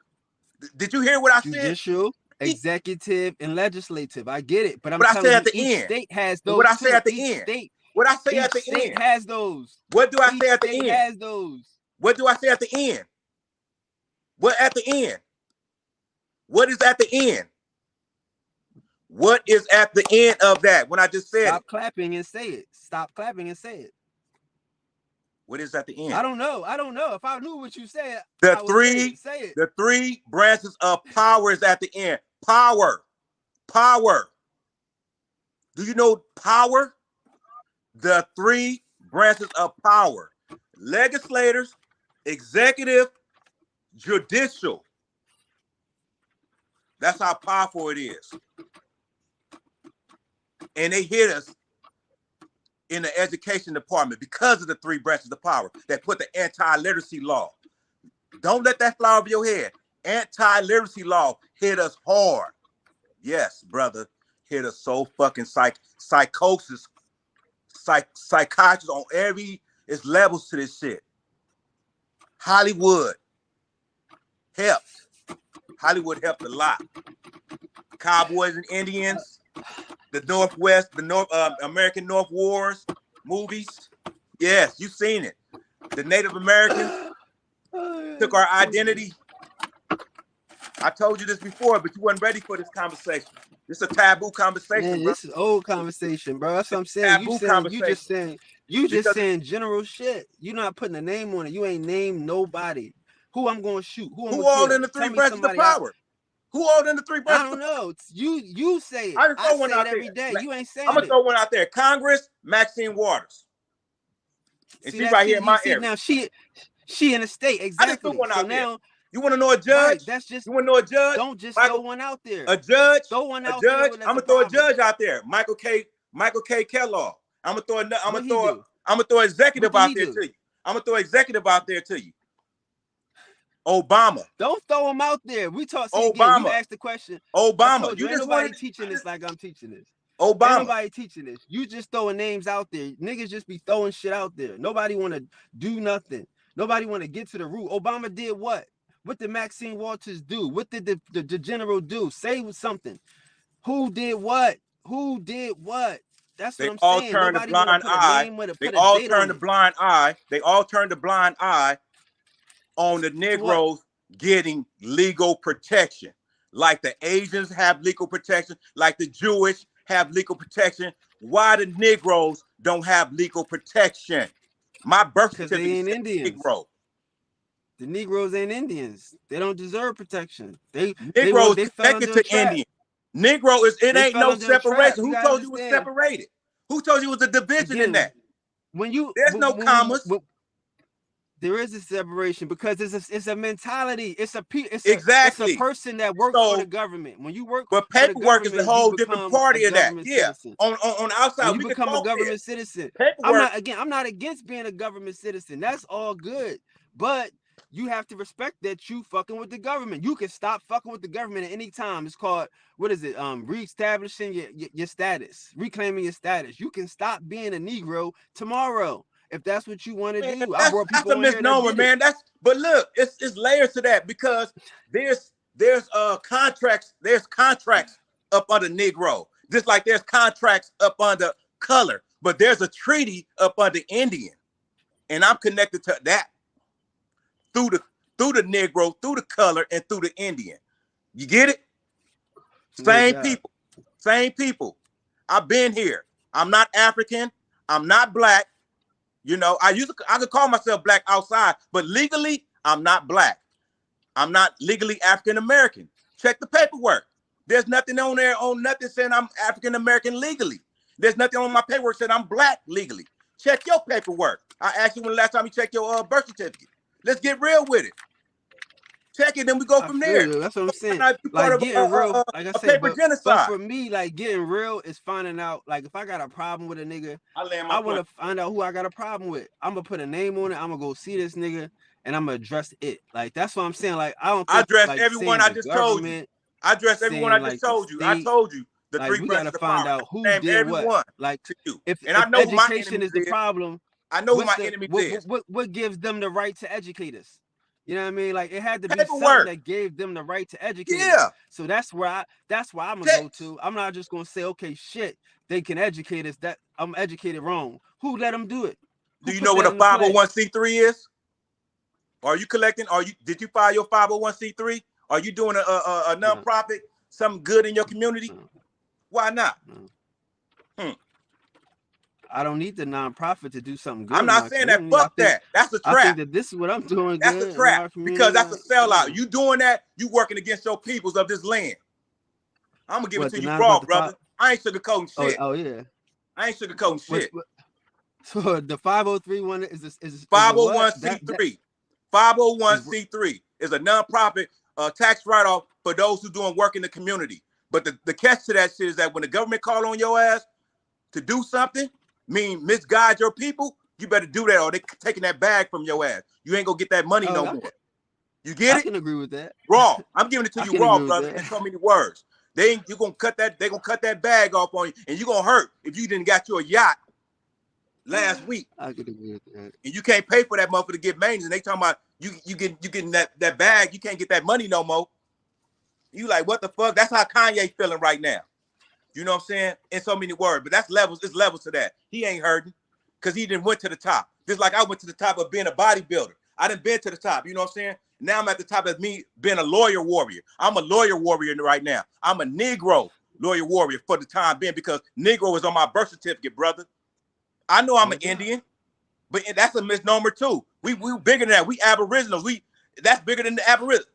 Did you hear what I said?
Judicial, executive, and legislative. I get it, but I'm
what
telling
I say at
you,
the
each
end.
state has those.
What I say
too.
at the
Each
end.
state.
What I say
Each
at the
state
end.
has those.
What do I
Each
say at the
state
end?
has those.
What do I say at the end? What at the end? What is at the end? What is at the end of that? When I just said
Stop
it.
clapping and say it. Stop clapping and say it.
What is at the end?
I don't know. If I knew what you said,
The
I would say it.
The 3 branches of power is at the end. Power. Do you know power? The 3 branches of power: legislators, executive, judicial. That's how powerful it is. And they hit us in the education department because of the 3 branches of power that put the anti-literacy law. Don't let that fly over your head. Anti-literacy law hit us hard. Yes, brother. Hit us so fucking psychosis, psychiatrists on every, it's levels to this shit. Hollywood helped. Hollywood helped a lot. Cowboys and Indians, the Northwest, the American North Wars movies. Yes, you've seen it. The Native Americans took our identity. I told you this before, but you weren't ready for this conversation. This is a taboo conversation,
Man,
bro.
this is old conversation, bro. That's what I'm saying. You just saying general shit. You're not putting a name on it. You ain't named nobody. Who I'm going to shoot? Who I'm going to kill?
Who all in the 3 branches of power? Who all in the 3 branches?
I don't know. You say it.
I just throw one
say
out
it every day. You ain't saying it.
I'm gonna throw one out there. Congress, Maxine Waters. And she's right here in my area.
Now she in the state. Exactly.
I just threw one out there. You want to know a judge?
Right, that's just.
You want to know a judge?
Don't just throw one out there.
A judge.
Throw one out
there.
I'm
gonna throw a judge out there. Michael K. Kellogg. I'm gonna throw executive out there to you. I'm gonna throw executive out there to you. Obama.
Don't throw him out there. We talk.
Obama.
Again, you asked the question.
Obama.
You just nobody teaching this like I'm teaching this.
Obama.
Ain't nobody teaching this. You just throwing names out there. Niggas just be throwing shit out there. Nobody want to do nothing. Nobody want to get to the root. Obama did what? What did Maxine Waters do? What did the general do? Say something. Who did what? Who did what? That's what I'm saying.
Turned a blind eye. They all turned a blind eye. They all turned a blind eye on the Negroes getting legal protection. Like the Asians have legal protection, like the Jewish have legal protection. Why the Negroes don't have legal protection? My birth certificate
they ain't Indians.
Negro.
The Negroes ain't Indians. They don't deserve protection.
Negroes connected to Indians. Negro ain't no separation. Who told you it was separated? Who told you it was a division in that? There's no commas.
There is a separation because it's a mentality. It's a person that works for the government. When you work,
but paperwork is a whole different party of that. Yeah, on the outside,
when you become a government citizen. I'm not against being a government citizen. That's all good, but you have to respect that you fucking with the government. You can stop fucking with the government at any time. It's called, what is it? Reestablishing your status, reclaiming your status. You can stop being a Negro tomorrow if that's what you want to do.
That's a misnomer, man. But look, it's layers to that because there's contracts. There's contracts up under Negro, just like there's contracts up under color. But there's a treaty up under Indian, and I'm connected to that. Through the Negro, through the color, and through the Indian. You get it? Same people. I've been here. I'm not African. I'm not black. You know, I could call myself black outside, but legally, I'm not black. I'm not legally African American. Check the paperwork. There's nothing on there on nothing saying I'm African American legally. There's nothing on my paperwork saying I'm black legally. Check your paperwork. I asked you when the last time you checked your birth certificate. Let's get real with it. Check it, then we go from there.
That's what I'm saying.
You part
Like
of
getting real, like I
a
said,
paper
but
genocide.
for me, like getting real is finding out. Like if I got a problem with a nigga,
I
want to find out who I got a problem with. I'm gonna put a name on it. I'm gonna go see this nigga, and I'm gonna address it. Like that's what I'm saying. Like I don't. Think,
I address
like,
everyone I just told you. I address everyone I just told you. I told you the
like,
three
we
branches
gotta
of
find
power.
out who
Name
did
everyone
what. Like
to you.
If
I know
education is the problem,
I know who my enemies is.
What gives them the right to educate us? You know what I mean? Like it had to be
Paperwork.
something that gave them the right to educate us. So that's where I'm gonna go to. I'm not just gonna say, okay, shit, they can educate us. That I'm educated wrong. Who let them do it?
Do you know what a 501c3 is? Are you collecting? Did you file your 501c3? Are you doing a nonprofit, something good in your community? Why not?
I don't need the nonprofit to do something good.
I'm not saying that. Fuck that. That's a trap.
I think that this is what I'm doing.
That's a trap because that's a sellout. You doing that? You working against your peoples of this land. I'm gonna give it to you raw, brother. I ain't sugarcoating shit.
Oh yeah.
I ain't sugarcoating shit.
So the 503 one is
501c3. 501c3 is a nonprofit tax write-off for those who doing work in the community. But the catch to that shit is that when the government call on your ass to do something, misguide your people, you better do that or they taking that bag from your ass. You ain't gonna get that money no more. You get it?
I can agree with that.
Raw. I'm giving it to you raw, brother, in so many words. They're gonna cut that bag off on you, and you're gonna hurt if you didn't got you a yacht last week.
I can agree with that.
And you can't pay for that motherfucker to get maintenance. And they talking about you getting that bag, you can't get that money no more. You like, what the fuck? That's how Kanye feeling right now. You know what I'm saying? In so many words, but that's levels. It's levels to that. He ain't hurting because he didn't went to the top. Just like I went to the top of being a bodybuilder. I done been to the top. You know what I'm saying? Now I'm at the top of me being a lawyer warrior. I'm a lawyer warrior right now. I'm a Negro lawyer warrior for the time being because Negro is on my birth certificate, brother. I know I'm an Indian, but that's a misnomer too. We bigger than that. We Aboriginals. That's bigger than the Aboriginals.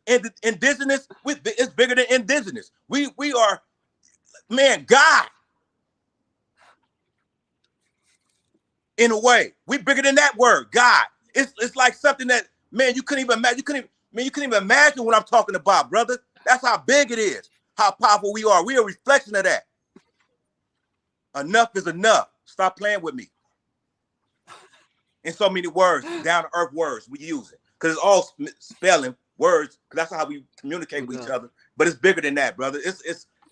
Indigenous. It's bigger than indigenous. We are. Man, God, in a way, we bigger than that word, God. It's like something that, man, you couldn't even imagine. You couldn't even imagine what I'm talking about, brother. That's how big it is, how powerful we are. We are a reflection of that. Enough is enough. Stop playing with me. In so many words, down to earth words we use it because it's all spelling words. Because that's how we communicate with each other. But it's bigger than that, brother.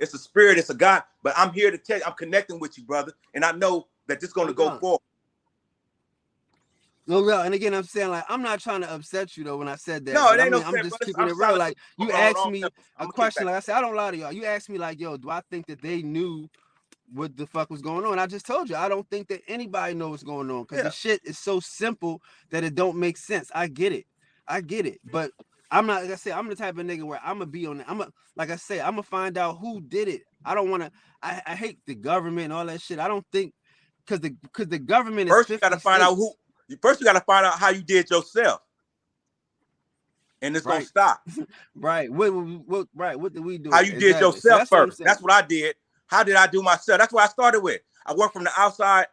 It's a spirit, it's a God, but I'm here to tell you, I'm connecting with you, brother, and I know that this is going to go forward.
No, real. And again, I'm saying, like, I'm not trying to upset you, though, when I said that.
No, it ain't
I'm just keeping it real. Like, you asked me a question, like I said, I don't lie to y'all. You asked me, like, yo, do I think that they knew what the fuck was going on? I just told you, I don't think that anybody knows what's going on because the shit is so simple that it don't make sense. I get it. But I'm not, like I said, I'm the type of nigga where I'm gonna be on it. I'm gonna find out who did it. I don't want to. I hate the government and all that shit. I don't think because the government is
first you got to find out who. First you got to find out how you did yourself, and it's gonna stop.
Right. What did we do?
How you did yourself first. That's what I did. How did I do myself? That's what I started with. I worked from the outside,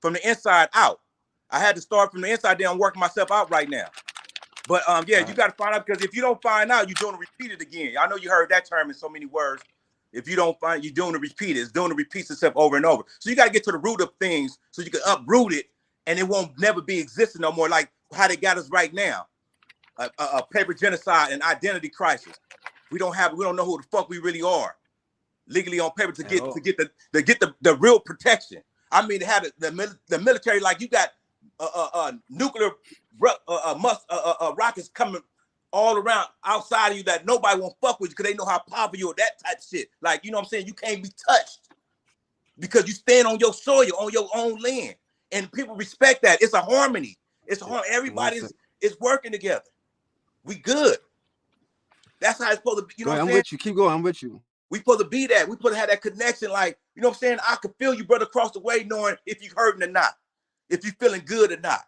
from the inside out. I had to start from the inside. Then I'm working myself out right now. But you got to find out because if you don't find out, you're doing to repeat it again. I know you heard that term in so many words. If you don't find, you're doing to repeat it. It's doing to repeat itself over and over. So you got to get to the root of things so you can uproot it, and it won't never be existing no more. Like how they got us right now, a paper genocide and identity crisis. We don't know who the fuck we really are, legally on paper to get the real protection. I mean, to have the military like you got nuclear. Rockets coming all around outside of you that nobody won't fuck with you because they know how powerful you are, that type of shit. Like, you know what I'm saying? You can't be touched because you stand on your soil, on your own land. And people respect that. It's a harmony. It's a harmony. Everybody is working together. We good. That's how it's supposed to be. You know what I'm saying?
With you. Keep going. I'm with you.
We supposed to be that. We supposed to have that connection. Like, you know what I'm saying? I could feel you, brother, across the way, knowing if you hurting or not, if you feeling good or not.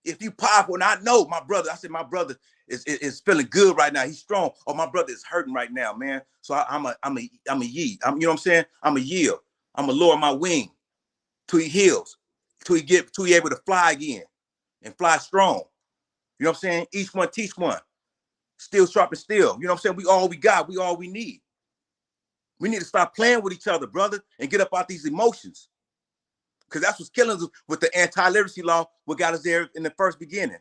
if you powerful, and I know my brother, I said my brother is feeling good right now. He's strong. Or my brother is hurting right now, man. So I'm a yeet. You know what I'm saying? I'm a yield. I'm a lower my wing till he heals, till he able to fly again and fly strong. You know what I'm saying? Each one teach one. Still sharp and still. You know what I'm saying? We all we got. We all we need. We need to stop playing with each other, brother, and get up out these emotions. Because that's what's killing us with the anti-literacy law, what got us there in the first beginning.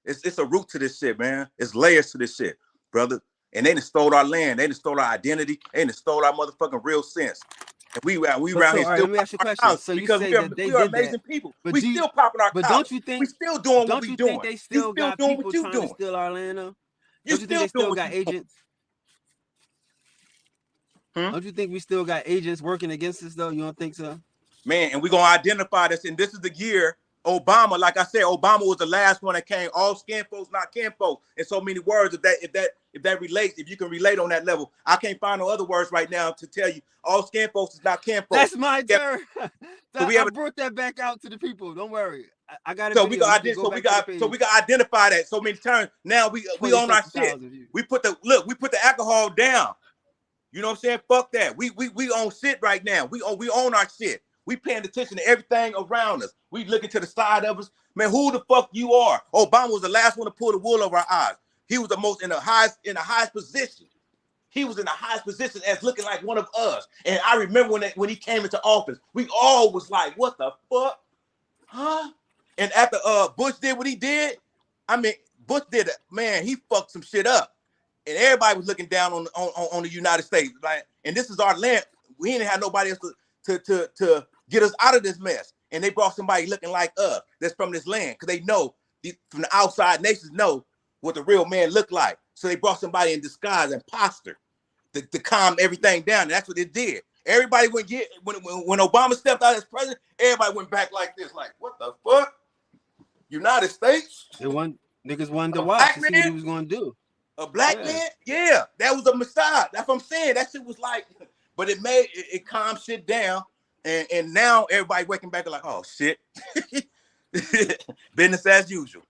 It's a root to this shit, man. It's layers to this shit, brother. And they done stole our land. They done stole our identity. They done stole our motherfucking real sense. And we around here
all right,
still
let me ask you a
popping our
question.
collars
So you
because
say that they
we are
did that,
amazing people.
but
We still popping our collars.
don't you
We
think
still doing what
don't
we
you
doing.
think they
You
still
still
got
doing
people
what you
trying
doing.
to steal our land though?
You
Don't you think they
still doing
still
what
got
you doing.
agents? Don't you think we still got agents working against us though? You don't think so?
Man, and we're gonna identify this, and this is the year Obama, like I said, Obama was the last one that came. All skin folks, not kin folks. In so many words, if that relates, if you can relate on that level, I can't find no other words right now to tell you. All skin folks is not kin folks.
That's my turn.
So we
I
have
brought that back out to the people. Don't worry. I got a
so we
video.
got
You can go back to the page.
so we got identify that so many times. Now we own our shit.
views.
We put the alcohol down. You know what I'm saying? Fuck that. We own shit right now. We own our shit. We paying attention to everything around us. We looking to the side of us. Man, who the fuck you are? Obama was the last one to pull the wool over our eyes. He was the most in the highest position. He was in the highest position as looking like one of us. And I remember when he came into office, we all was like, what the fuck? Huh? And after Bush did what he did, I mean, Bush did it. Man, he fucked some shit up. And everybody was looking down on the United States. Like, and this is our land. We didn't have nobody else to get us out of this mess. And they brought somebody looking like us that's from this land. Because they know, from the outside nations know what the real man looked like. So they brought somebody in disguise, imposter, to calm everything down. And that's what it did. Everybody when Obama stepped out as president, everybody went back like this, like, what the fuck? United States?
Niggas wanted to watch to see what he was gonna do.
A black man? Yeah, that was a mistake. That's what I'm saying. That shit was like, but it calmed shit down. And now everybody waking back like, oh shit. Business as usual.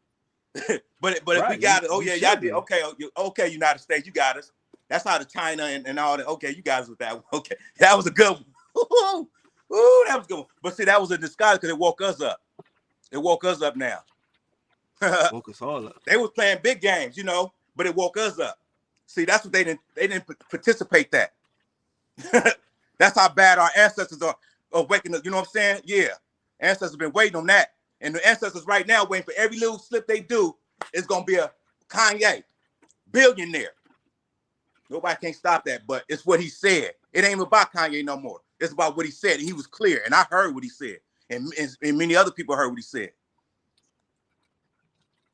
but if we got it, oh yeah, y'all did. Okay, United States, you got us. That's how the China and all that. Okay, you guys with that one. Okay, that was a good one. Ooh, that was good one. But see, that was a disguise because it woke us up. It woke us up now.
Woke us all up.
They was playing big games, you know, but it woke us up. See, that's what they didn't participate that. That's how bad our ancestors are waking up. You know what I'm saying? Yeah, ancestors have been waiting on that, and the ancestors right now waiting for every little slip they do is gonna be a Kanye billionaire. Nobody can stop that, but it's what he said. It ain't about Kanye no more. It's about what he said, and he was clear, and I heard what he said, and many other people heard what he said.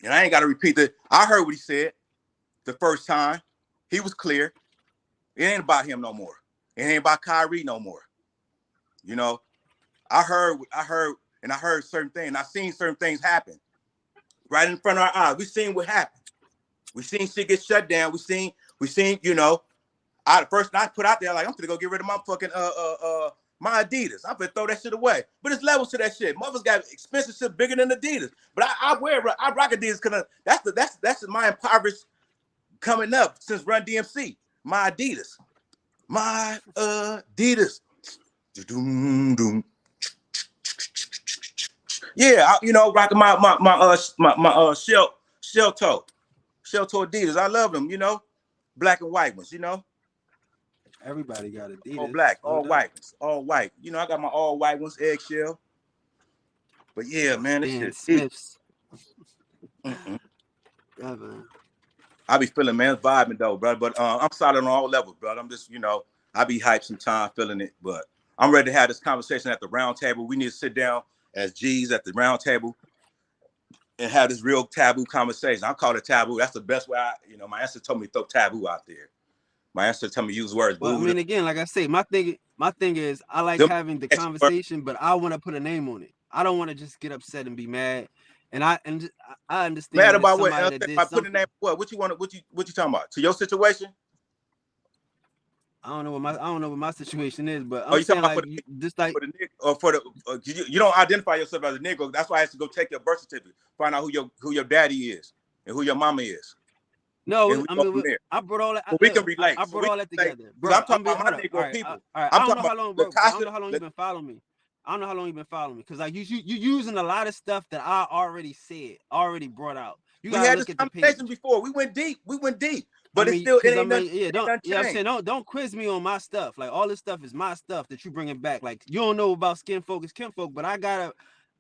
And I ain't got to repeat that. I heard what he said the first time. He was clear. It ain't about him no more. It ain't about Kyrie no more. You know, I heard certain things. I seen certain things happen right in front of our eyes. We seen what happened. We seen shit get shut down. We seen, you know, the first night I put out there like, I'm gonna go get rid of my fucking my Adidas. I'm gonna throw that shit away. But it's levels to that shit. Mothers got expensive shit bigger than Adidas. But I rock Adidas because that's my impoverished coming up since Run DMC. My Adidas. My Adidas. Yeah, you know, rocking my shell toe Adidas. I love them, you know, black and white ones, you know.
Everybody got Adidas.
All black, all white, all white. You know, I got my all white ones, eggshell. But yeah, man, this shit.
Smiths. Yeah, man.
I be feeling, man, it's vibing though, brother. But I'm solid on all levels, brother. I'm just, you know, I be hyped sometimes, feeling it. But I'm ready to have this conversation at the round table. We need to sit down as G's at the round table and have this real taboo conversation. I call it taboo. That's the best way. My ancestor told me to throw taboo out there. My ancestor told me to use words.
Well, I mean, again, like I say, my thing is I like having the conversation, but I want to put a name on it. I don't want to just get upset and be mad. And I understand.
Mad about what? I put a name. What you want? What you talking about? To your situation?
I don't know what my situation is, but
Oh,
I'm
you talking
saying
about
like just like
for the nigga or for the you don't identify yourself as a Negro. That's why I have to go take your birth certificate, find out who your daddy is and who your mama is, and
no,
we
I
go
mean
from there.
I brought all that.
So we
Look,
can relate.
I
So
brought
we
all
can
that
relate
together,
because
bro.
I'm talking about
Hold
my
up. All
Negro
right,
people.
all right. I
I'm
don't know
talking
how
about
long, bro. I don't know how long you've
Latasha.
been following me. I don't know how long you've been following me because like you using a lot of stuff that I already said, already brought out. You
We
gotta
had this
look at the
conversation
page.
before. We went deep,
I
but it's
mean,
still
because
it
I
ain't nothing.
mean, yeah,
Ain't nothing
I'm
changed.
saying don't quiz me on my stuff. Like all this stuff is my stuff that you bringing back. Like you don't know about skin folk is kinfolk, but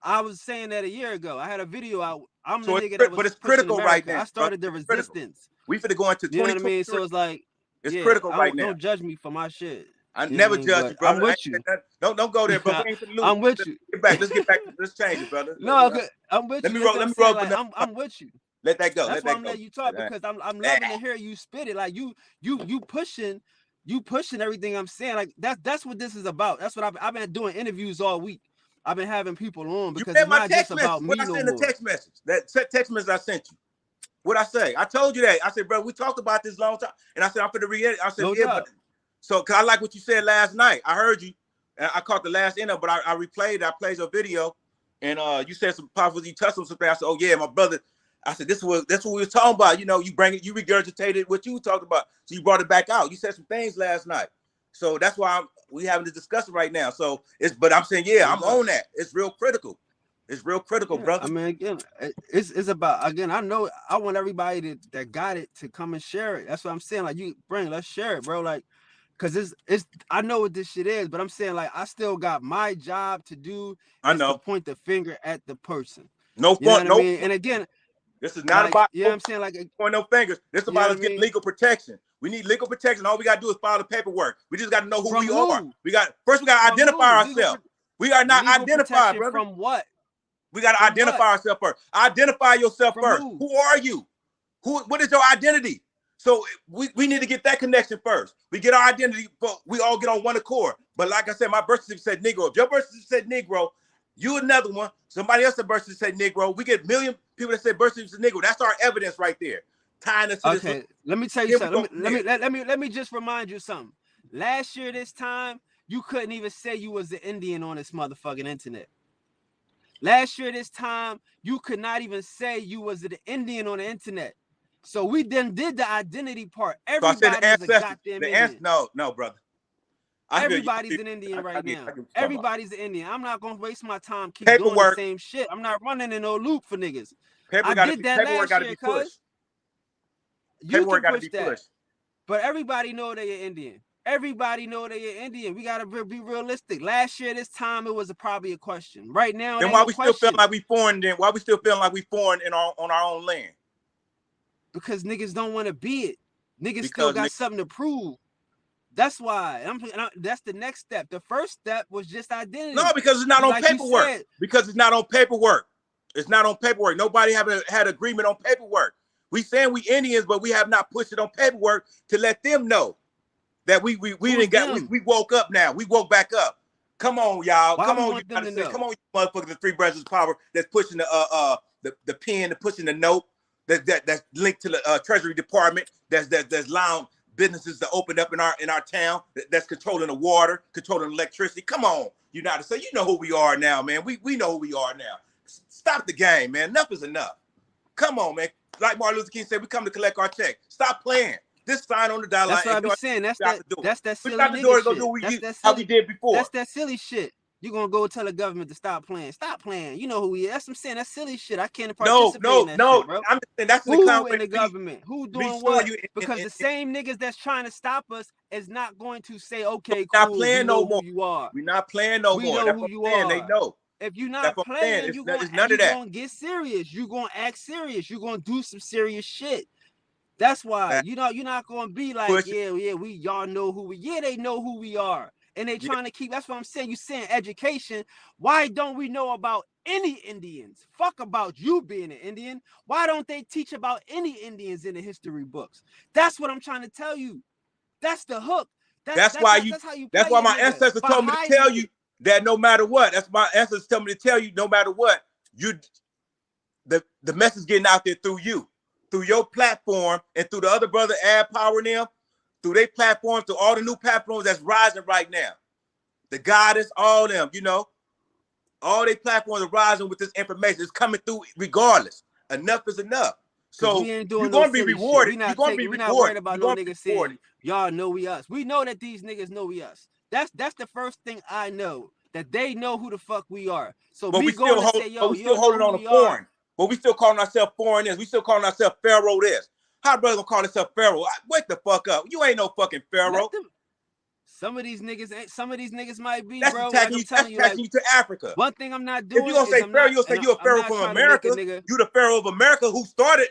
I was saying that a year ago. I had a video out. I'm the
So
nigga that
but
was
it's
pushing
critical right
America.
now,
I
brother.
started the
It's critical.
resistance.
We finna go into
You know what I mean?
2023.
So it's like,
It's
yeah,
critical right now.
don't judge me for my shit.
I
You know what
never
I mean?
judge
But
you,
I'm
brother.
with you.
Don't go there, bro. We ain't finna lose.
I'm with you.
Get back. Let's get back. Let's change it, brother.
No, I'm with
Let
you.
me
That's
roll.
what
Let
I'm
me
saying.
roll.
Like I'm with you.
Let that go.
That's
Let
why
that
I'm
go.
letting you talk because I'm loving to hear you spit it. Like you pushing everything I'm saying. Like that's what this is about. That's what I've been doing interviews all week. I've been having people on
You
because
read
it's
my
not just
text message.
about
What
me
I
no
sent the
more.
text message. That text message I sent you. What I say? I told you that. I said, bro, we talked about this long time, and I said I'm finna read it. I said,
No
yeah, but
doubt.
so cause I like what you said last night. I heard you, and I caught the last end of, but I replayed. I played your video, and you said some powerful. You touched on something. I said, oh yeah, my brother. I said that's what we were talking about. You know, you regurgitated what you talked about, so you brought it back out. You said some things last night, so that's why we having the discussion right now. So but I'm saying, yeah,
No
I'm
doubt.
on that. It's real critical. It's real critical,
Yeah,
brother.
I mean, again, it's about again. I know I want everybody that got it to come and share it. That's what I'm saying. Like let's share it, bro. Like, cause it's I know what this shit is, but I'm saying like I still got my job to do
I
is to
know.
point the finger at the person.
No
You know
fun.
what I
No.
mean? And again,
This is not
like
about
you know what I'm saying, like
pointing no fingers. This is
you know
about
what
us
I
getting
mean.
legal protection. We need legal protection. All we gotta do is file the paperwork. We just got to know who
From
we are.
who?
We gotta
From
identify
who?
ourselves. We are not
Legal
identified,
protection
brother.
from what?
We gotta
From what?
identify ourselves first. Identify yourself
From
first.
who?
Who are you? What is your identity? So we need to get that connection first. We get our identity, but we all get on one accord. But like I said, my birth certificate said Negro. If your birth certificate said Negro, you another one. Somebody else's birth certificate said Negro. We get a million people that say birth certificate said Negro. That's our evidence right there, tying us to this.
Okay, let me tell you
Then we
something.
go from
Let me just remind you something. Last year this time, you couldn't even say you was an Indian on this motherfucking internet. Last year this time, you could not even say you was an Indian on the internet. So we then did the identity part.
So I said the
Everybody is a
ancestors.
goddamn
The answer,
Indian.
no, brother. I feel you.
Everybody's an Indian right now.
I get what you're talking about.
Everybody's an Indian. I'm not gonna waste my time keep doing the
Paperwork.
same shit. I'm not running in no loop for niggas. I
Paperwork
did that
got
last
to
year,
be
cuz.
pushed.
You
Paperwork
can
got to
push
be
that.
pushed.
But everybody know they're Indian. Everybody know they're Indian. We gotta be realistic. Last year, this time, it was probably a question. Right now, it
Then
ain't
why
no
we still feel
question.
like we foreign? Then why we still feeling like we foreign on our own land?
Because niggas don't want to be it. Niggas
Because
still got something to prove. That's why. That's the next step. The first step was just identity.
No, because it's not on
like
paperwork.
Said,
because it's not on paperwork. It's not on paperwork. Nobody had agreement on paperwork. We saying we Indians, but we have not pushed it on paperwork to let them know that we didn't got we woke up now. We woke back up. Come on, y'all.
Why
Come
we
on,
want them to know?
Come on, you motherfuckers, the three brothers of power that's pushing the pen, pushing the note that's linked to the Treasury Department. That's allowing businesses to open up in our town. That's controlling the water, controlling electricity. Come on, United States. You know who we are now, man. We know who we are now. Stop the game, man. Enough is enough. Come on, man. Like Martin Luther King said, we come to collect our check. Stop playing. This sign on the dollar.
That's what I be saying. That's that silly nigga shit.
How we did before.
That's that silly shit. You gonna go tell the government to stop playing? Stop playing. You know who we is. That's what I'm saying. That's silly shit. I can't participate in that shit, bro.
I'm just saying that's
who in the government? Who doing what? Because the same niggas that's trying to stop us is not going to say, okay, cool.
Not playing no more.
You are.
We're not playing no more.
We know who you are.
They know.
If you're not playing, you're gonna get serious. You're gonna act serious. You're gonna do some serious shit. That's why you're not gonna be like, we y'all know who we. Yeah, they know who we are, and they trying to keep. That's what I'm saying. You saying education? Why don't we know about any Indians? Fuck about you being an Indian. Why don't they teach about any Indians in the history books? That's what I'm trying to tell you. That's the hook. That's why
my ancestors told me to tell you that no matter what. That's my ancestors tell me to tell you no matter what. The message getting out there through you. Through your platform and through the other brother Ad Power and them, through their platforms, to all the new platforms that's rising right now. The Goddess, all them, you know, all their platforms are rising with this information. It's coming through regardless. Enough is enough. So
we ain't
you're
doing
gonna
no
be
silly
rewarded.
shit.
You're gonna be
We not worried
rewarded.
about
You're
no
gonna be
niggas saying
rewarded.
y'all know we us. We know that these niggas know we us. That's the first thing I know, that they know who the fuck we are. So
But
me
we still
going to say, yo,
but we
you
still
don't know
holding
who
on to
we are.
foreign. But we still calling ourselves foreign this. We still calling ourselves Pharaoh this. How brother gonna call himself Pharaoh? Wake the fuck up. You ain't no fucking Pharaoh.
Some of these niggas ain't. Some of these niggas might be,
That's
bro.
attacking
Like
you.
I'm
That's
telling you, like
attacking you to Africa.
one thing I'm not
If
doing
you're gonna
is
say
I'm
Pharaoh,
not.
you'll say
And
you're a
I'm
Pharaoh
not
from
trying to make a
America.
nigga.
You the Pharaoh of America who started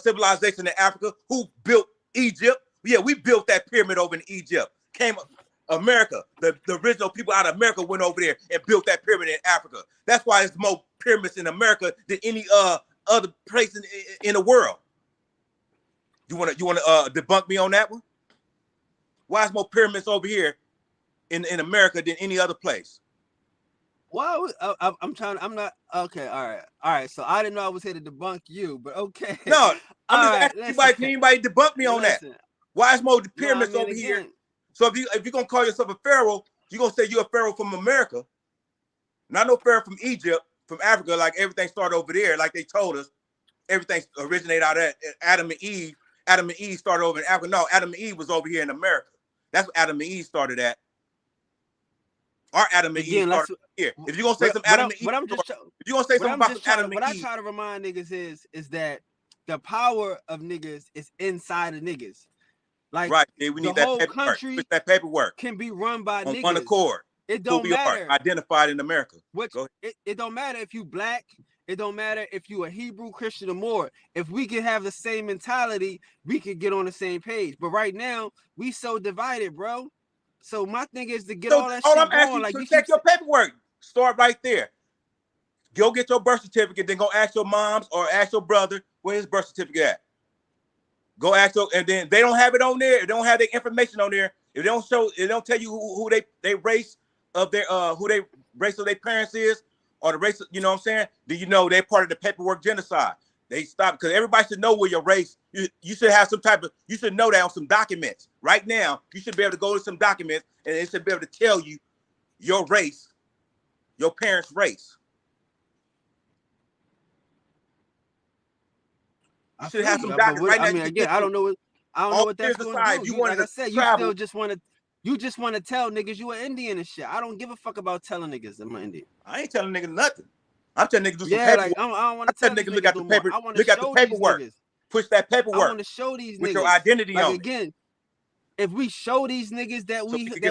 civilization in Africa, who built Egypt. Yeah, we built that pyramid over in Egypt. America, the original people out of America went over there and built that pyramid in Africa. That's why there's more pyramids in America than any other place in the world. You wanna debunk me on that one? Why is more pyramids over here in America than any other place?
Well, I'm trying. I'm not okay. All right. So I didn't know I was here to debunk you, but okay.
No, I'm just
right,
asking anybody debunk me on that. Why is more pyramids over here? So if you're gonna call yourself a pharaoh, you're gonna say you're a pharaoh from America, not no pharaoh from Egypt, from Africa. Like everything started over there, like they told us. Everything originated out of Adam and Eve. Adam and Eve started over in Africa. No, Adam and Eve was over here in America. That's what Adam and Eve started at. Our Adam and Eve started here. If you're gonna say some Adam and Eve, if you're gonna say something about some Adam and Eve,
what I try to remind niggas is that the power of niggas is inside of niggas. Like
right, we need
the whole
country. That paperwork
can be run by
on
niggas.
one accord.
It don't matter.
Identified in America.
It don't matter if you black. It don't matter if you a Hebrew, Christian, or more. If we can have the same mentality, we could get on the same page. But right now, we so divided, bro. So my thing is to get all that shit going. Like
you check your paperwork. Start right there. Go get your birth certificate. Then go ask your moms or ask your brother where his birth certificate at. Go ask your, and then they don't have it on there. If they don't have their information on there. If they don't show, it don't tell you who they race of their who they race of their parents is, or the race. You know what I'm saying? Do you know they're part of the paperwork genocide? They stop because everybody should know where your race. You should have some type of. You should know that on some documents right now. You should be able to go to some documents and it should be able to tell you your race, your parents' race. You should have some documents right now.
I mean, again, I don't know what that's going to do. Like I said, you still just want to tell niggas you an Indian and shit. I don't give a fuck about telling niggas I'm an Indian.
I ain't telling niggas nothing. I'm telling niggas do some paperwork.
Like I don't want to tell niggas
look at the paper. Look at the paperwork. Push that paperwork.
I want to show these
with
niggas
your identity on
again. If we show these niggas that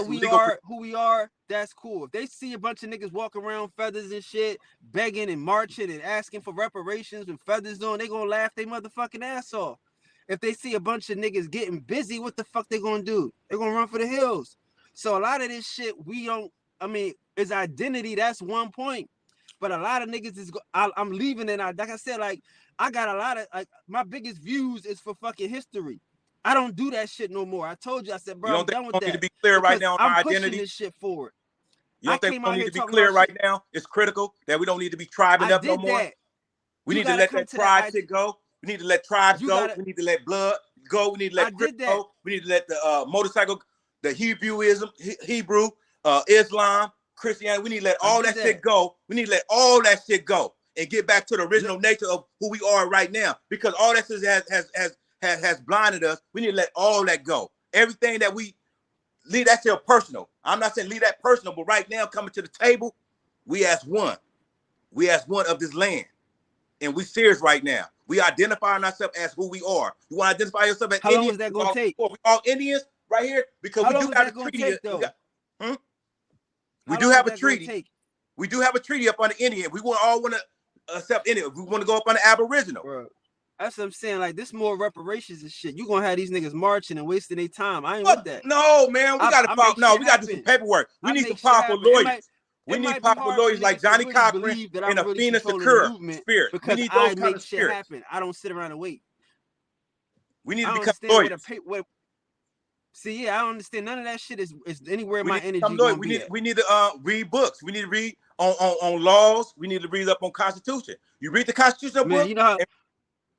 we are who we are, that's cool. If they see a bunch of niggas walking around feathers and shit, begging and marching and asking for reparations with feathers on, they gonna laugh their motherfucking ass off. If they see a bunch of niggas getting busy, what the fuck they gonna do? They're gonna run for the hills. So a lot of this shit is identity. That's one point. But a lot of niggas I'm leaving it. Like I said, like I got a lot of my biggest views is for fucking history. I don't do that shit no more. I told you, I said, bro, I'm done with that.
You need to be clear right now on our identity.
I'm pushing this shit forward.
You don't think we don't need to be clear right now? It's critical that we don't need to be tribing up no more. We need to let that tribe shit go. We need to let tribes go. We need to let blood go. We need to let go. We need to let the motorcycle, the Hebrew, Islam, Christianity. We need to let all that shit go. We need to let all that shit go and get back to the original nature of who we are right now. Because all that has blinded us. We need to let all that go. Everything that we leave that shit personal. I'm not saying leave that personal, but right now coming to the table, we as one. We as one of this land. And we serious right now. We identifying ourselves as who we are. You want to identify yourself as Indian? How long is that going to take? We all Indians right here because we do have a treaty. We do have a treaty. We do have a treaty up on the Indian. We all want to accept Indian. We want to go up on the Aboriginal.
Bro. That's what I'm saying. Like, this more reparations and shit. You gonna have these niggas marching and wasting their time. I ain't with that.
No, man. We gotta do some paperwork. We need some powerful lawyers. We need powerful lawyers like Johnny Cochran and a Phoenix Sakura spirit.
Because
we need
those kind of shit happen. I don't sit around and wait.
We need to become lawyers.
See, I don't understand. None of that shit is anywhere my energy.
We need to read books. We need to read on laws. We need to read up on Constitution. You read the Constitutional book.
You know how.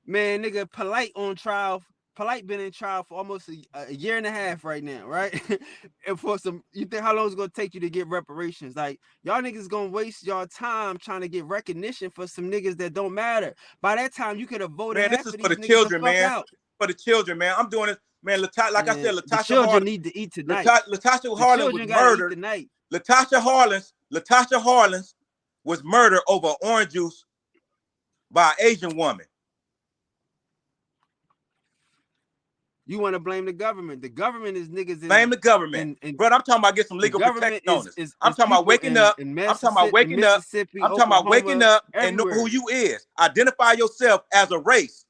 Man, nigga, Polite on trial Polite been in trial for almost a year and a half right now, right? And for some, you think how long is it gonna take you to get reparations? Like y'all niggas gonna waste y'all time trying to get recognition for some niggas that don't matter. By that time, you could have voted
Man, this
half
is
of
for
these
the
niggas the
children,
fuck
man.
out.
For the children, man. I'm doing this, man. Like I said,
And the
Latasha
children
Harlan.
need to eat tonight.
Latasha
The
Harlan was
children gotta eat
murdered.
tonight.
Latasha Harlan was murdered over orange juice by an Asian woman.
You want to blame the government? The government is niggas.
Blame the government, bro. I'm talking about get some legal protection on this. I'm talking about waking up. I'm talking about waking up. I'm talking about waking up and know who you is. Identify yourself as a race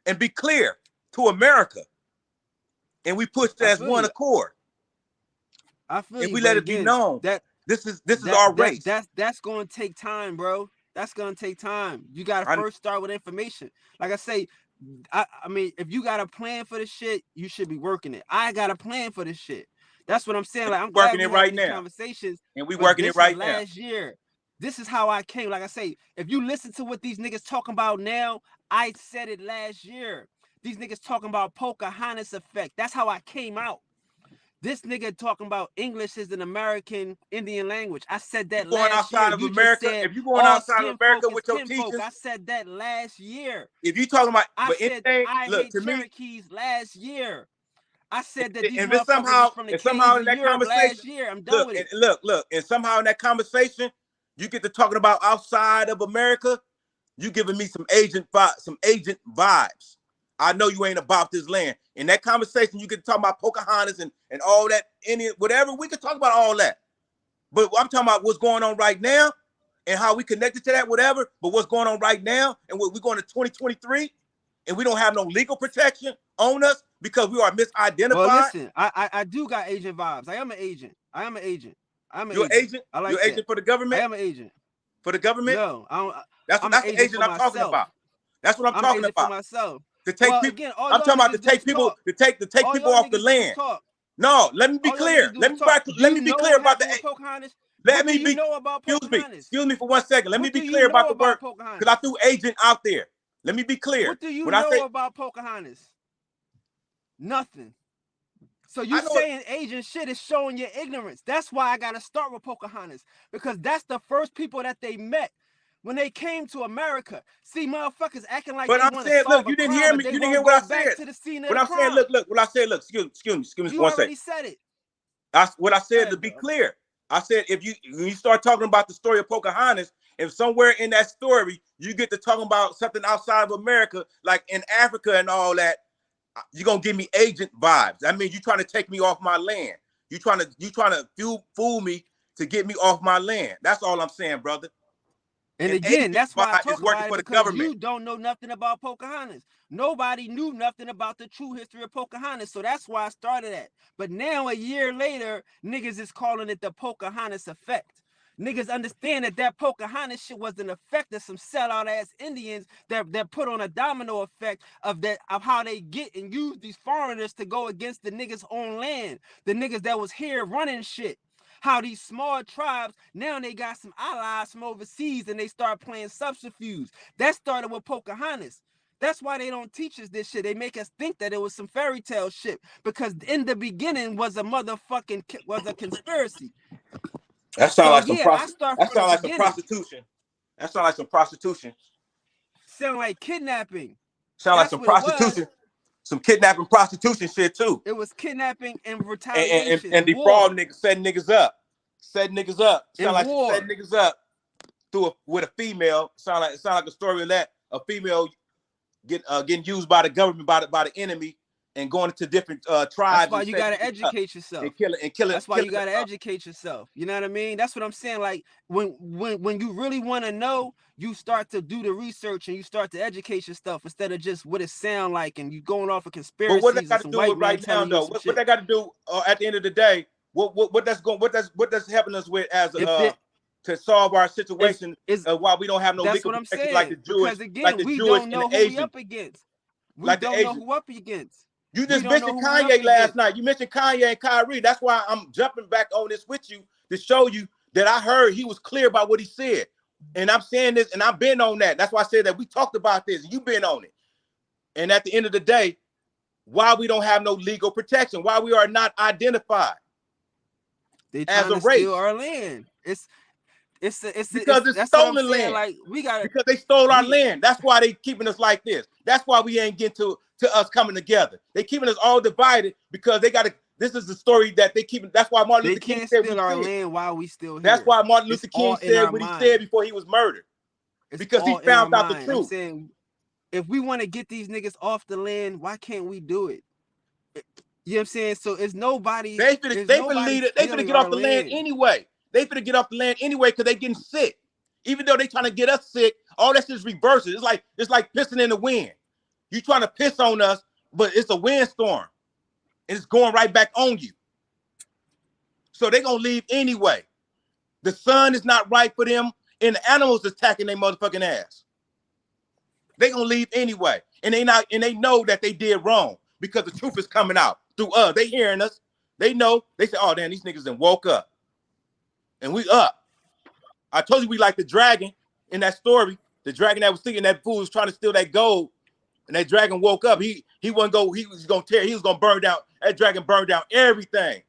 and be clear to America. And we push as one accord.
I feel
if
you.
we let it be known that this is our race.
That's going to take time, bro. That's going to take time. You got to first start with information. Like I say, I mean, if you got a plan for this shit, you should be working it. I got a plan for this shit. That's what I'm saying. Like I'm glad
working it right now.
Conversations,
and we working it right now.
Last year, this is how I came. Like I say, if you listen to what these niggas talking about now, I said it last year. These niggas talking about Pocahontas effect. That's how I came out. This nigga talking about English is an American Indian language. I said that last year.
Of America, if you going outside of America with your teachers,
I said that last year.
If you talking about,
I said I hate Cherokees last year. I said that these motherfuckers from the caves in Europe last year. I'm done with it.
Look, and somehow in that conversation, you get to talking about outside of America, you giving me some agent vibes. I know you ain't about this land. In that conversation, you can talk about Pocahontas and all that, Indian, whatever. We can talk about all that. But I'm talking about what's going on right now and how we connected to that, whatever. But what's going on right now and we're going to 2023 and we don't have no legal protection on us because we are misidentified.
Well, listen, I do got agent vibes. I am an agent. You're an agent?
I like You're an agent for the government?
I am an agent.
For the government?
No, I don't.
That's the agent I'm talking about. That's what I'm talking about.
For myself.
To take people, again, I'm talking about to take people to take people off the land. No, let me be clear. Let me be clear about the
Pocahontas.
Let me be. Excuse me for 1 second. Let me be clear about the word because I threw agent out there. Let me be clear.
What do you know about Pocahontas? Nothing. So you saying agent shit is showing your ignorance. That's why I gotta start with Pocahontas because that's the first people that they met. When they came to America, see motherfuckers acting like.
But I'm saying, look, you didn't hear me. You didn't hear what I said. What I'm saying, look. What I said, look. Excuse me.
You already said it.
What I said to be clear. I said when you start talking about the story of Pocahontas, if somewhere in that story you get to talking about something outside of America, like in Africa and all that, you're gonna give me agent vibes. I mean, you trying to take me off my land. You trying to fool me to get me off my land. That's all I'm saying, brother.
And again, that's why I talk about it because you don't know nothing about Pocahontas. Nobody knew nothing about the true history of Pocahontas, so that's why I started at. But now, a year later, niggas is calling it the Pocahontas effect. Niggas understand that Pocahontas shit was an effect of some sellout ass Indians that put on a domino effect of how they get and use these foreigners to go against the niggas' own land, the niggas that was here running shit. How these small tribes, now they got some allies from overseas and they start playing subterfuge. That started with Pocahontas. That's why they don't teach us this shit. They make us think that it was some fairy tale shit because in the beginning was a conspiracy.
That sounds like some prostitution. That sounds like some prostitution.
Sound like kidnapping.
Sound like some prostitution. Some kidnapping, prostitution shit too.
It was kidnapping and retaliation
and defraud niggas, setting niggas up. Sound like setting niggas up with a female. Sound like a story of that. A female getting used by the government, by the enemy, and going into different tribes.
That's why you gotta educate yourself.
And kill it.
That's why you gotta educate yourself. You know what I mean? That's what I'm saying. Like when you really want to know, you start to do the research and you start to educate yourself instead of just what it sound like and you going off of conspiracies.
But what that got to do with right now, though? What that got to do at the end of the day? What that's helping us with as to solve our situation is why we don't have no legal protection like the Jewish,
because again,
like the
we
Jewish
don't know
and the
who
Asian.
we up against. We
like
don't know who up against.
You just mentioned Kanye last night. You mentioned Kanye and Kyrie. That's why I'm jumping back on this with you to show you that I heard he was clear about what he said. And I'm saying this, and I've been on that. That's why I said that we talked about this, and you've been on it. And at the end of the day, why we don't have no legal protection, why we are not identified
They
as
trying
a
to steal
race.
our land. It's
Because it's
that's what I'm
stolen
saying.
land.
Like we gotta,
Because they stole our land. That's why they keeping us like this. That's why we ain't getting to us coming together. They keeping us all divided because they gotta. This is the story that they keeping. That's why Martin
they
Luther King
can't
said what
steal
he
our
said.
land while we still here.
That's why Martin Luther
It's
King
all in
said
our
what he
mind.
said before he was murdered.
It's
because he
all in our
found out the
mind. I'm
truth.
saying, if we want to get these niggas off the land, why can't we do it? You know what I'm saying? So it's nobody.
They finna get off the land anyway. They finna get off the land anyway because they getting sick. Even though they trying to get us sick, all that shit is reverses. It's like pissing in the wind. You trying to piss on us, but it's a windstorm. And it's going right back on you. So they gonna leave anyway. The sun is not right for them, and the animals attacking their motherfucking ass. They gonna leave anyway. And they know that they did wrong because the truth is coming out through us. They hearing us. They know. They say, oh damn, these niggas done woke up. And we up. I told you we like the dragon in that story. The dragon that was thinking that fool was trying to steal that gold. And that dragon woke up. He wasn't go, he was gonna burn down. That dragon burned down everything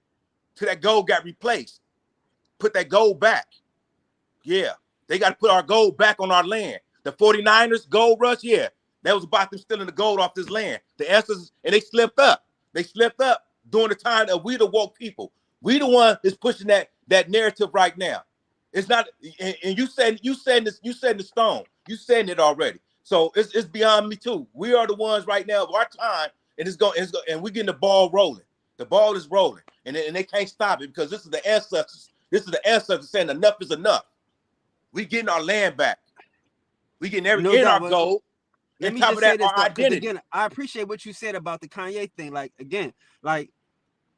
till that gold got replaced. Put that gold back. Yeah. They got to put our gold back on our land. The 49ers gold rush, yeah. That was about them stealing the gold off this land. The answers, and they slipped up. They slipped up during the time that we the woke people. We the one is pushing that narrative right now. It's not, and you said this, you said the stone. You said it already. So it's beyond me too. We are the ones right now of our time, and and we're getting the ball rolling. The ball is rolling, and they can't stop it because this is the ancestors. This is the ancestors saying enough is enough. We getting our land back. We getting our gold.
Let me just say this though, because again, I appreciate what you said about the Kanye thing. Like again, like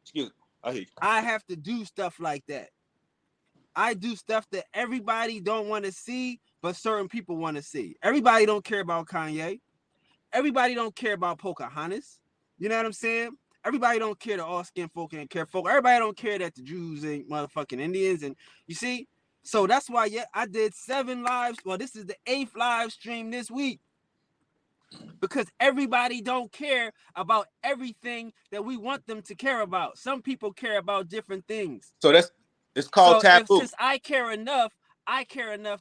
excuse me, I hear you.
I have to do stuff like that. I do stuff that everybody don't want to see, but certain people want to see. Everybody don't care about Kanye. Everybody don't care about Pocahontas. You know what I'm saying? Everybody don't care that all skin folk and care folk. Everybody don't care that the Jews ain't motherfucking Indians. And you see, so that's why I did 7 lives. Well, this is the 8th live stream this week. Because everybody don't care about everything that we want them to care about. Some people care about different things.
So it's called taboo.
Since I care enough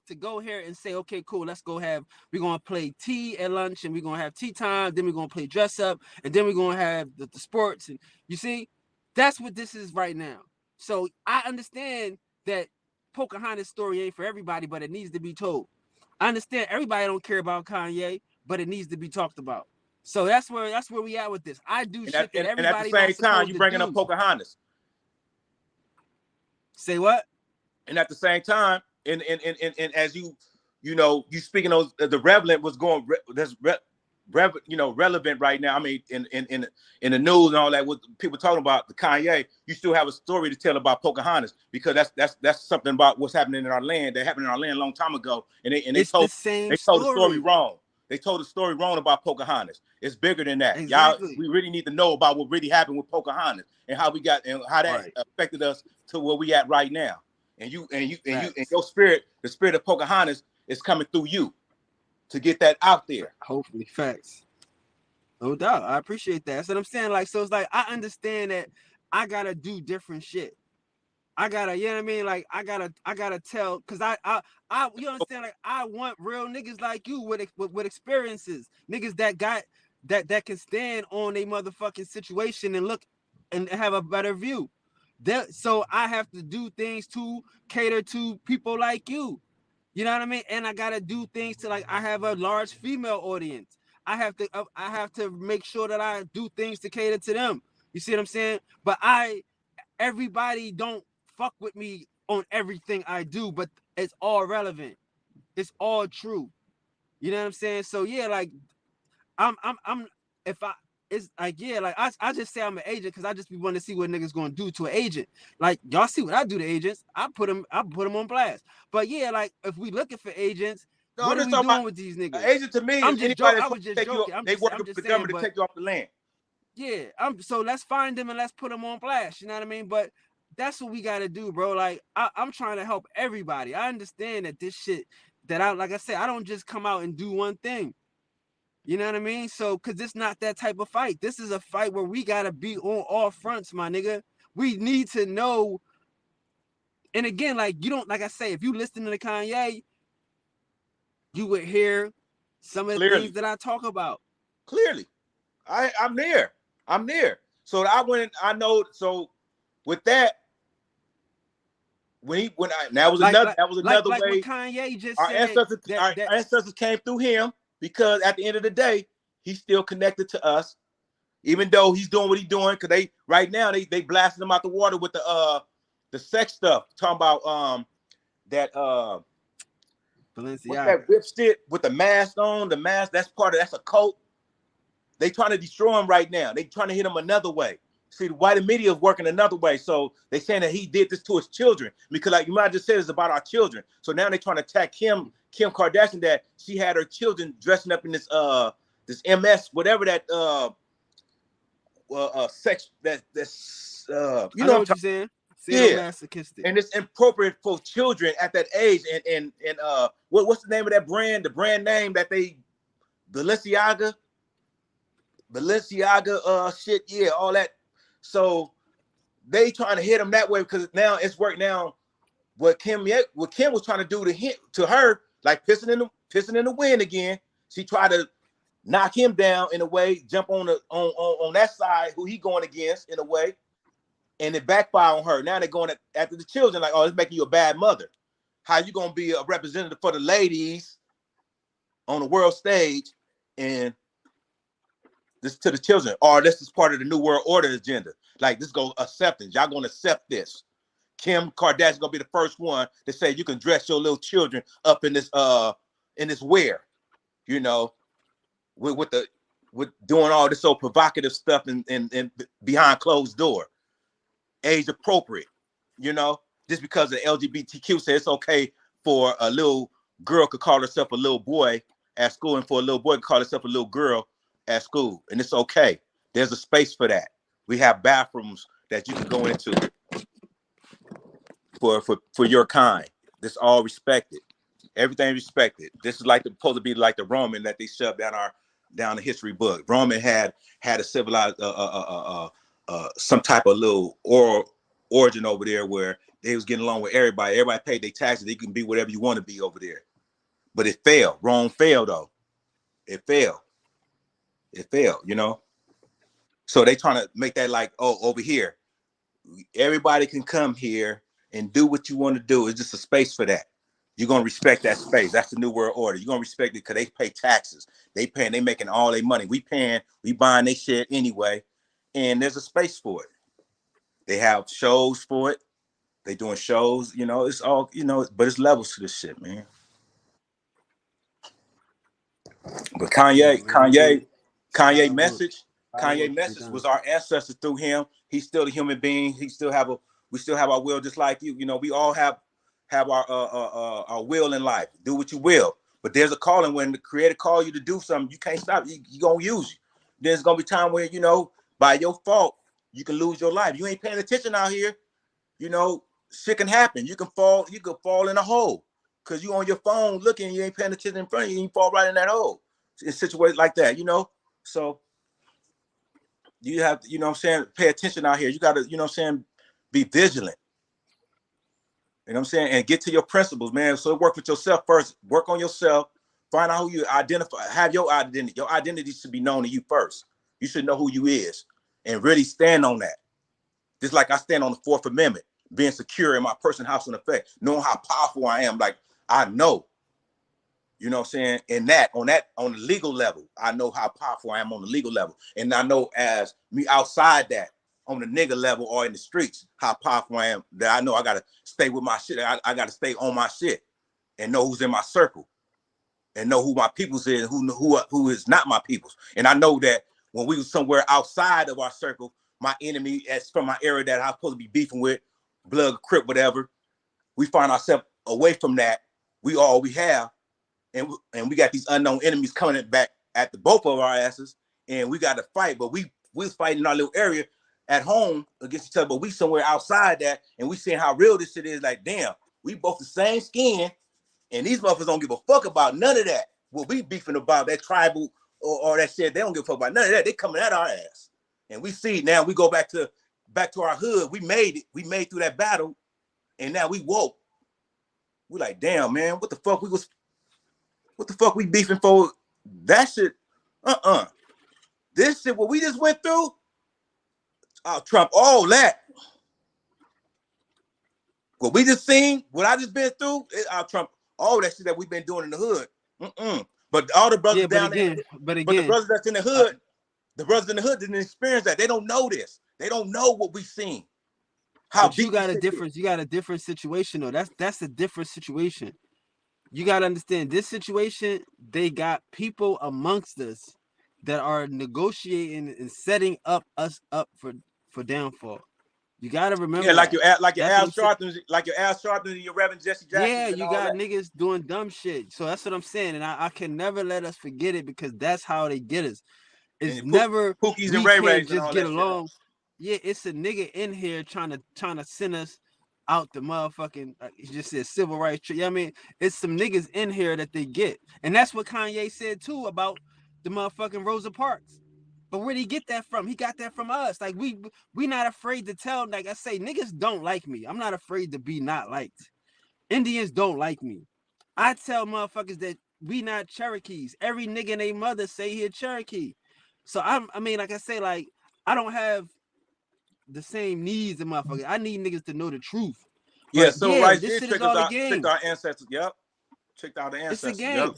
to go here and say, okay, cool, let's go we're going to play tea at lunch, and we're going to have tea time, then we're going to play dress up, and then we're going to have the sports. And you see, that's what this is right now. So I understand that Pocahontas' story ain't for everybody, but it needs to be told. I understand everybody don't care about Kanye, but it needs to be talked about. So that's where we at with this. I do shit that everybody.
And at the same time, you bringing up Pocahontas.
Say what?
And at the same time, and as you speaking of the relevant was going relevant right now. I mean, in the news and all that, with people talking about the Kanye, you still have a story to tell about Pocahontas because that's something about what's happening in our land. That happened in our land a long time ago, and they told the story wrong. They told the story wrong about Pocahontas. It's bigger than that.
Exactly.
Y'all, we really need to know about what really happened with Pocahontas and how that affected us to where we at right now. And your spirit, the spirit of Pocahontas, is coming through you to get that out there.
Hopefully, facts. No doubt. I appreciate that. That's what I'm saying. Like, so it's like I understand that I gotta do different shit. I gotta, you know what I mean? Like, I gotta tell, cause I you understand? Like, I want real niggas like you with experiences, niggas that can stand on a motherfucking situation and look and have a better view. So I have to do things to cater to people like you. You know what I mean? And I gotta do things to, like, I have a large female audience. I have to make sure that I do things to cater to them. You see what I'm saying? But everybody don't fuck with me on everything I do, but it's all relevant. It's all true. You know what I'm saying? So yeah, like it's like, yeah, like I just say I'm an agent because I just be wanting to see what niggas gonna do to an agent. Like, y'all see what I do to agents. I put them on blast. But yeah, like, if we looking for agents, what are we doing with these niggas?
Agent to me,
I was just joking.
They working with the government to take you off the land.
Yeah, so let's find them and let's put them on blast. You know what I mean? But that's what we gotta do, bro. Like, I'm trying to help everybody. I understand that this shit like I said, I don't just come out and do one thing. You know what I mean? So, cause it's not that type of fight. This is a fight where we gotta be on all fronts, my nigga. We need to know. And again, like you don't, like I say, if you listen to Kanye, you would hear some of the
Clearly.
things that I talk about.
Clearly. I'm there. I'm there. So I went, I know, so with that, that was another
Like
way
what Kanye just
our
said,
ancestors came through him, because at the end of the day, he's still connected to us, even though he's doing what he's doing. Because they right now they blasting him out the water with the sex stuff, talking about that what's
Balenciaga.
that whip stick with the mask on? The mask, that's a cult. They trying to destroy him right now. They trying to hit him another way. See, the white media is working another way. So they saying that he did this to his children, because like you might have just said, it's about our children. So now they trying to attack Kim Kardashian, that she had her children dressing up in this MS, whatever that sex that's
you know what you're saying? Sadomasochistic.
And it's inappropriate for children at that age. And what's the name of that brand? The brand name that they Balenciaga shit, yeah, all that. So they trying to hit him that way, because now it's worked. Now what Kim was trying to do to her, like pissing in the wind again. She tried to knock him down in a way, jump on that side who he going against in a way, and it backfire on her. Now they're going after the children, like, oh, it's making you a bad mother. How you gonna be a representative for the ladies on the world stage and this to the children, or this is part of the New World Order agenda? Like, this go acceptance. Y'all gonna accept this. Kim Kardashian gonna be the first one to say you can dress your little children up in this wear, you know, with doing all this so provocative stuff and behind closed door, age appropriate, you know, just because the LGBTQ says it's okay for a little girl could call herself a little boy at school, and for a little boy to call herself a little girl at school, and it's okay. There's a space for that. We have bathrooms that you can go into for your kind. This all respected. Everything respected. This is like supposed to be like the Roman that they shoved down the history book. Roman had a civilized some type of little origin over there where they was getting along with everybody. Everybody paid their taxes. They can be whatever you want to be over there. But it failed. Rome failed though. It failed, you know. So they trying to make that like, oh, over here, everybody can come here and do what you want to do. It's just a space for that. You're gonna respect that space. That's the New World Order. You're gonna respect it because they pay taxes. They making all their money. We buying their shit anyway, and there's a space for it. They have shows for it. They doing shows, you know. It's all, you know, but it's levels to this shit, man. But Kanye message was our ancestors through him. He's still a human being. We still have our will, just like you. You know, we all have our will in life. Do what you will. But there's a calling. When the Creator call you to do something, you can't stop. You gonna use you. There's gonna be time where, you know, by your fault, you can lose your life. You ain't paying attention out here. You know, shit can happen. You can fall in a hole because you on your phone looking, you ain't paying attention in front of you, you fall right in that hole. In situations like that, you know. So you have to, you know what I'm saying, pay attention out here. You gotta, you know what I'm saying, be vigilant. You know what I'm saying? And get to your principles, man. So work with yourself first. Work on yourself. Find out who you identify. Have your identity. Your identity should be known to you first. You should know who you is and really stand on that. Just like I stand on the Fourth Amendment, being secure in my person, house, and effect, knowing how powerful I am. Like, I know, you know what I'm saying? On the legal level, I know how powerful I am on the legal level. And I know as me outside that, on the nigga level or in the streets, how powerful I am, that I know I gotta stay with my shit. I gotta stay on my shit and know who's in my circle and know who my people's is, who is not my people's. And I know that when we was somewhere outside of our circle, my enemy, as from my area that I'm supposed to be beefing with, blood, crip, whatever, we find ourselves away from that. We all we have, and we got these unknown enemies coming back at the both of our asses, and we got to fight. But we fighting in our little area at home against each other, but we somewhere outside that, and we seeing how real this shit is. Like, damn, we both the same skin, and these motherfuckers don't give a fuck about none of that. What we beefing about, that tribal or that shit. They don't give a fuck about none of that. They coming at our ass. And we see now we go back to our hood. We made it. We made through that battle. And now we woke. We like, damn, man, what the fuck we beefing for? That shit, This shit, what we just went through, I'll trump all that. What we just seen, what I just been through, I'll trump all that shit that we've been doing in the hood. But all the brothers down there, but the brothers that's in the hood, the brothers in the hood didn't experience that. They don't know this. They don't know what we've seen.
But you got a different situation though. That's a different situation. You got to understand this situation. They got people amongst us that are negotiating and setting us up for downfall. You got to remember.
Yeah, like your Al Sharpton, and your Reverend Jesse Jackson.
Yeah, you got niggas doing dumb shit. So that's what I'm saying, and I can never let us forget it because that's how they get us. It's never
Pookies and Ray Rays
just get along. Shit. Yeah, it's a nigga in here trying to send us out the motherfucking, he just said civil rights. I mean, it's some niggas in here that they get. And that's what Kanye said too about the motherfucking Rosa Parks. But where'd he get that from? He got that from us. Like we not afraid to tell, like I say, niggas don't like me. I'm not afraid to be not liked. Indians don't like me. I tell motherfuckers that we not Cherokees. Every nigga and they mother say he a Cherokee. So I mean, like I say, like I don't have the same needs of motherfuckers. I need niggas to know the truth.
But yeah, so right, this
shit is all a game.
Checked our ancestors. Yep. Checked out the ancestors.
It's a game.
Yep.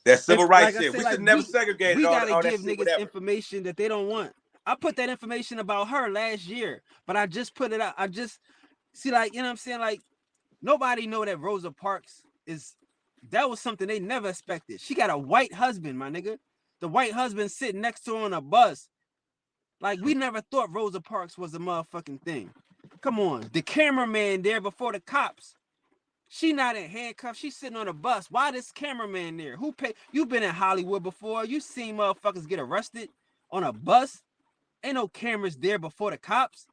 That civil rights shit. We should never segregate.
We gotta give niggas information that they don't want. I put that information about her last year, but I just put it out. I just see, like, you know what I'm saying? Like, nobody know that Rosa Parks that was something they never expected. She got a white husband, my nigga. The white husband sitting next to her on a bus. Like, we never thought Rosa Parks was a motherfucking thing. Come on. The cameraman there before the cops. She not in handcuffs. She's sitting on a bus. Why this cameraman there? Who paid? You been in Hollywood before. You seen motherfuckers get arrested on a bus. Ain't no cameras there before the cops.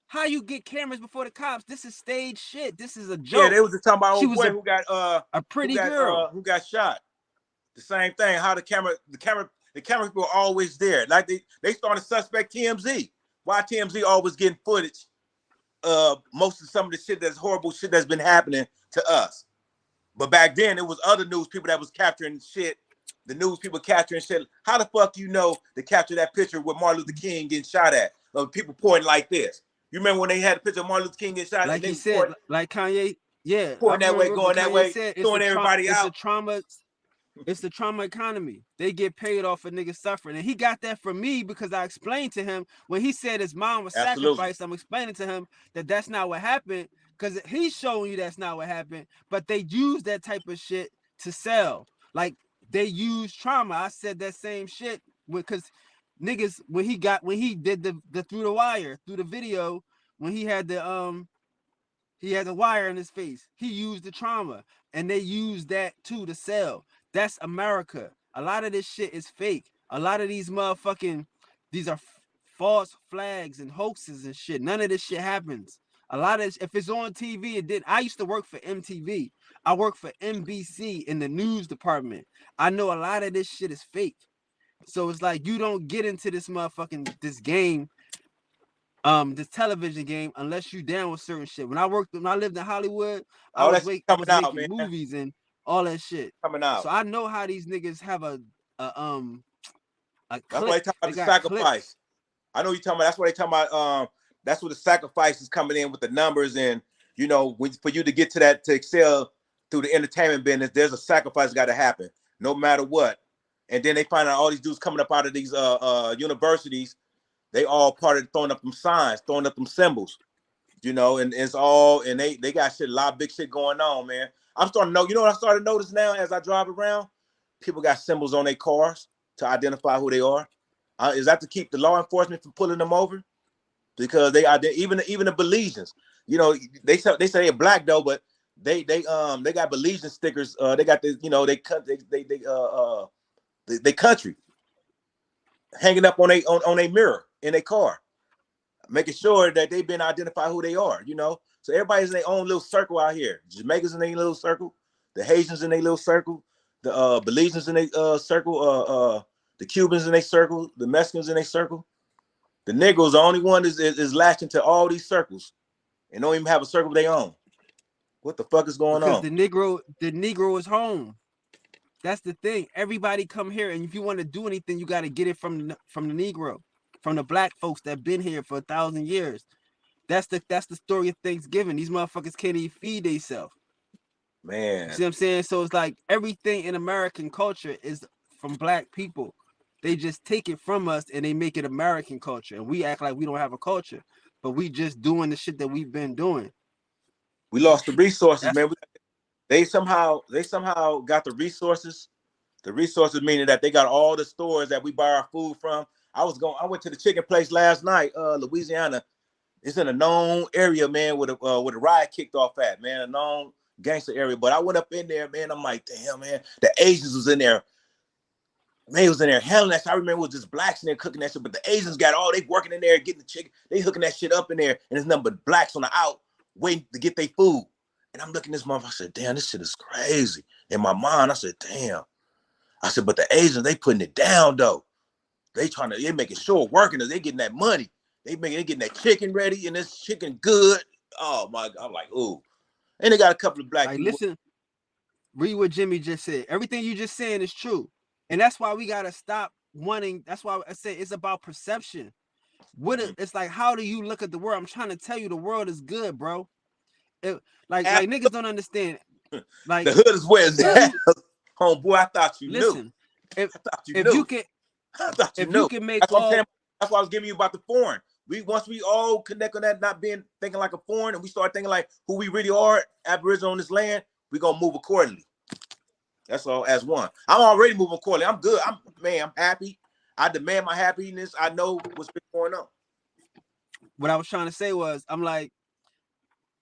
How you get cameras before the cops? This is stage shit. This is a joke.
Yeah, they was just talking about old boy who got
a pretty girl
who got shot. The same thing. How the camera people are always there. Like they started suspect TMZ. Why TMZ always getting footage? Most of some of the shit that's horrible shit that's been happening to us. But back then it was other news people that was capturing shit. The news people capturing shit. How the fuck you know to capture that picture with Martin Luther King getting shot at? Of people pointing like this. You remember when they had a picture of Martin Luther King getting shot?
Like he said, like Kanye, yeah.
Pointing that way, going that way, throwing everybody out.
It's the trauma economy. They get paid off for niggas suffering. And he got that from me because I explained to him when he said his mom was sacrificed. I'm explaining to him that that's not what happened because he's showing you that's not what happened. But they use that type of shit to sell. Like they use trauma. I said that same shit because niggas when he did the through the wire, through the video, when he had the wire in his face, he used the trauma and they used that too to sell. That's America. A lot of this shit is fake. A lot of these these are false flags and hoaxes and shit. None of this shit happens. A lot of if it's on TV, it did. I used to work for MTV. I work for NBC in the news department. I know a lot of this shit is fake. So it's like you don't get into this this game, this television game unless you down with certain shit. When I lived in Hollywood, I was making movies and all that shit
coming out.
So I know how these niggas have a
that's what they talk about the sacrifice. Clips. I know you talking about. That's what they talking about. That's what the sacrifice is coming in with the numbers, and you know, for you to get to that to excel through the entertainment business, there's a sacrifice got to happen, no matter what. And then they find out all these dudes coming up out of these universities, they all part of throwing up them signs, throwing up them symbols, you know, and it's all and they got shit, a lot of big shit going on, man. I'm starting to know, you know what I started to notice now as I drive around? People got symbols on their cars to identify who they are. Is that to keep the law enforcement from pulling them over? Because they are even the Belizeans, you know, they say they're black though, but they got Belizean stickers. They got the, you know, they country hanging up on a mirror in their car, making sure that they've been identified who they are, you know. So everybody's in their own little circle out here. Jamaicans in their little circle, the Haitians in their little circle, the Belizeans in a circle, the Cubans in a circle, the Mexicans in a circle. The Negroes, the only one is latching to all these circles and don't even have a circle of their own. What the fuck is going
because
on?
the Negro is home. That's the thing. Everybody come here, and if you want to do anything, you got to get it from the Negro, from the black folks that been here for 1,000 years. That's the story of Thanksgiving. These motherfuckers can't even feed themselves.
Man.
You see what I'm saying? So it's like everything in American culture is from black people. They just take it from us and they make it American culture. And we act like we don't have a culture, but we just doing the shit that we've been doing.
We lost the resources,
That's,
man. They somehow got the resources. The resources meaning that they got all the stores that we buy our food from. I went to the chicken place last night, Louisiana. It's in a known area, man, where the riot kicked off at, man, a known gangster area. But I went up in there, man. I'm like, damn, man. The Asians was in there. Man, was in there handling that shit. I remember it was just blacks in there cooking that shit, but the Asians got they working in there, getting the chicken. They hooking that shit up in there, and there's nothing but blacks on the out waiting to get their food. And I'm looking at this motherfucker. I said, damn, this shit is crazy. In my mind, I said, damn. I said, but the Asians, they putting it down though. They making sure working. They getting that money. They getting that chicken ready, and this chicken good. Oh my God, I'm like, ooh. And they got a couple of black people.
Listen, read what Jimmy just said. Everything you just saying is true. And that's why we gotta stop wanting. That's why I say it's about perception. It's like, how do you look at the world? I'm trying to tell you, the world is good, bro. Like niggas don't understand. Like,
the hood is where it's at. Homeboy, I thought you
listen,
knew.
I thought you can make
that's
all.
That's why I was giving you about the foreign. Once we all connect on that, not being thinking like a foreign, and we start thinking like who we really are, Aboriginal on this land, we gonna move accordingly. That's all as one. I'm already moving accordingly. I'm good. I'm happy. I demand my happiness. I know what's been going on.
What I was trying to say was, I'm like,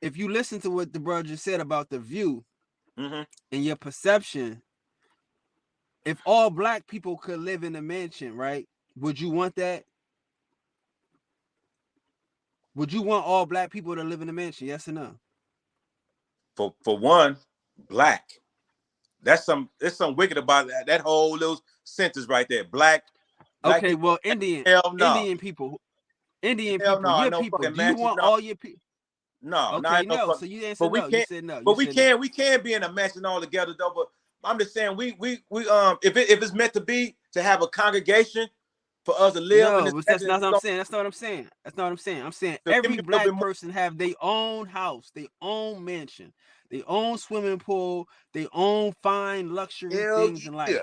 if you listen to what the brother just said about the view and your perception, if all black people could live in a mansion, right? Would you want that? Would you want all black people to live in a mansion? Yes or no?
For one, black. There's some wicked about that whole little sentence right there. Black
okay,
people,
well, Indian people.
No,
your
no
people.
fucking
Do you want all your people?
No,
okay,
no.
So you answered no. You said no.
We can be in a mansion all together though. But I'm just saying we if it's meant to be to have a congregation for us to live.
No, that's not what I'm saying. That's not what I'm saying. That's not what I'm saying. I'm saying every black person have their own house, their own mansion, their own swimming pool, their own fine luxury things in life.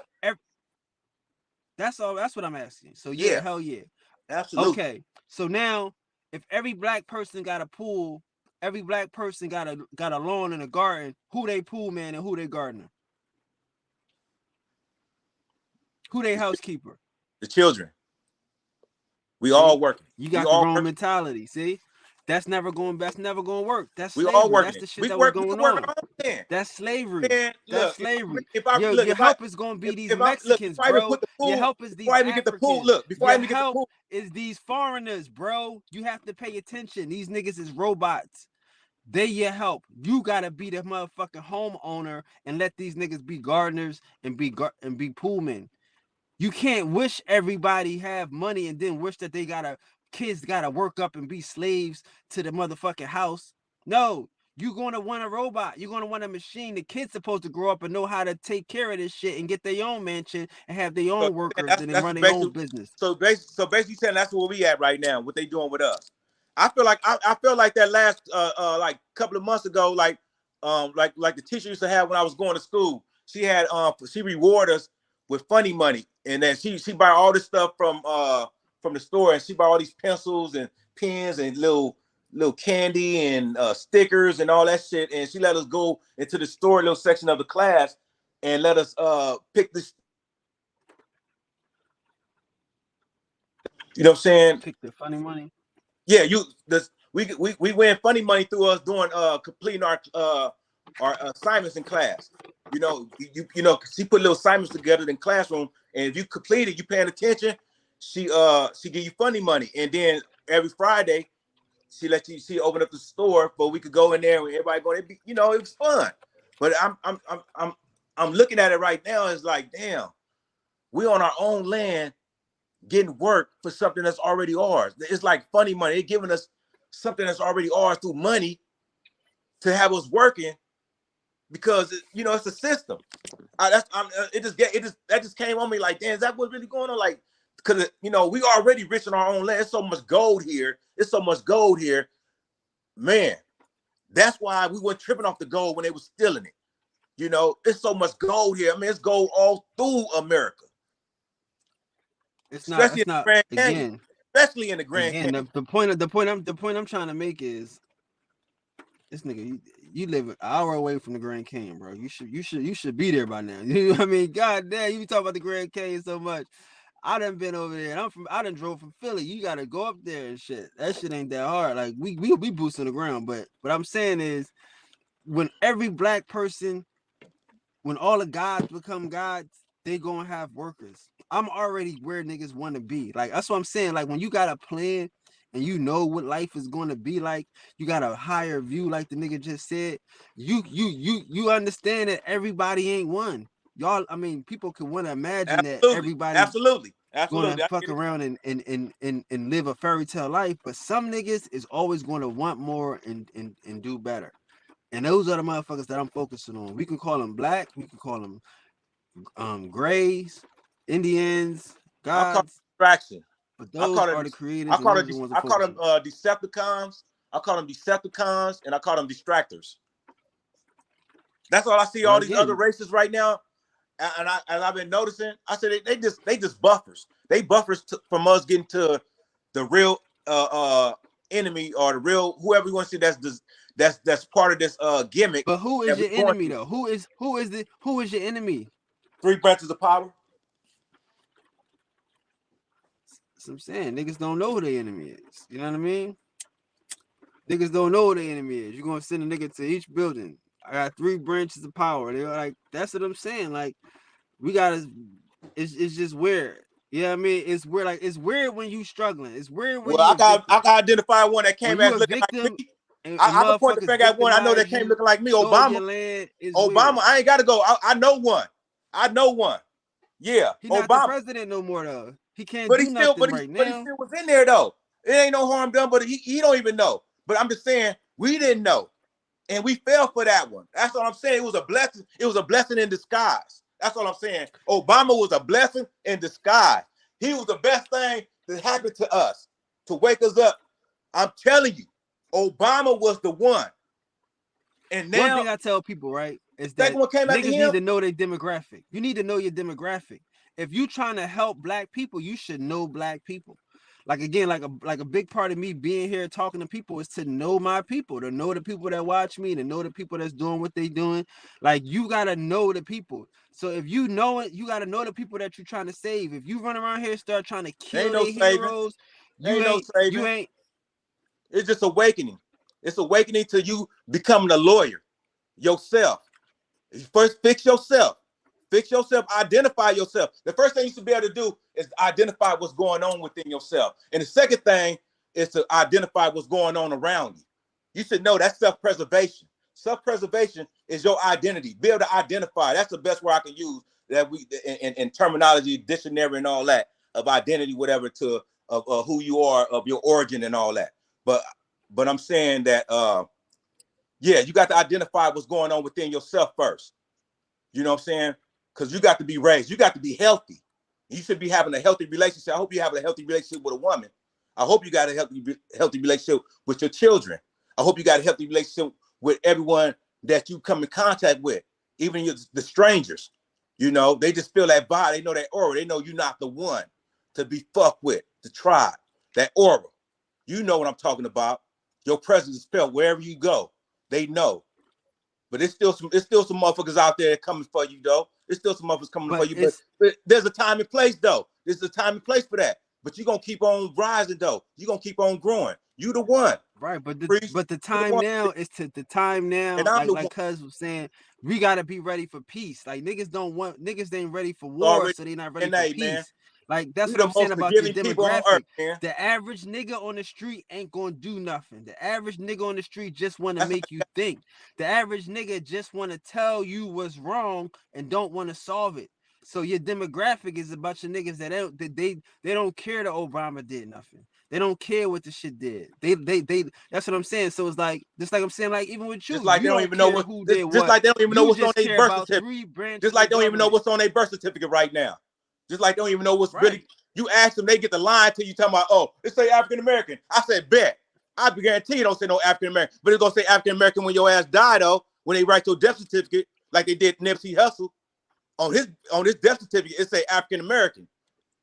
That's all. That's what I'm asking. So yeah, hell yeah,
absolutely.
Okay, so now if every black person got a pool, every black person got a lawn and a garden, who they pool man and who they gardener? Who they housekeeper?
The children. We all working.
You got the wrong mentality. See, that's never going to work. That's slavery.
All working.
That's the shit that was going on. That's slavery.
Man,
that's slavery. Your help is going to be these Mexicans, bro. Your help is these Africans. Your help is these foreigners, bro. You have to pay attention. These niggas is robots. They your help. You gotta be the motherfucking homeowner and let these niggas be gardeners and be poolmen. You can't wish everybody have money and then wish that kids gotta work up and be slaves to the motherfucking house. No, you're gonna want a robot. You're gonna want a machine. The kid's supposed to grow up and know how to take care of this shit and get their own mansion and have their own workers and then run their own business.
So basically saying that's where we at right now, what they doing with us. I feel like that last like couple of months ago, like the teacher used to have when I was going to school. She had she reward us with funny money, and then she buy all this stuff from the store, and she buy all these pencils and pens and little candy and stickers and all that shit, and she let us go into the store little section of the class and let us pick this. You know what I'm saying?
Pick the funny money.
Yeah, we win funny money through us doing completing our assignments in class. You know, she put little assignments together in classroom, and if you complete it, you paying attention, she give you funny money, and then every Friday she opened up the store, but we could go in there and everybody go. It was fun, but I'm looking at it right now. It's like, damn, we on our own land getting work for something that's already ours. It's like funny money. They're giving us something that's already ours through money to have us working because it's a system. That just came on me like, damn, is that what's really going on? Like, because we already rich in our own land. It's so much gold here. Man. That's why we weren't tripping off the gold when they were stealing it. It's so much gold here. I mean, it's gold all through America. Especially in the Grand Canyon. Especially in the Grand Canyon.
The point I'm trying to make is this nigga, you live an hour away from the Grand Canyon, bro. You should be there by now. I mean, god damn, you talk about the Grand Canyon so much. I done been over there. I done drove from Philly. You gotta go up there and shit. That shit ain't that hard. Like we'll be boots on the ground. But what I'm saying is, when every black person, when all the gods become gods, they gonna have workers. I'm already where niggas want to be. Like that's what I'm saying. Like when you got a plan and you know what life is going to be like, you got a higher view. Like the nigga just said, you understand that everybody ain't one. Y'all, I mean, people can want to imagine that everybody
absolutely
gonna fuck around and live a fairy tale life, but some niggas is always going to want more and do better. And those are the motherfuckers that I'm focusing on. We can call them black, we can call them grays, Indians, gods.
Distraction.
But those are the creators.
I call them Decepticons. I call them Decepticons, and I call them distractors. That's all I see. All these other races right now. And I've been noticing. I said they just buffers. They buffers from us getting to the real enemy or the real whoever you want to see. That's part of this gimmick.
But who is your enemy though? Who is your enemy?
3 branches of power.
That's what I'm saying. Niggas don't know who their enemy is. You know what I mean? Niggas don't know who their enemy is. You're gonna send a nigga to each building. I got 3 branches of power. They're like, that's what I'm saying. Like, we gotta. It's just weird. Yeah, you know I mean, it's weird. Like, it's weird when you struggling. It's weird when
I got identify one that came as looking like me. I can point the finger at one I know that came looking like me. Obama.
Weird.
I ain't gotta go. I know one. Yeah,
he's not the president no more though. He can't do nothing right now.
But he still was in there though. It ain't no harm done, but he don't even know. But I'm just saying we didn't know. And we fell for that one. That's all I'm saying. It was a blessing. It was a blessing in disguise. That's all I'm saying. Obama was a blessing in disguise. He was the best thing that happened to us to wake us up. I'm telling you, Obama was the one. And now,
one thing I tell people, right, is that niggas need to know their demographic. You need to know your demographic. If you're trying to help black people, you should know black people. Like again, like a big part of me being here talking to people is to know my people, to know the people that watch me, to know the people that's doing what they doing. Like you gotta know the people. So if you know it, you gotta know the people that you're trying to save. If you run around here and start trying to kill their heroes, you ain't.
It's just awakening. It's awakening to you becoming a lawyer yourself. First, fix yourself. Fix yourself, identify yourself. The first thing you should be able to do is identify what's going on within yourself. And the second thing is to identify what's going on around you. You should know that's self-preservation. Self-preservation is your identity. Be able to identify. That's the best word I can use that we in terminology, dictionary and all that of identity, whatever, to of who you are, of your origin and all that. But I'm saying that you got to identify what's going on within yourself first. You know what I'm saying? Because you got to be raised. You got to be healthy. You should be having a healthy relationship. I hope you have a healthy relationship with a woman. I hope you got a healthy relationship with your children. I hope you got a healthy relationship with everyone that you come in contact with, even the strangers. You know, they just feel that vibe. They know that aura. They know you're not the one to be fucked with, the tribe, that aura. You know what I'm talking about. Your presence is felt wherever you go. They know. But it's still some motherfuckers out there coming for you, though. There's still some motherfuckers coming for you. But there's a time and place, though. There's a time and place for that. But you're going to keep on rising, though. You're going to keep on growing. You the one.
Right, but the time now is to the time now. Like Cuz was saying, we got to be ready for peace. Like niggas ain't ready for war, so they not ready for peace. Man. Like that's
We
what
the
I'm saying
most
about this
forgiving people on earth,
demographic.
man.
The average nigga on the street ain't gonna do nothing. The average nigga on the street just want to make you think. The average nigga just want to tell you what's wrong and don't want to solve it. So your demographic is a bunch of niggas that they don't care that Obama did nothing. They don't care what the shit did. They that's what I'm saying. So it's like just like I'm saying, like even with
Just
you,
like
you
they don't
don't
even know
care
what.
who did
Just
what.
like they don't even know
You
what's on
just
their
care
birth
about
certificate.
3 branches.
Just like
of
they don't even know
government.
what's on their birth certificate right now. Just like they don't even know what's
Right.
really. You ask them, they get the line till you talking about, oh, it say African American. I said, bet. I guarantee you don't say no African American, but it's gonna say African American when your ass die though. When they write your death certificate, like they did Nipsey Hussle, on his death certificate, it say African American.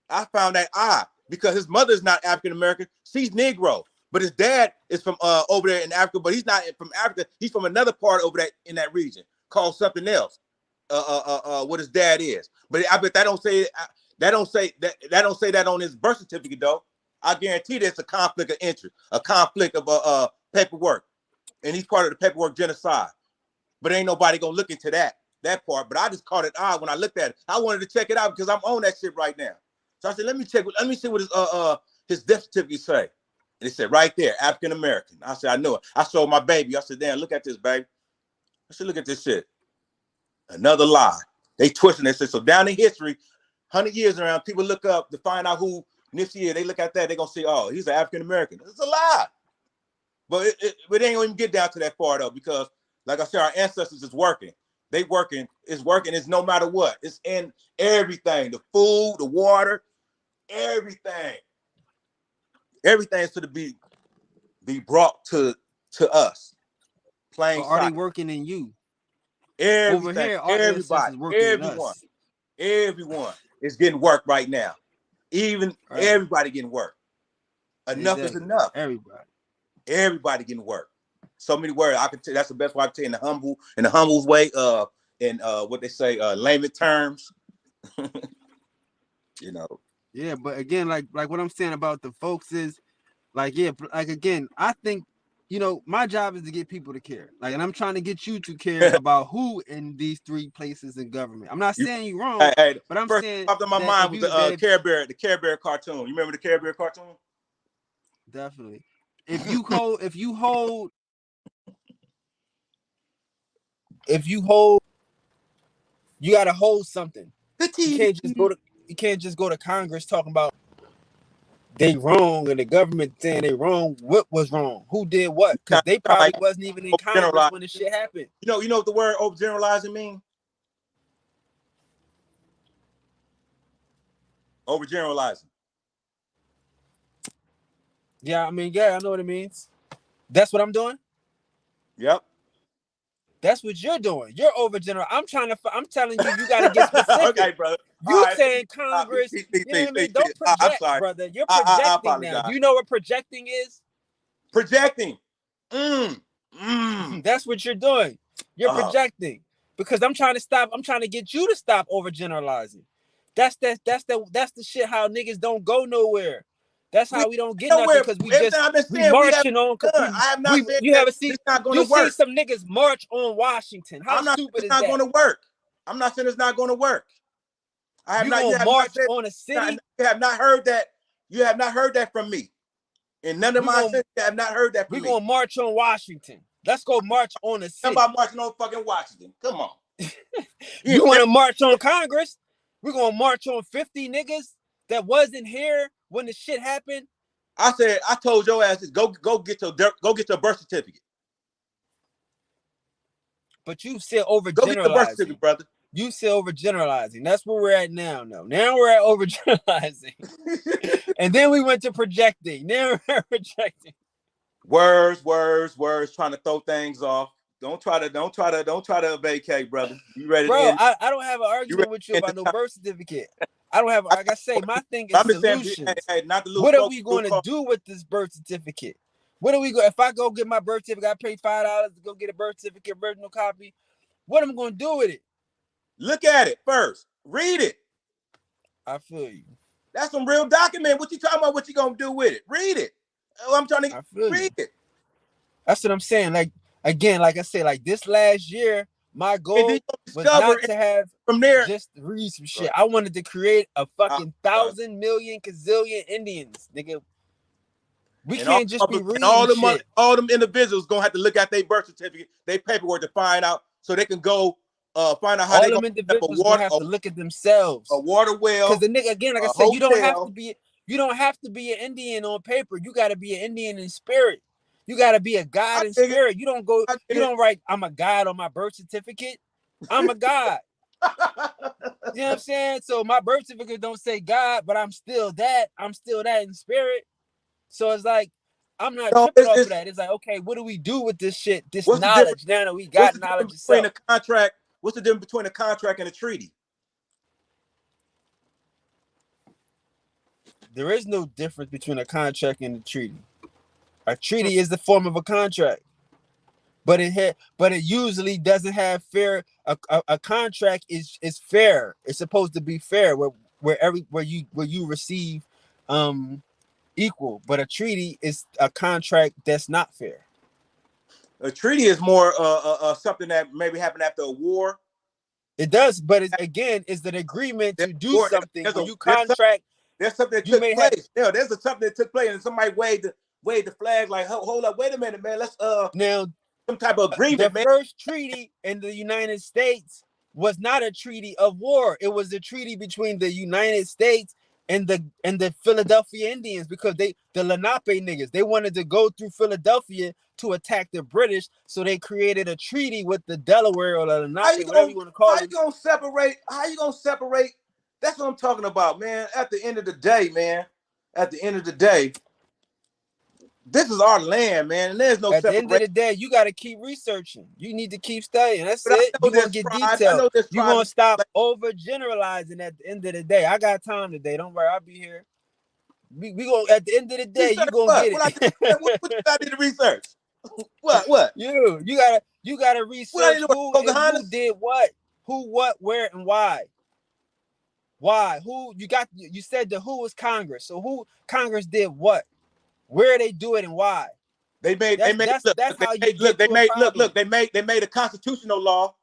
I found that odd because his mother is not African American; she's Negro. But his dad is from over there in Africa, but he's not from Africa. He's from another part over that in that region called something else. What his dad is. But I bet that don't say that on his birth certificate though. I guarantee there's a conflict of interest, a conflict of paperwork, and he's part of the paperwork genocide. But ain't nobody gonna look into that part. But I just caught it odd when I looked at it. I wanted to check it out because I'm on that shit right now. So I said, let me see what his death certificate say. And it said right there, African American. I said, I knew it. I showed my baby. I said, damn, look at this, baby. I said, look at this shit. Another lie. They twisting it. So down in history, 100 years around, people look up to find out who Nipsey is. They look at that, they're gonna say, oh, he's an African American. It's a lie. But it ain't gonna even get down to that far though, because like I said, our ancestors is working. They working, it's working, it's no matter what. It's in everything, the food, the water, everything. Everything is to be brought to us. Plain
Or are they
sight.
working in you?
Everything,
Over here, our
everybody,
ancestors working in us.
everyone is getting work right now. Even
Right.
everybody getting work. Enough
Exactly.
is enough.
Everybody
getting work. So many words. I can tell that's the best way I can tell in the humble's way, in what they say, layman terms. You know.
Yeah, but again, like what I'm saying about the folks is like, yeah, like again, I think, you know, my job is to get people to care. Like, and I'm trying to get you to care about who in these 3 places in government. I'm not saying you wrong, but I'm
first
saying
off in my
that
mind
if
was
you
the Care Bear cartoon. You remember the Care Bear cartoon?
Definitely. If you hold you gotta hold something. You can't just go to Congress talking about they wrong and the government saying they wrong. What was wrong? Who did what? Because they probably wasn't even in Congress when the shit happened.
You know what the word overgeneralizing mean? Overgeneralizing.
Yeah, I mean, yeah, I know what it means. That's what I'm doing.
Yep.
That's what you're doing. You're overgeneral. I'm telling you, you got to get specific.
Okay, brother.
You right. Saying Congress, you know what I mean? Don't project, I'm sorry. Brother. You're projecting I now. Do you know what projecting is?
Projecting.
That's what you're doing. You're projecting. Because I'm trying to get you to stop overgeneralizing. That's the shit how niggas don't go nowhere. That's how we don't get nothing because we marching on.
I have not said
you haven't seen.
It's not going to work.
You see some niggas march on Washington. How stupid is that?
It's not going to work. I'm not saying it's not going to work. I have not. You have
march
not said,
on a city.
You have not heard that. You have not heard that from me. And none of my senses have not heard that from me.
We're gonna march on Washington. Let's go march on a city.
How about marching on fucking Washington? Come on.
You want to march on Congress? We're gonna march on 50 niggas that wasn't here when the shit happened.
I told your asses, go get your birth certificate.
But you said overgeneralizing. Go get the birth certificate, brother. You said overgeneralizing. That's where we're at now. No, now we're at overgeneralizing. And then we went to projecting. Now we're projecting.
Words, trying to throw things off. Don't try to vacate, brother. You ready?
Bro, I don't have an argument with you about no birth certificate. I don't have, like I say, my thing is solutions. Not to lose. What are we going to do with this birth certificate? What are we going? If I go get my birth certificate, I pay $5 to go get a birth certificate, original copy. What am I going to do with it?
Look at it first. Read it.
I feel you.
That's some real document. What you talking about? What you gonna do with it? Read it. I'm trying to read it.
That's what I'm saying. Like again, like I said, like this last year My
And then
goal
you
was
discover
not to have
from there.
just read some shit. I wanted to create a fucking 1,000 million gazillion Indians, nigga. We
And all
can't just be
and
reading shit.
all them individuals gonna have to look at their birth certificate, their paperwork to find out, so they can go find out how
All
they
them
gonna set up
individuals gonna have to look at themselves.
a water
Because
well,
the nigga, again, like I
a
said, you don't have to
hotel.
be an Indian on paper. You gotta be an Indian in spirit. You gotta be a God
I
in
dig it.
spirit. You don't go,
I
you
dig
don't write, I'm a God on my birth certificate. I'm a God.
it.
You know what I'm saying? So my birth certificate don't say God, but I'm still that. I'm still that in spirit. So it's like, I'm not
So
tripping off of that. It's like, okay, what do we do with this shit? This
what's the difference?
knowledge. Now that we
What's
got
the
knowledge
difference between
itself.
a contract? What's the difference between a contract and a treaty?
There is no difference between a contract and a treaty. A treaty is the form of a contract, but it usually doesn't have fair. A contract is fair. It's supposed to be fair, where you receive equal. But a treaty is a contract that's not fair.
A treaty is more something that maybe happened after a war.
It does, but again, it's an agreement to do something where you contract.
There's something that
You
took
may have
place. Yeah, there's something that took place, and somebody waved the flag like, hold up, wait a minute, man. Let's
now
some type of
the
agreement, man.
first treaty in the United States was not a treaty of war. It was a treaty between the United States and the Philadelphia Indians, because the Lenape niggas, they wanted to go through Philadelphia to attack the British, so they created a treaty with the Delaware or the Lenape, whatever you want to call
How you
it.
gonna separate? How you gonna separate? That's what I'm talking about, man. At the end of the day, man. At the end of the day, this is our land, man, and there's no
At the end of
separation.
the day, you got to keep researching. You need to keep studying. That's
But I
it.
know
You're going
there's
to get
tribes. I
detailed.
know there's
You're
tribes.
going to stop over generalizing at the end of the day. I got time today. Don't worry. I'll be here. We go at the end of the day,
Research
you going to
what?
get
What I
it.
did? What you got to do the research? What?
You gotta
What I
research
need to do?
who
Pocahontas?
did what, who, what, where, and why. Why? You said the who was Congress. So who Congress did what? Where they do it and why?
They made
That's how you get to a problem.
they made a constitutional law.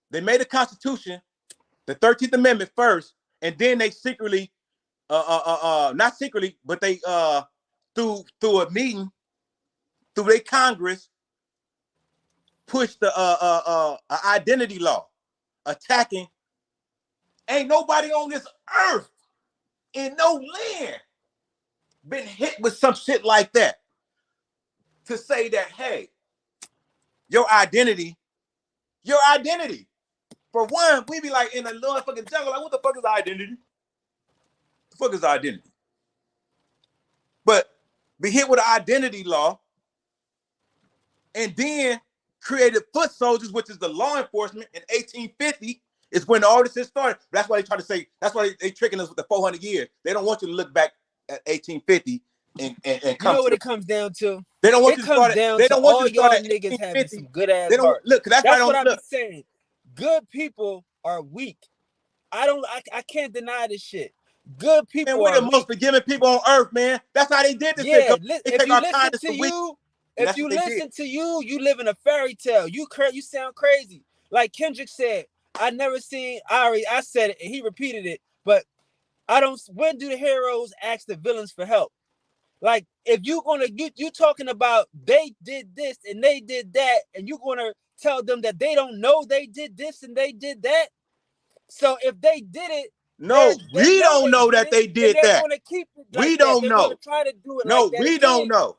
They made a constitution, the 13th Amendment first, and then they secretly, not secretly, but they through a meeting, through their Congress, pushed the identity law, attacking. Ain't nobody on this earth in no land been hit with some shit like that to say that, hey, your identity. For one, we be like in a little fucking jungle, like, what the fuck is identity? The fuck is identity? But be hit with an identity law and then created foot soldiers, which is the law enforcement in 1850 is when all this shit started. That's why they try to say, that's why they tricking us with the 400 years. They don't want you to look back at 1850 and
You
come
know
to
what it comes down to?
they don't want
It
you to
comes
start at
down
they
to
don't want you
all
to start
y'all
at
niggas having
1850.
some good ass
They don't
heart.
look, that's why I
That's what
don't
I be
look.
saying. Good people are weak. I can't deny this shit. Good
Man,
people
we're
are
the most
weak.
forgiving people on earth, man. That's how they did this shit.
Yeah,
They
if
take
you
our
listen
kindness
to
for weakness,
you,
and
if
that's
you
what they did.
listen to you, you live in a fairy tale. You sound crazy. Like Kendrick said, I never seen Ari. I said it, and he repeated it. But I don't. When do the heroes ask the villains for help? Like if you talking about they did this and they did that, and you gonna tell them that they don't know they did this and they did that. So if they did it,
No,
they
we
know
don't
they
know
did
that
it,
they
and
did
they're
that.
gonna keep it like
We
that.
don't
They're gonna
know.
try to do it like
No,
that
we
again.
don't know.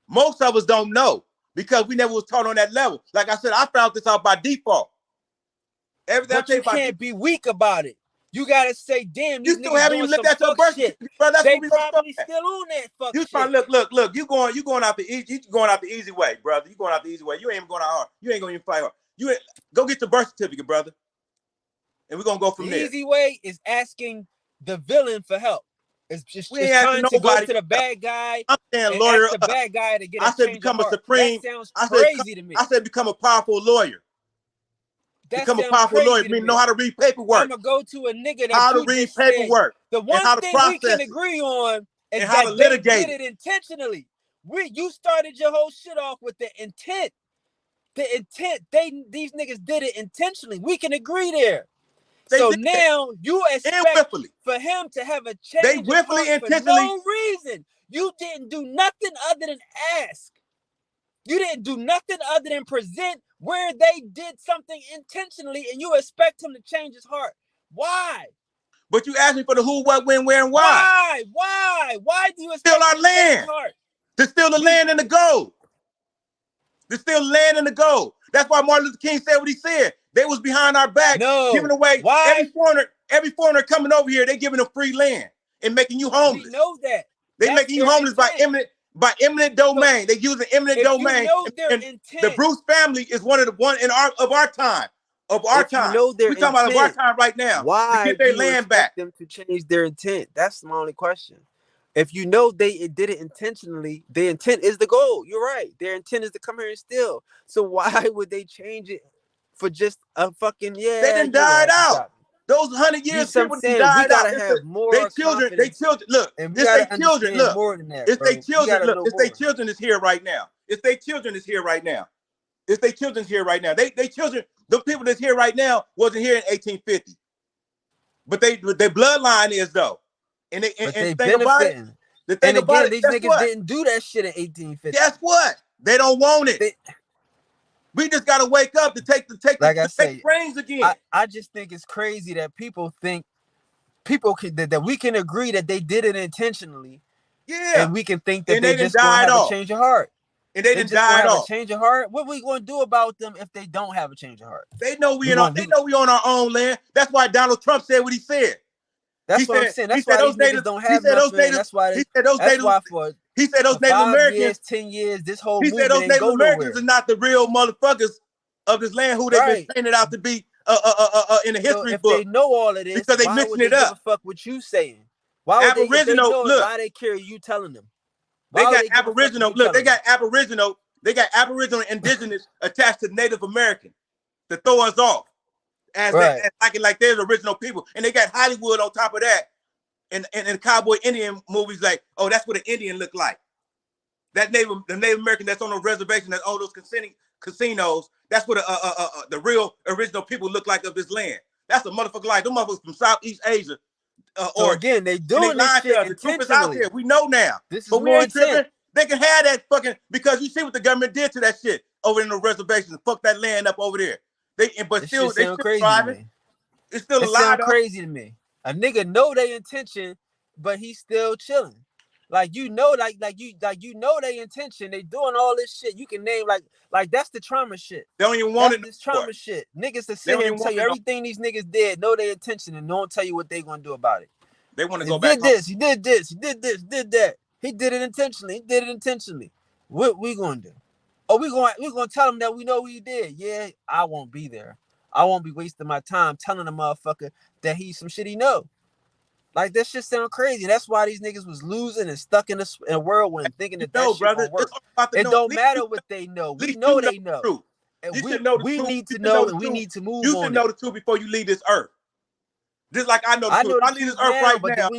Most of us don't know because we never was taught on that level. Like I said, I found this out by default. Everything I
But
tell
you
you about
can't be weak about it. You gotta say, damn,
you
these
still
niggas
haven't
doing
even looked
some
at your
fuck
birth
shit.
certificate, bro. That's
They
what we gonna start
probably
at.
still on that fuck
You trying
shit.
look. You going out the easy way, brother. You going out the easy way. You ain't even going out hard. You ain't gonna even fight hard. Go get your birth certificate, brother, and we're gonna go
The
from there.
easy way is asking the villain for help. It's
We ain't
just
asking
trying to go
nobody
to
for
the
help.
bad guy
I'm saying
and ask
lawyer
the
up.
bad guy to get a
I said
change of
become a
heart. That
supreme.
sounds crazy to me.
I said become a powerful lawyer.
That
Become a
sounds
powerful lawyer.
crazy
I
to
mean, know
me.
how to read paperwork,
I'ma go to a nigga that
how to
you
read
just said.
paperwork,
The
and
one
how to
thing we can
process it,
agree on is
and how to
that they
litigate
did
it.
it intentionally. You started your whole shit off with the intent. The intent, these niggas did it intentionally. We can agree there.
They
So
did.
now you
And
expect
willfully.
for him to have a
They
change of
willfully,
heart for
intentionally.
no reason. You didn't do nothing other than ask. You didn't do nothing other than present where they did something intentionally, and you expect him to change his heart. Why?
But you asked me for the who, what, when, where, and why.
Why do you expect
Steal our
him to change his
land.
heart?
To steal the land and the gold. To steal the land and the gold. That's why Martin Luther King said what he said. They was behind our back, giving away.
Why?
Every foreigner coming over here, they giving them free land and making you homeless.
We know that.
They making you homeless intent. by eminent domain. So they using eminent domain.
You know their
and
intent.
The Bruce family is one of our time. Of our time.
You know their
We're talking
intent,
about of our time right now.
Why
to get their
do you
land back?
Them to change their intent? That's my only question. If you know they did it intentionally, their intent is the goal. You're right. Their intent is to come here and steal. So why would they change it for just a fucking They
didn't die out. Those 100 years people died out.
We gotta have more.
They children. Look,
and it's their children. Look, more than that.
It's their children. Look, it's their children is here right now. It's their children is here right now. It's their children's here right now. They children. The people that's here right now wasn't here in 1850. But their bloodline is though. And they think about it. The thing about it,
these niggas didn't do that shit in 1850.
Guess what? They don't want it. We just gotta wake up to take
like I say,
brains again.
I just think it's crazy that people think that we can agree that they did it intentionally.
Yeah.
And we can think that they just gonna have a change of heart.
And they didn't die off.
Change of heart. What are we gonna do about them if they don't have a change of heart?
They know we on our own land. That's why Donald Trump said what he said.
That's what I'm saying. That's why those natives don't have nothing. That's why those
Native Americans,
years, 10 years, this whole
he said those Native Americans are not the real motherfuckers of this land who they've been painted out to be in the history book.
If they know all of this,
because they mixing it up.
Give a fuck what you saying? Why would
Aboriginal,
look, why they care you telling them?
They got Aboriginal. Look, they got Aboriginal. They got Aboriginal and Indigenous attached to Native American to throw us off as like they're the original people, and they got Hollywood on top of that, and cowboy Indian movies like, oh, that's what an Indian look like. The Native American that's on the reservation, that's all those casinos. That's what the real original people look like of this land. That's a motherfucker like them motherfuckers from Southeast Asia.
So again, they doing this shit
the truth is out there. We know now.
This is
but we ain't tripping. They can have that fucking, because you see what the government did to that shit over in the reservations and fuck that land up over there. They still driving. It's still a lie.
Crazy to me. A nigga know their intention, but he's still chilling. Like you know their intention. They doing all this shit. You can name like that's the trauma shit.
They don't even want
this trauma shit. Niggas to sit here and tell you everything these niggas did, know their intention, and don't tell you what they gonna do about it.
They want to go back.
He did this, he did that. He did it intentionally. What we gonna do? Oh, we gonna tell him that we know what he did. Yeah, I won't be there. I won't be wasting my time telling a motherfucker that he's some shit he know. Like that shit sound crazy. That's why these niggas was losing and stuck in a whirlwind thinking that shit gonna work. It don't matter what they know. We know they know. We need to know and we need to move on.
You should know the truth before you leave this earth. Just like I know the truth. I leave this earth right now.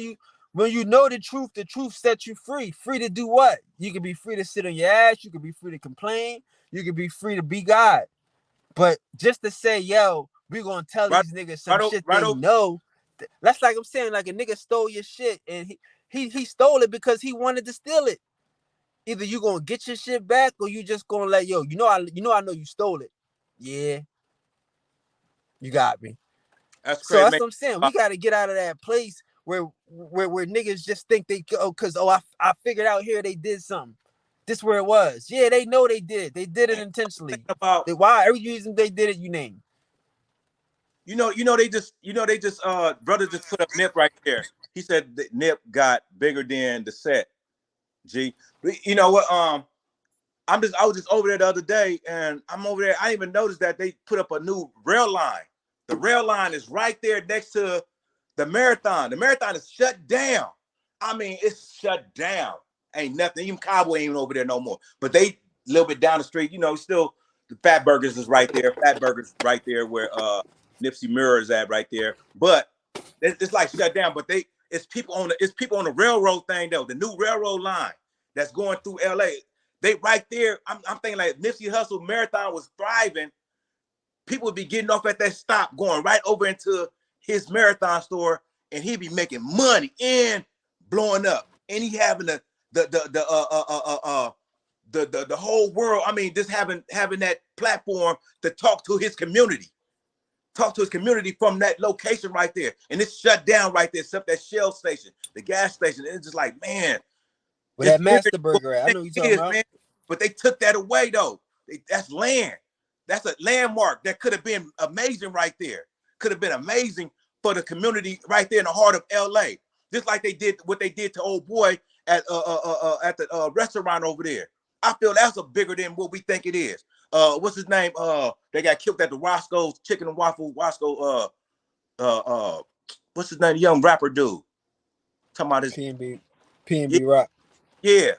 When you know the truth sets you free. Free to do what? You can be free to sit on your ass. You can be free to complain. You can be free to be God. But just to say, yo, we gonna tell these niggas some shit they know. That's like I'm saying, like a nigga stole your shit and he stole it because he wanted to steal it. Either you gonna get your shit back or you just gonna let I know you stole it. Yeah, you got me.
That's crazy.
So that's what I'm saying. We gotta get out of that place where niggas just think they I figured out here they did something. This where it was. Yeah, they know they did. They did it intentionally. Why? Every reason they did it, you name.
They just brother just put up Nip right there. He said that Nip got bigger than the set. G, you know what? I was just over there the other day, and I'm over there. I didn't even notice that they put up a new rail line. The rail line is right there next to the marathon. The marathon is shut down. I mean, it's shut down. Ain't nothing. Even Cowboy ain't over there no more. But they a little bit down the street, still the Fat Burgers is right there. Fat Burgers right there where Nipsey Mirror is at right there. But it's like shut down. But it's people on the railroad thing though. The new railroad line that's going through LA. They right there. I'm thinking like Nipsey Hussle Marathon was thriving. People would be getting off at that stop, going right over into his Marathon store, and he'd be making money and blowing up. And he having the whole world. I mean, just having that platform to talk to his community. Talk to his community from that location right there. And it's shut down right there, except that Shell station, the gas station. And it's just like, man.
Where that Master Burger at? I know what you're talking about.
Man. But they took that away, though. That's land. That's a landmark that could have been amazing right there. Could have been amazing for the community right there in the heart of LA. Just like they did what they did to old boy at the restaurant over there. I feel that's a bigger than what we think it is. What's his name? They got killed at the Roscoe's Chicken and Waffle. Roscoe. What's his name? Young rapper dude. Talking about his
P&B Rock.
Yeah,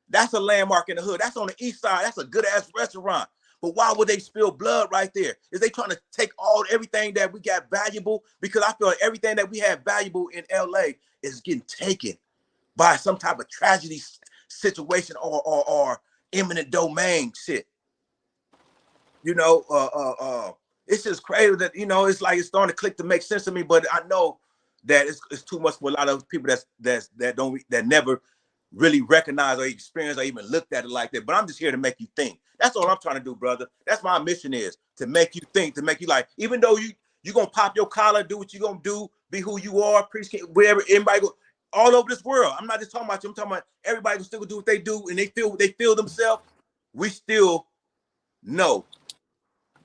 that's a landmark in the hood. That's on the east side. That's a good ass restaurant. But why would they spill blood right there? Is they trying to take everything that we got valuable? Because I feel like everything that we have valuable in LA is getting taken by some type of tragedy situation or eminent domain shit. You know, it's just crazy that, you know, it's like it's starting to click to make sense to me, but I know that it's too much for a lot of people that never really recognize or experience or even looked at it like that. But I'm just here to make you think. That's all I'm trying to do, brother. That's my mission, is to make you think, to make you like, even though you're gonna pop your collar, do what you're gonna do, be who you are, appreciate wherever anybody go all over this world. I'm not just talking about you, I'm talking about everybody can still do what they do and they feel themselves. We still know.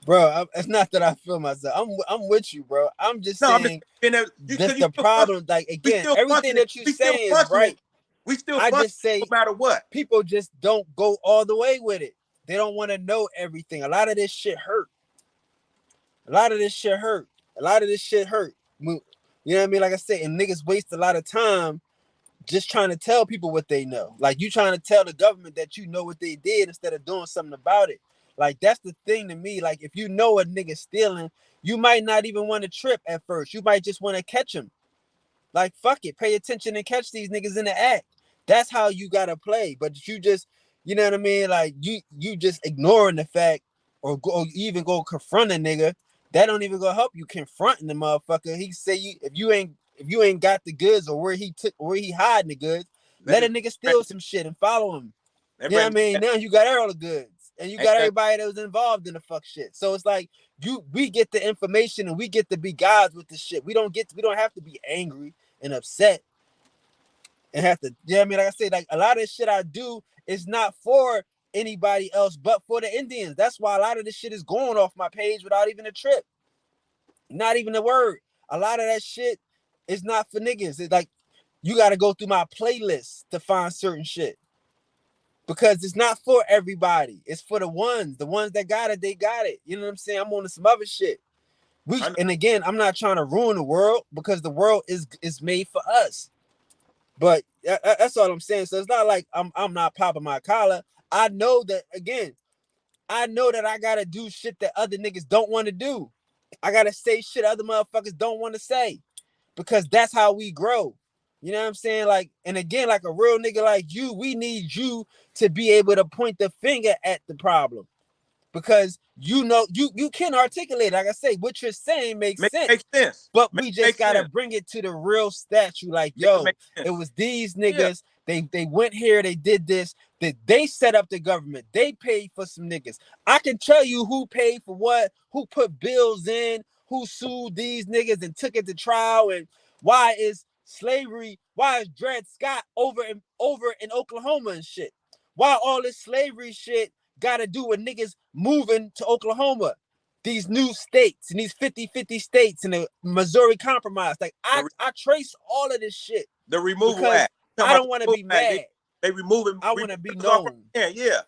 Bro, it's not that I feel myself. I'm with you, bro. I'm just saying that's the problem. Like, again, everything that you say is right.
We still
I just say
no matter what.
People just don't go all the way with it. They don't want to know everything. A lot of this shit hurt. You know what I mean? Like I said, and niggas waste a lot of time just trying to tell people what they know. Like, you trying to tell the government that you know what they did instead of doing something about it. Like, that's the thing to me. Like, if you know a nigga stealing, you might not even want to trip at first. You might just want to catch him. Like, fuck it. Pay attention and catch these niggas in the act. That's how you gotta play. But you just, you know what I mean? Like, you just ignoring the fact, or even go confront a nigga. That don't even go help you confronting the motherfucker. He say if you ain't got the goods, or where he hiding the goods, let a nigga steal some shit and follow him. You know what I mean? Now you got all the goods. And you got everybody that was involved in the fuck shit. So it's like we get the information and we get to be guys with the shit. We don't have to be angry and upset and have to, you know what I mean? Like I said, like, a lot of this shit I do is not for anybody else but for the Indians. That's why a lot of this shit is going off my page without even a trip. Not even a word. A lot of that shit is not for niggas. It's like, you got to go through my playlist to find certain shit. Because it's not for everybody. It's for the ones that got it, they got it. You know what I'm saying? I'm on some other shit. And again, I'm not trying to ruin the world, because the world is made for us. But that's all I'm saying. So it's not like I'm not popping my collar. I know that, again, I gotta do shit that other niggas don't want to do. I gotta say shit other motherfuckers don't want to say, because that's how we grow. You know what I'm saying? Like, and again, like a real nigga like you, we need you to be able to point the finger at the problem, because you know you can articulate. Like I say, what you're saying makes sense. But we just gotta bring it to the real statue. Like, yo, it was these niggas. Yeah. They went here. They did this. They set up the government. They paid for some niggas. I can tell you who paid for what, who put bills in, who sued these niggas and took it to trial, and why is Dred Scott over in Oklahoma and shit? Why all this slavery shit got to do with niggas moving to Oklahoma? These new states and these 50-50 states and the Missouri Compromise. Like, I trace all of this shit.
The removal act.
I don't want to be mad.
They removing.
I want to be known.
Yeah.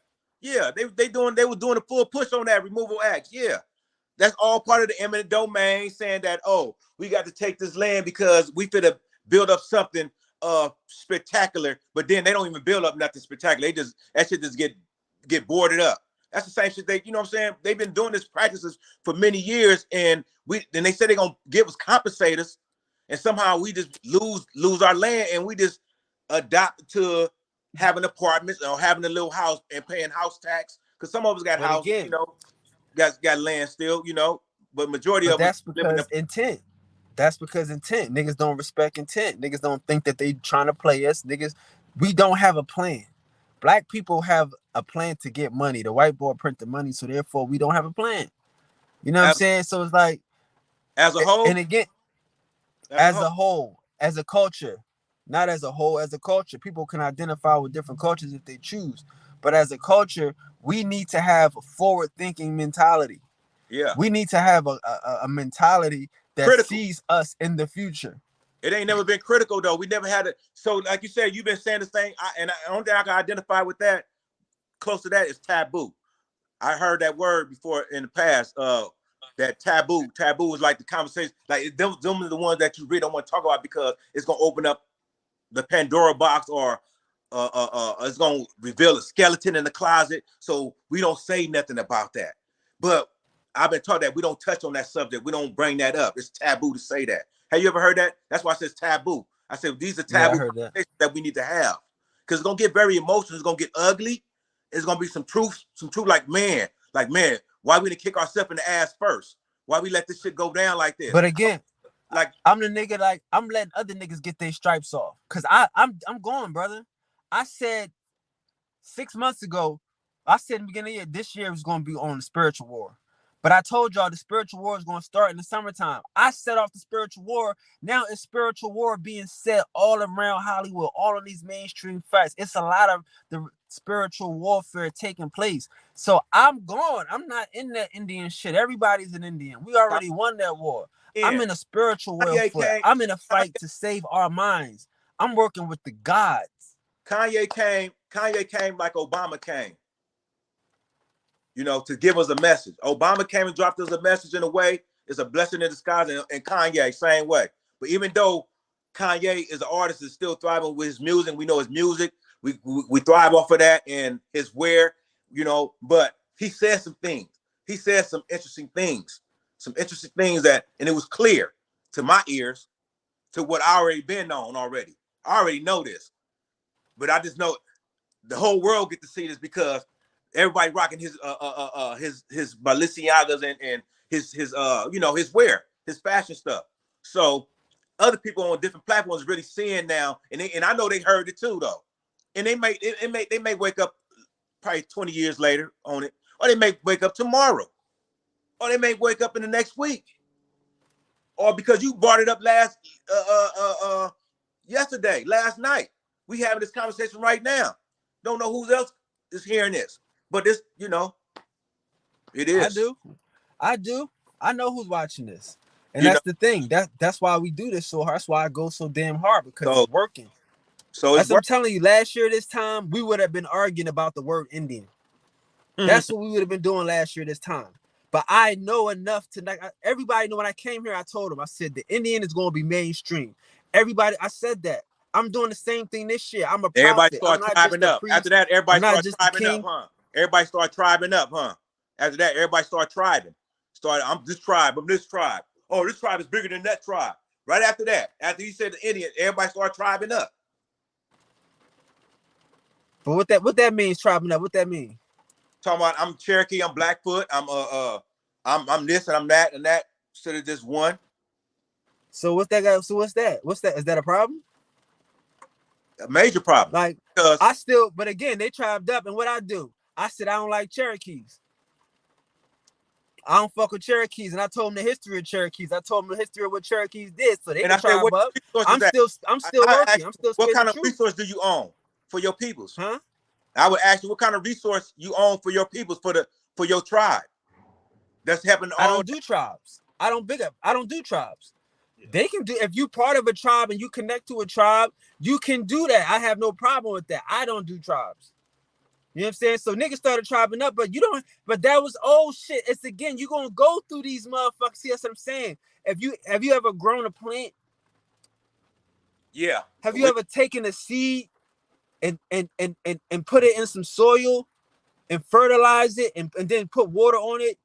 They were doing a full push on that removal act. Yeah. That's all part of the eminent domain, saying that, oh, we got to take this land because we finna build up something spectacular, but then they don't even build up nothing spectacular. That shit just get boarded up. That's the same shit you know what I'm saying? They've been doing this practices for many years, and they said they're gonna give us compensators, and somehow we just lose our land, and we just adopt to having apartments or having a little house and paying house tax. Because some of us got houses,
again,
you know, got land still, you know, but majority of us
that's
live in
because intent. That's because intent. Niggas don't respect intent. Niggas don't think that they trying to play us. Niggas, we don't have a plan. Black people have a plan to get money. The white boy print the money, so therefore we don't have a plan. You know what I'm saying? So it's like,
as a whole,
and again, as a whole, as a culture, not as a whole, as a culture, people can identify with different cultures if they choose. But as a culture, we need to have a forward-thinking mentality.
yeah,
We need to have a mentality that
critical.
sees us in the future.
It ain't never been critical though. We never had it. So, like you said, you've been saying this thing, and the only thing I can identify with that, close to that, is taboo. I heard that word before in the past. That taboo. Taboo is like the conversation. Like them are the ones that you really don't want to talk about because it's gonna open up the Pandora box, or it's gonna reveal a skeleton in the closet. So we don't say nothing about that. But I've been taught that we don't touch on that subject. We don't bring that up. It's taboo to say that. Have you ever heard that? That's why I said taboo. I said these are taboo conversations that we need to have because it's gonna get very emotional. It's gonna get ugly. It's gonna be some truth. Like man, why we didn't kick ourselves in the ass first? Why we let this shit go down like this?
But again,
like
I'm the nigga, like I'm letting other niggas get their stripes off. Cause I'm going, brother. I said 6 months ago, I said in the beginning of the year, this year was gonna be on the spiritual war. But I told y'all the spiritual war is gonna start in the summertime. I set off the spiritual war. Now it's spiritual war being set all around Hollywood, all of these mainstream fights. It's a lot of the spiritual warfare taking place. So I'm gone. I'm not in that Indian shit. Everybody's an Indian. We already won that war. I'm in a spiritual warfare. I'm in a fight to save our minds. I'm working with the gods.
Kanye came like Obama came, you know, to give us a message. Obama came and dropped us a message in a way. It's a blessing in disguise, and Kanye, same way. But even though Kanye is an artist, is still thriving with his music. We know his music. We thrive off of that and his wear, you know. But he said some things. He said some interesting things. That, and it was clear to my ears, to what I already been on already. I already know this, but I just know the whole world get to see this because everybody rocking his Balenciagas and his you know, his wear, his fashion stuff. So other people on different platforms really seeing now, and I know they heard it too though, and they may wake up probably 20 years later on it, or they may wake up tomorrow, or they may wake up in the next week, or because you brought it up last last night. We having this conversation right now. Don't know who else is hearing this, but this, you know, it is.
I do. I know who's watching this, and that's the thing. That's why we do this so hard. That's why I go so damn hard because it's working.
So
as I'm telling you, last year this time we would have been arguing about the word Indian. That's what we would have been doing last year this time. But I know enough to everybody know when I came here. I told them, I said the Indian is going to be mainstream. Everybody, I said that. I'm doing the same thing this year. I'm a prophet.
Everybody start tribing up.
Priest.
After that, everybody start tribing up, huh? Everybody start tribing up, huh? After that, everybody start tribing. I'm this tribe. I'm this tribe. Oh, this tribe is bigger than that tribe. Right after that, after you said the Indian, everybody start tribing up.
But what that means, tribing up? What that mean?
Talking about I'm Cherokee, I'm Blackfoot, I'm this and I'm that and that instead of just one.
So what's that? So what's that? What's that? Is that a problem?
A major problem.
Like but again, they tribed up, and what I do? I said I don't like Cherokees. I don't fuck with Cherokees, and I told them the history of Cherokees. I told them the history of what Cherokees did, so they can tribe up. I'm still working. I'm still.
What kind of resource do you own for your peoples?
Huh?
I would ask you what kind of resource you own for your peoples, for your tribe. That's happening.
I don't do tribes. I don't do tribes. Yeah. They can do, if you part of a tribe and you connect to a tribe, you can do that. I have no problem with that. I don't do tribes. You know what I'm saying? So niggas started tribing up, but that was old shit. It's again, you're gonna go through these motherfuckers. See, that's what I'm saying. Have you ever grown a plant?
Yeah.
Have you ever taken a seed and put it in some soil and fertilize it and then put water on it?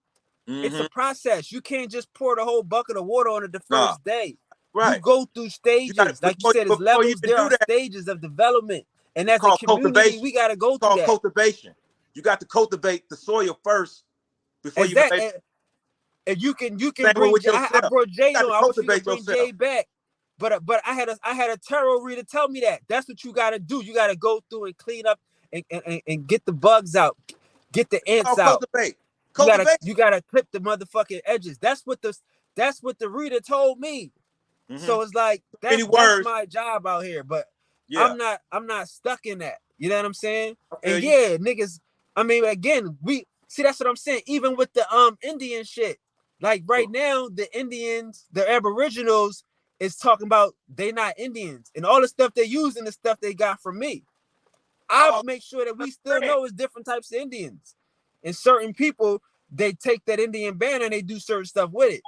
Mm-hmm. It's a process. You can't just pour the whole bucket of water on it the first day. Right. You go through stages. Like you said, it's levels. There are stages of development. And
It's
as a
called
community,
cultivation.
we got to go
It's
through
called
that.
cultivation. You got to cultivate the soil first before you
Exactly.
can.
And you can
Same way
bring.
with
I
yourself.
brought
You
Jade
got
on.
to
I wish we could
cultivate
bring
yourself.
Jade back, but I had a tarot reader tell me that that's what you got to do. You got to go through and clean up and get the bugs out, get the ants out.
Cultivate.
You gotta clip the motherfucking edges. That's what the reader told me.
Mm-hmm.
So it's like that's my job out here. But yeah. I'm not stuck in that. You know what I'm saying? And yeah, niggas. I mean, again, we see that's what I'm saying. Even with the Indian shit, like right now, the Indians, the Aboriginals, is talking about they not Indians, and all the stuff they using the stuff they got from me. I make sure that we still know it's different types of Indians, and certain people they take that Indian banner and they do certain stuff with it.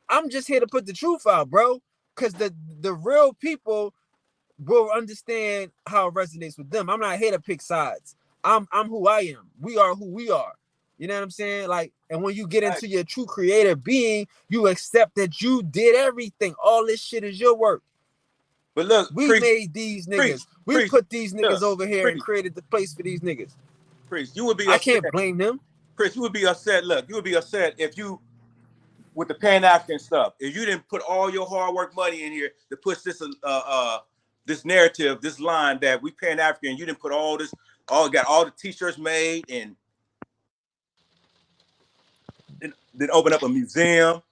I'm just here to put the truth out, bro, because the real people will understand how it resonates with them. I'm not here to pick sides. I'm who I am. We are who we are. You know what I'm saying? Like, and when you get into your true creative being, you accept that you did everything. All this shit is your work.
But look,
we made these niggas. We put these niggas over here and created the place for these niggas.
Priest, you would be
upset. I can't blame them.
Priest, you would be upset. Look, you would be upset if you, with the Pan-African stuff, if you didn't put all your hard work money in here to push this this narrative, this line that we Pan-African, you didn't put got all the t-shirts made and then open up a museum,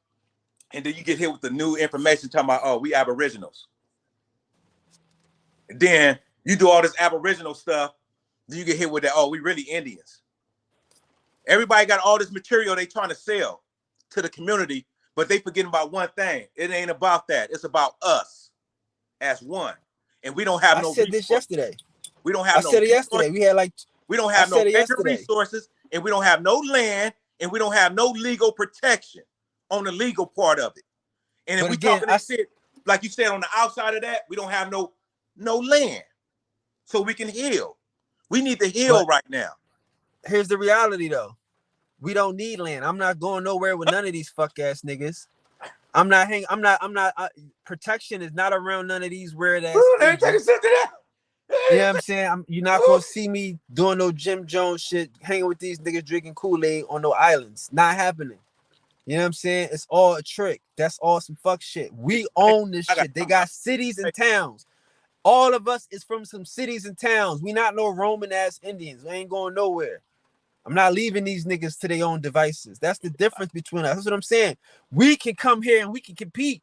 and then you get hit with the new information talking about, oh, we Aboriginals. And then you do all this Aboriginal stuff, then you get hit with that, oh, we really Indians. Everybody got all this material they trying to sell to the community, but they forgetting about one thing. It ain't about that. It's about us as one. And we don't have no
resources. This yesterday.
We don't have
I said it yesterday. We had
we don't have no major resources, and we don't have no land, and we don't have no legal protection on the legal part of it. And if we talking that shit, like you said, on the outside of that, we don't have no land. So we can heal. We need to heal right now.
Here's the reality though. We don't need land. I'm not going nowhere with none of these fuck ass niggas. I'm not protection is not around none of these weird ass.
Let me take a sip to that.
You know what I'm saying? You're not gonna see me doing no Jim Jones shit, hanging with these niggas drinking Kool-Aid on no islands. Not happening. You know what I'm saying? It's all a trick. That's all some fuck shit. We own this shit. They got cities and towns. All of us is from some cities and towns. We not no Roman ass Indians. We ain't going nowhere. I'm not leaving these niggas to their own devices. That's the difference between us. That's what I'm saying. We can come here and we can compete.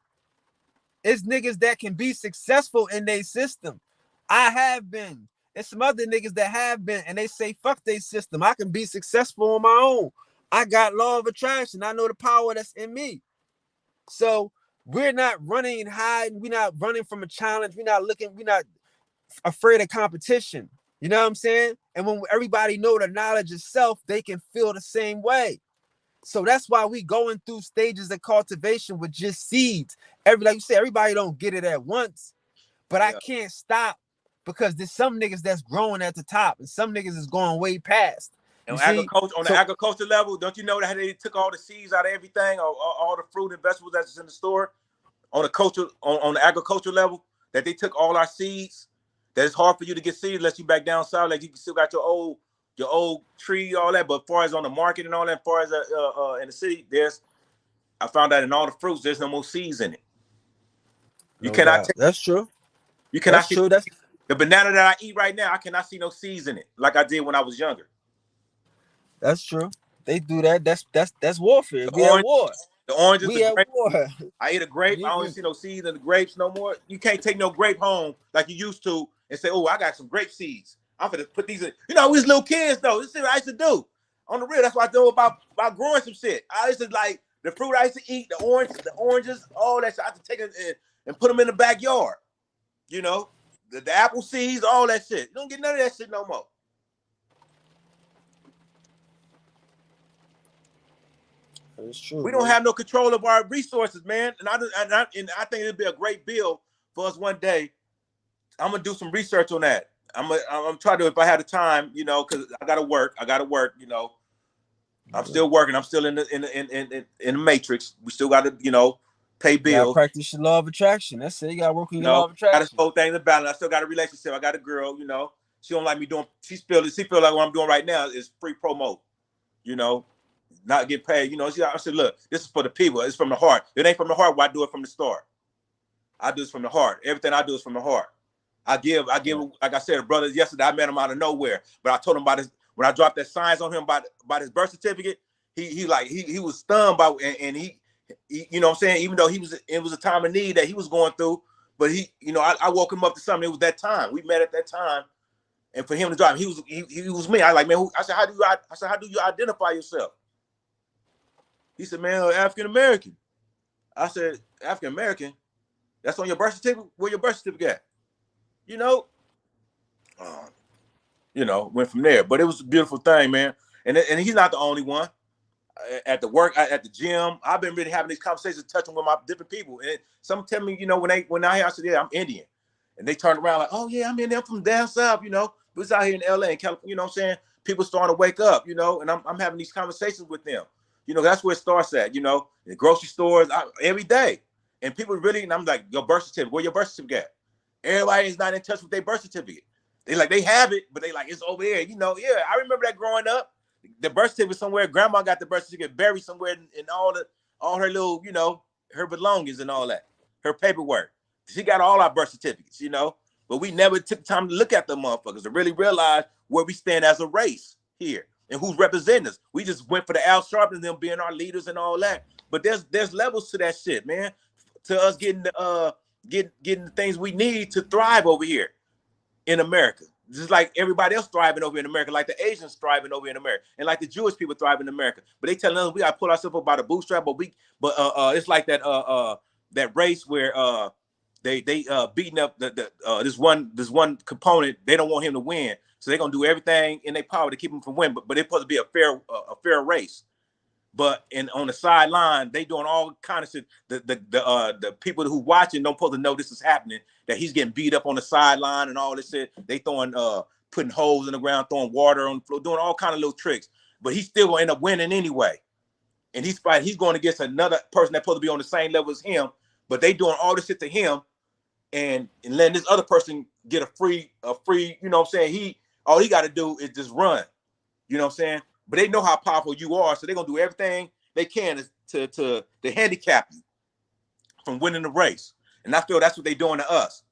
It's niggas that can be successful in their system. I have been. There's some other niggas that have been, and they say, fuck their system. I can be successful on my own. I got law of attraction. I know the power that's in me. So we're not running and hiding. We're not running from a challenge. We're not afraid of competition. You know what I'm saying? And when everybody know the knowledge of self, they can feel the same way. So that's why we going through stages of cultivation with just seeds. Like you said, everybody don't get it at once, but I can't stop because there's some niggas that's growing at the top and some niggas is going way past.
And the agriculture level, don't you know that they took all the seeds out of everything, all the fruit and vegetables that's in the store on the agriculture level, that they took all our seeds? That it's hard for you to get seeds unless you back down south, like you still got your old tree, all that. But as far as on the market and all that, as far as in the city, I found out in all the fruits, there's no more seeds in it. You cannot.
That's true.
You cannot see the banana that I eat right now. I cannot see no seeds in it like I did when I was younger.
That's true. They do that. That's warfare. We at war.
The oranges,
we at war.
I ate a grape. I don't see no seeds in the grapes no more. You can't take no grape home like you used to and say, "Oh, I got some grape seeds. I'm gonna put these in." You know, we was little kids though. This is what I used to do on the real. That's what I know about growing some shit. I used to like the fruit I used to eat, the oranges, all that shit. I used to take it and put them in the backyard. You know, the apple seeds, all that shit. You don't get none of that shit no more.
That's true.
We don't have no control of our resources, man. And I think it'd be a great bill for us one day. I'm gonna do some research on that. I'm trying to, if I had the time, you know, because I gotta work, you know. I'm still working. I'm still in the matrix. We still gotta, you know, pay bills.
You gotta practice your law of attraction. That's it. You gotta work on your law of attraction.
Got this whole thing to balance. I still got a relationship. I got a girl, you know. She don't like me doing. She feel like what I'm doing right now is free promo. You know, not get paid. You know, I said, look, this is for the people. It's from the heart. It ain't from the heart. Why do it from the start? I do this from the heart. Everything I do is from the heart. I give. Like I said, a brother yesterday, I met him out of nowhere, but I told him about his. When I dropped that signs on him about his birth certificate, he was stunned by, and he, you know what I'm saying, even though it was a time of need that he was going through, but I woke him up to something. It was that time. We met at that time, and for him to drop, he was me. I like, man, I said, how do you identify yourself? He said, man, African American. I said, African American? That's on your birth certificate? Where your birth certificate at? Went from there. But it was a beautiful thing, man. And he's not the only one. At the work, at the gym, I've been really having these conversations, touching with my different people. And some tell me, I said, yeah, I'm Indian. And they turn around like, oh, yeah, I'm Indian. I'm from down south, but it's out here in LA and California, you know what I'm saying? People starting to wake up, and I'm having these conversations with them. That's where it starts at, in the grocery stores every day. And people really, and I'm like, your birth certificate, where your birth certificate at? Everybody is not in touch with their birth certificate. They have it, but they like, it's over there. Yeah, I remember that growing up. The birth certificate somewhere, grandma got the birth certificate buried somewhere in all her little, her belongings and all that, her paperwork. She got all our birth certificates, but we never took time to look at the motherfuckers to really realize where we stand as a race here and who's representing us. We just went for the Al Sharpton and them being our leaders and all that. But there's levels to that shit, man. To us getting the things we need to thrive over here in America. Just like everybody else thriving over in America, like the Asians thriving over in America, and like the Jewish people thriving in America. But they telling us we gotta pull ourselves up by the bootstrap. But it's like that race where they beating up this one component. They don't want him to win, so they're gonna do everything in their power to keep him from winning. But it's supposed to be a fair race. But on the sideline, they doing all kind of shit. The people who watching don't supposed to know this is happening. That he's getting beat up on the sideline and all this shit. They putting holes in the ground, throwing water on the floor, doing all kind of little tricks. But he's still gonna end up winning anyway. And he's going against another person that's supposed to be on the same level as him. But they doing all this shit to him, and letting this other person get a free. You know what I'm saying? All he got to do is just run. You know what I'm saying? But they know how powerful you are, so they're gonna do everything they can to handicap you from winning the race. And I feel that's what they're doing to us.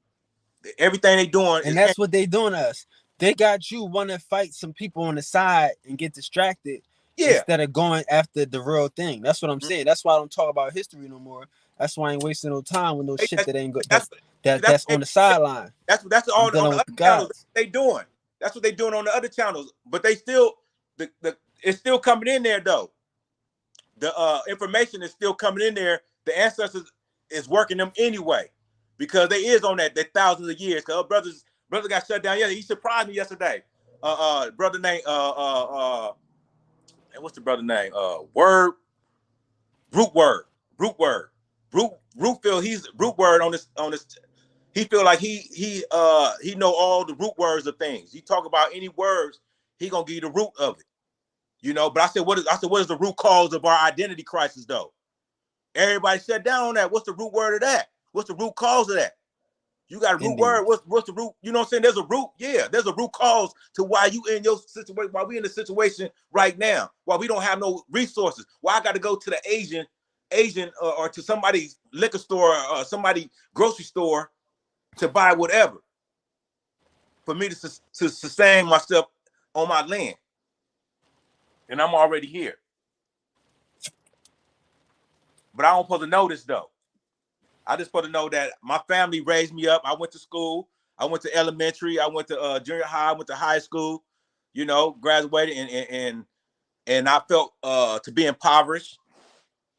Everything they doing,
and that's what they doing to us. They got you want to fight some people on the side and get distracted, instead of going after the real thing. That's what I'm saying. That's why I don't talk about history no more. That's why I ain't wasting no time with no shit that ain't good. That's on the sideline.
That's all on the other channels they doing. That's what they doing on the other channels. But they still. It's still coming in there though. The information is still coming in there. The ancestors is working them anyway, because they is on that thousands of years. Cause brother got shut down yesterday. He surprised me yesterday. Brother name what's the brother name? Root word. Root feel he's root word on this. He feel like he know all the root words of things. He talk about any words, he gonna give you the root of it. But I said, what is the root cause of our identity crisis, though? Everybody shut down on that. What's the root word of that? What's the root cause of that? You got a root word. What's the root? You know what I'm saying? There's a root. Yeah, there's a root cause to why you in your situation, why we in the situation right now, why we don't have no resources, why I got to go to the Asian or to somebody's liquor store or somebody's grocery store to buy whatever for me to sustain myself on my land. And I'm already here. But I don't supposed to know this though. I just supposed to know that my family raised me up. I went to school. I went to elementary. I went to junior high. I went to high school. Graduated and I felt to be impoverished.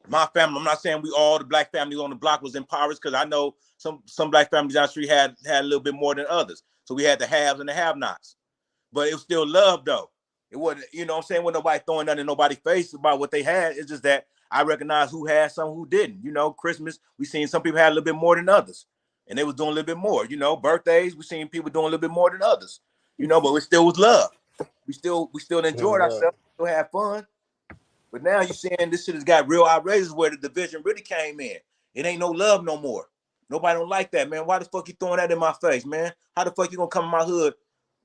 My family. I'm not saying all the black families on the block was impoverished, because I know some black families down the street had a little bit more than others. So we had the haves and the have-nots. But it was still love though. It wasn't, what I'm saying, when nobody throwing nothing in nobody's face about what they had. It's just that I recognize who had some, who didn't. Christmas, we seen some people had a little bit more than others. And they was doing a little bit more. Birthdays, we seen people doing a little bit more than others. But it still was love. We still enjoyed ourselves, still had fun. But now you're saying this shit has got real outrageous, where the division really came in. It ain't no love no more. Nobody don't like that, man. Why the fuck you throwing that in my face, man? How the fuck you gonna come in my hood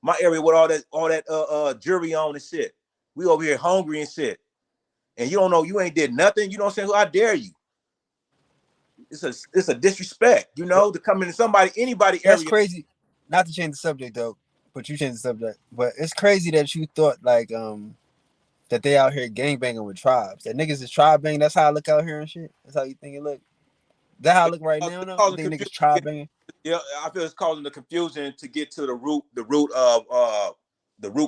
My area with all that jury on and shit. We over here hungry and shit. And you don't know, you ain't did nothing. You know what I'm saying? Who I dare you? It's a disrespect, you know, to come into anybody
That's
area.
crazy. Not to change the subject though, but you changed the subject. But it's crazy that you thought like that they out here gangbanging with tribes. That niggas is tribe banging. That's how I look out here and shit. That's how you think it look. That how I look right now.
It's
No, you
causing
think niggas
confusion.
tribe banging?
Yeah, I feel it's causing the confusion to get to the root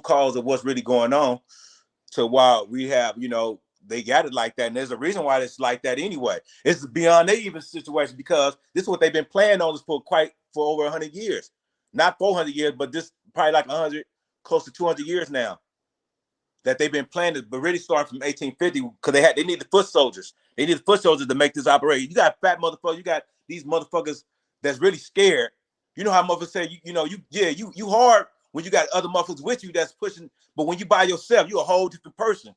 cause of what's really going on. So while we have, you know, they got it like that, and there's a reason why it's like that anyway. It's beyond their even situation because this is what they've been planning on for over 100 years, not 400 years, but this probably like 100, close to 200 years now that they've been planning, but really starting from 1850 because they need the foot soldiers. They need the foot soldiers to make this operation. You got fat motherfuckers. You got these motherfuckers that's really scared. You know how motherfuckers say you hard when you got other motherfuckers with you that's pushing, but when you by yourself, you're a whole different person.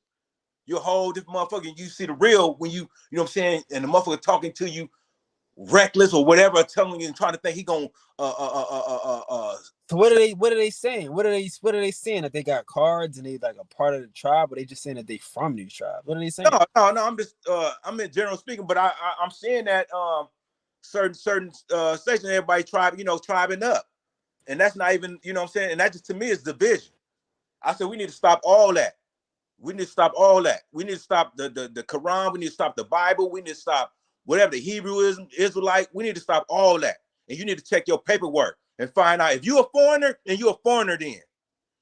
You're a whole different motherfucker. And you see the real when you know what I'm saying, and the motherfucker talking to you reckless or whatever, telling you and trying to think he gonna
So what are they saying? What are they saying that they got cards and they like a part of the tribe, or they just saying that they from these tribes? What are they saying?
No. I'm just I'm in general speaking, but I'm seeing that certain stations everybody tribing up, and that's not even you know what I'm saying, and that just to me is division. I said we need to stop all that. We need to stop all that. We need to stop the Quran. We need to stop the Bible. We need to stop whatever the Hebrewism, Israelite. We need to stop all that. And you need to check your paperwork and find out if you're a foreigner, then you're a foreigner then.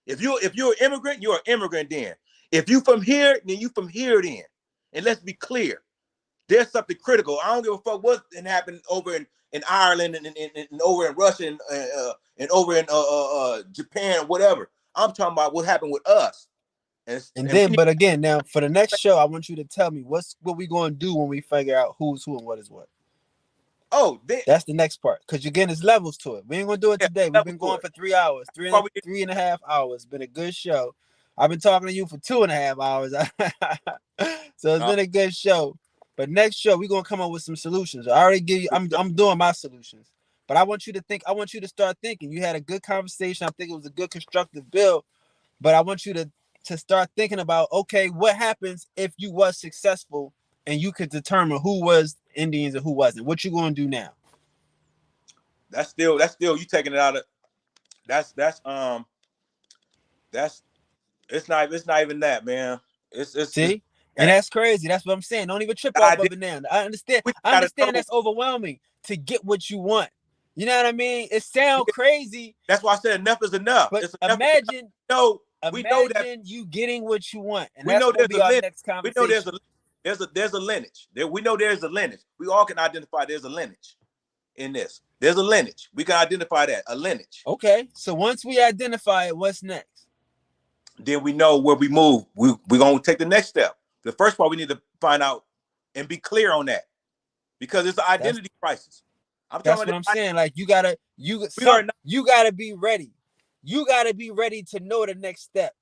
If you're an immigrant, you're an immigrant then. If you from here, then you from here then. And let's be clear. There's something critical. I don't give a fuck what happened over in Ireland and over in Russia and over in Japan, whatever. I'm talking about what happened with us.
And then, but again, now for the next show, I want you to tell me what we gonna do when we figure out who's who and what is what.
Oh,
that's the next part. Because again, there's levels to it. We ain't gonna do it today. We've been going for 3 hours, three and a half hours. Been a good show. I've been talking to you for 2.5 hours. So it's been a good show. But next show, we're gonna come up with some solutions. I already give you, I'm doing my solutions. But I want you to think, I want you to start thinking. You had a good conversation. I think it was a good constructive bill. But I want you to start thinking about, okay, what happens if you was successful and you could determine who was Indians and who wasn't? What you gonna do now?
That's still you taking it out of that's it's not even that, man. It's
see, and that's crazy. That's what I'm saying. Don't even trip off of it now. I understand that's overwhelming to get what you want. You know what I mean? It sounds crazy.
That's why I said enough is enough.
But
it's
imagine,
we know that
you getting what you want, and
we
that's
know
gonna be our next conversation.
We know there's a lineage. We know there's a lineage. We all can identify there's a lineage in this. There's a lineage. We can identify that, a lineage.
Okay, so once we identify it, what's next?
Then we know where we move. We're gonna take the next step. The first part we need to find out and be clear on that, because it's an identity crisis.
That's what I'm saying. Like you gotta be ready. You gotta be ready to know the next step.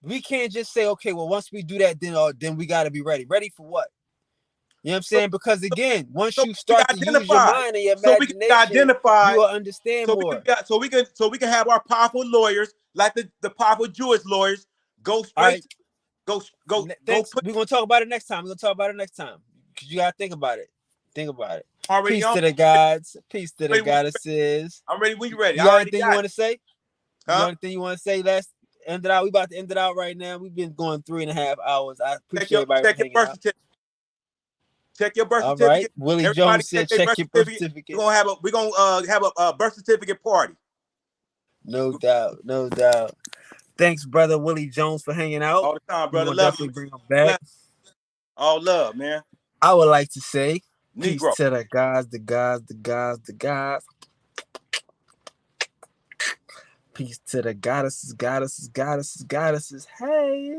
We can't just say, okay, well, once we do that, then we gotta be ready. Ready for what? You know what I'm saying? Because again, once you start to use your mind and your imagination, you will understand more.
So we can have our powerful lawyers, like the powerful Jewish lawyers, go straight.
Right.
Go.
We're gonna talk about it next time. Because you gotta think about it. Think about it. Peace to the gods. Peace to the goddesses.
I'm ready when you ready.
You got anything you want to say? Huh? You got anything you want to say? Let's end it out. We about to end it out right now. We've been going 3.5 hours. I appreciate everybody hanging out.
Check your birth certificate.
All right. Willie Jones said, check your birth certificate.
We're gonna have a birth certificate party.
No doubt. Thanks, brother Willie Jones, for hanging out.
All the time, brother.
Love you. Bring him back.
All love, man.
I would like to say
Negro.
Peace to the gods. Peace to the goddesses. Hey,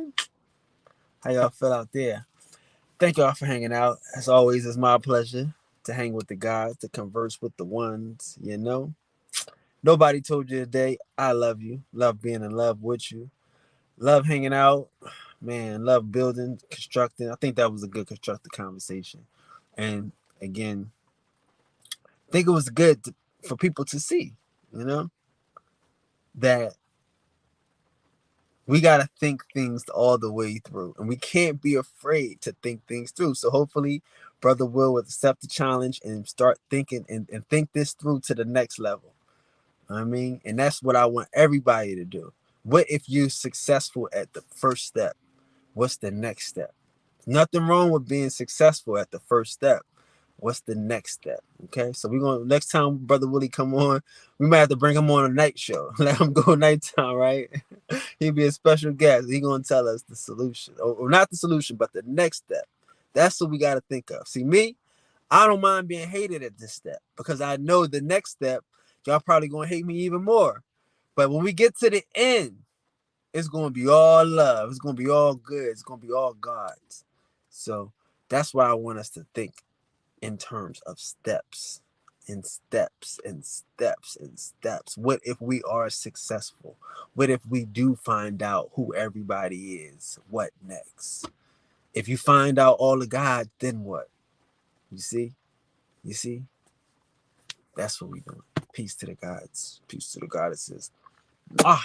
how y'all feel out there? Thank y'all for hanging out. As always, it's my pleasure to hang with the gods, to converse with the ones, you know. Nobody told you today, I love you. Love being in love with you. Love hanging out. Man, love building, constructing. I think that was a good constructive conversation. And again, I think it was good for people to see, you know, that we got to think things all the way through, and we can't be afraid to think things through. So hopefully Brother Will accept the challenge and start thinking and think this through to the next level. I mean, and that's what I want everybody to do. What if you're successful at the first step? What's the next step? Nothing wrong with being successful at the first step. What's the next step? Okay, so we're gonna next time Brother Willie come on, we might have to bring him on a night show. Let him go nighttime, right? He'll be a special guest. He gonna tell us the solution, or not the solution, but the next step. That's what we got to think of. See, me, I don't mind being hated at this step because I know the next step, y'all probably gonna hate me even more. But when we get to the end, it's gonna be all love. It's gonna be all good. It's gonna be all God's. So that's why I want us to think in terms of steps and steps and steps and steps. What if we are successful? What if we do find out who everybody is? What next? If you find out all of God, then what? You see? You see? That's what we doing. Peace to the gods. Peace to the goddesses. Ah.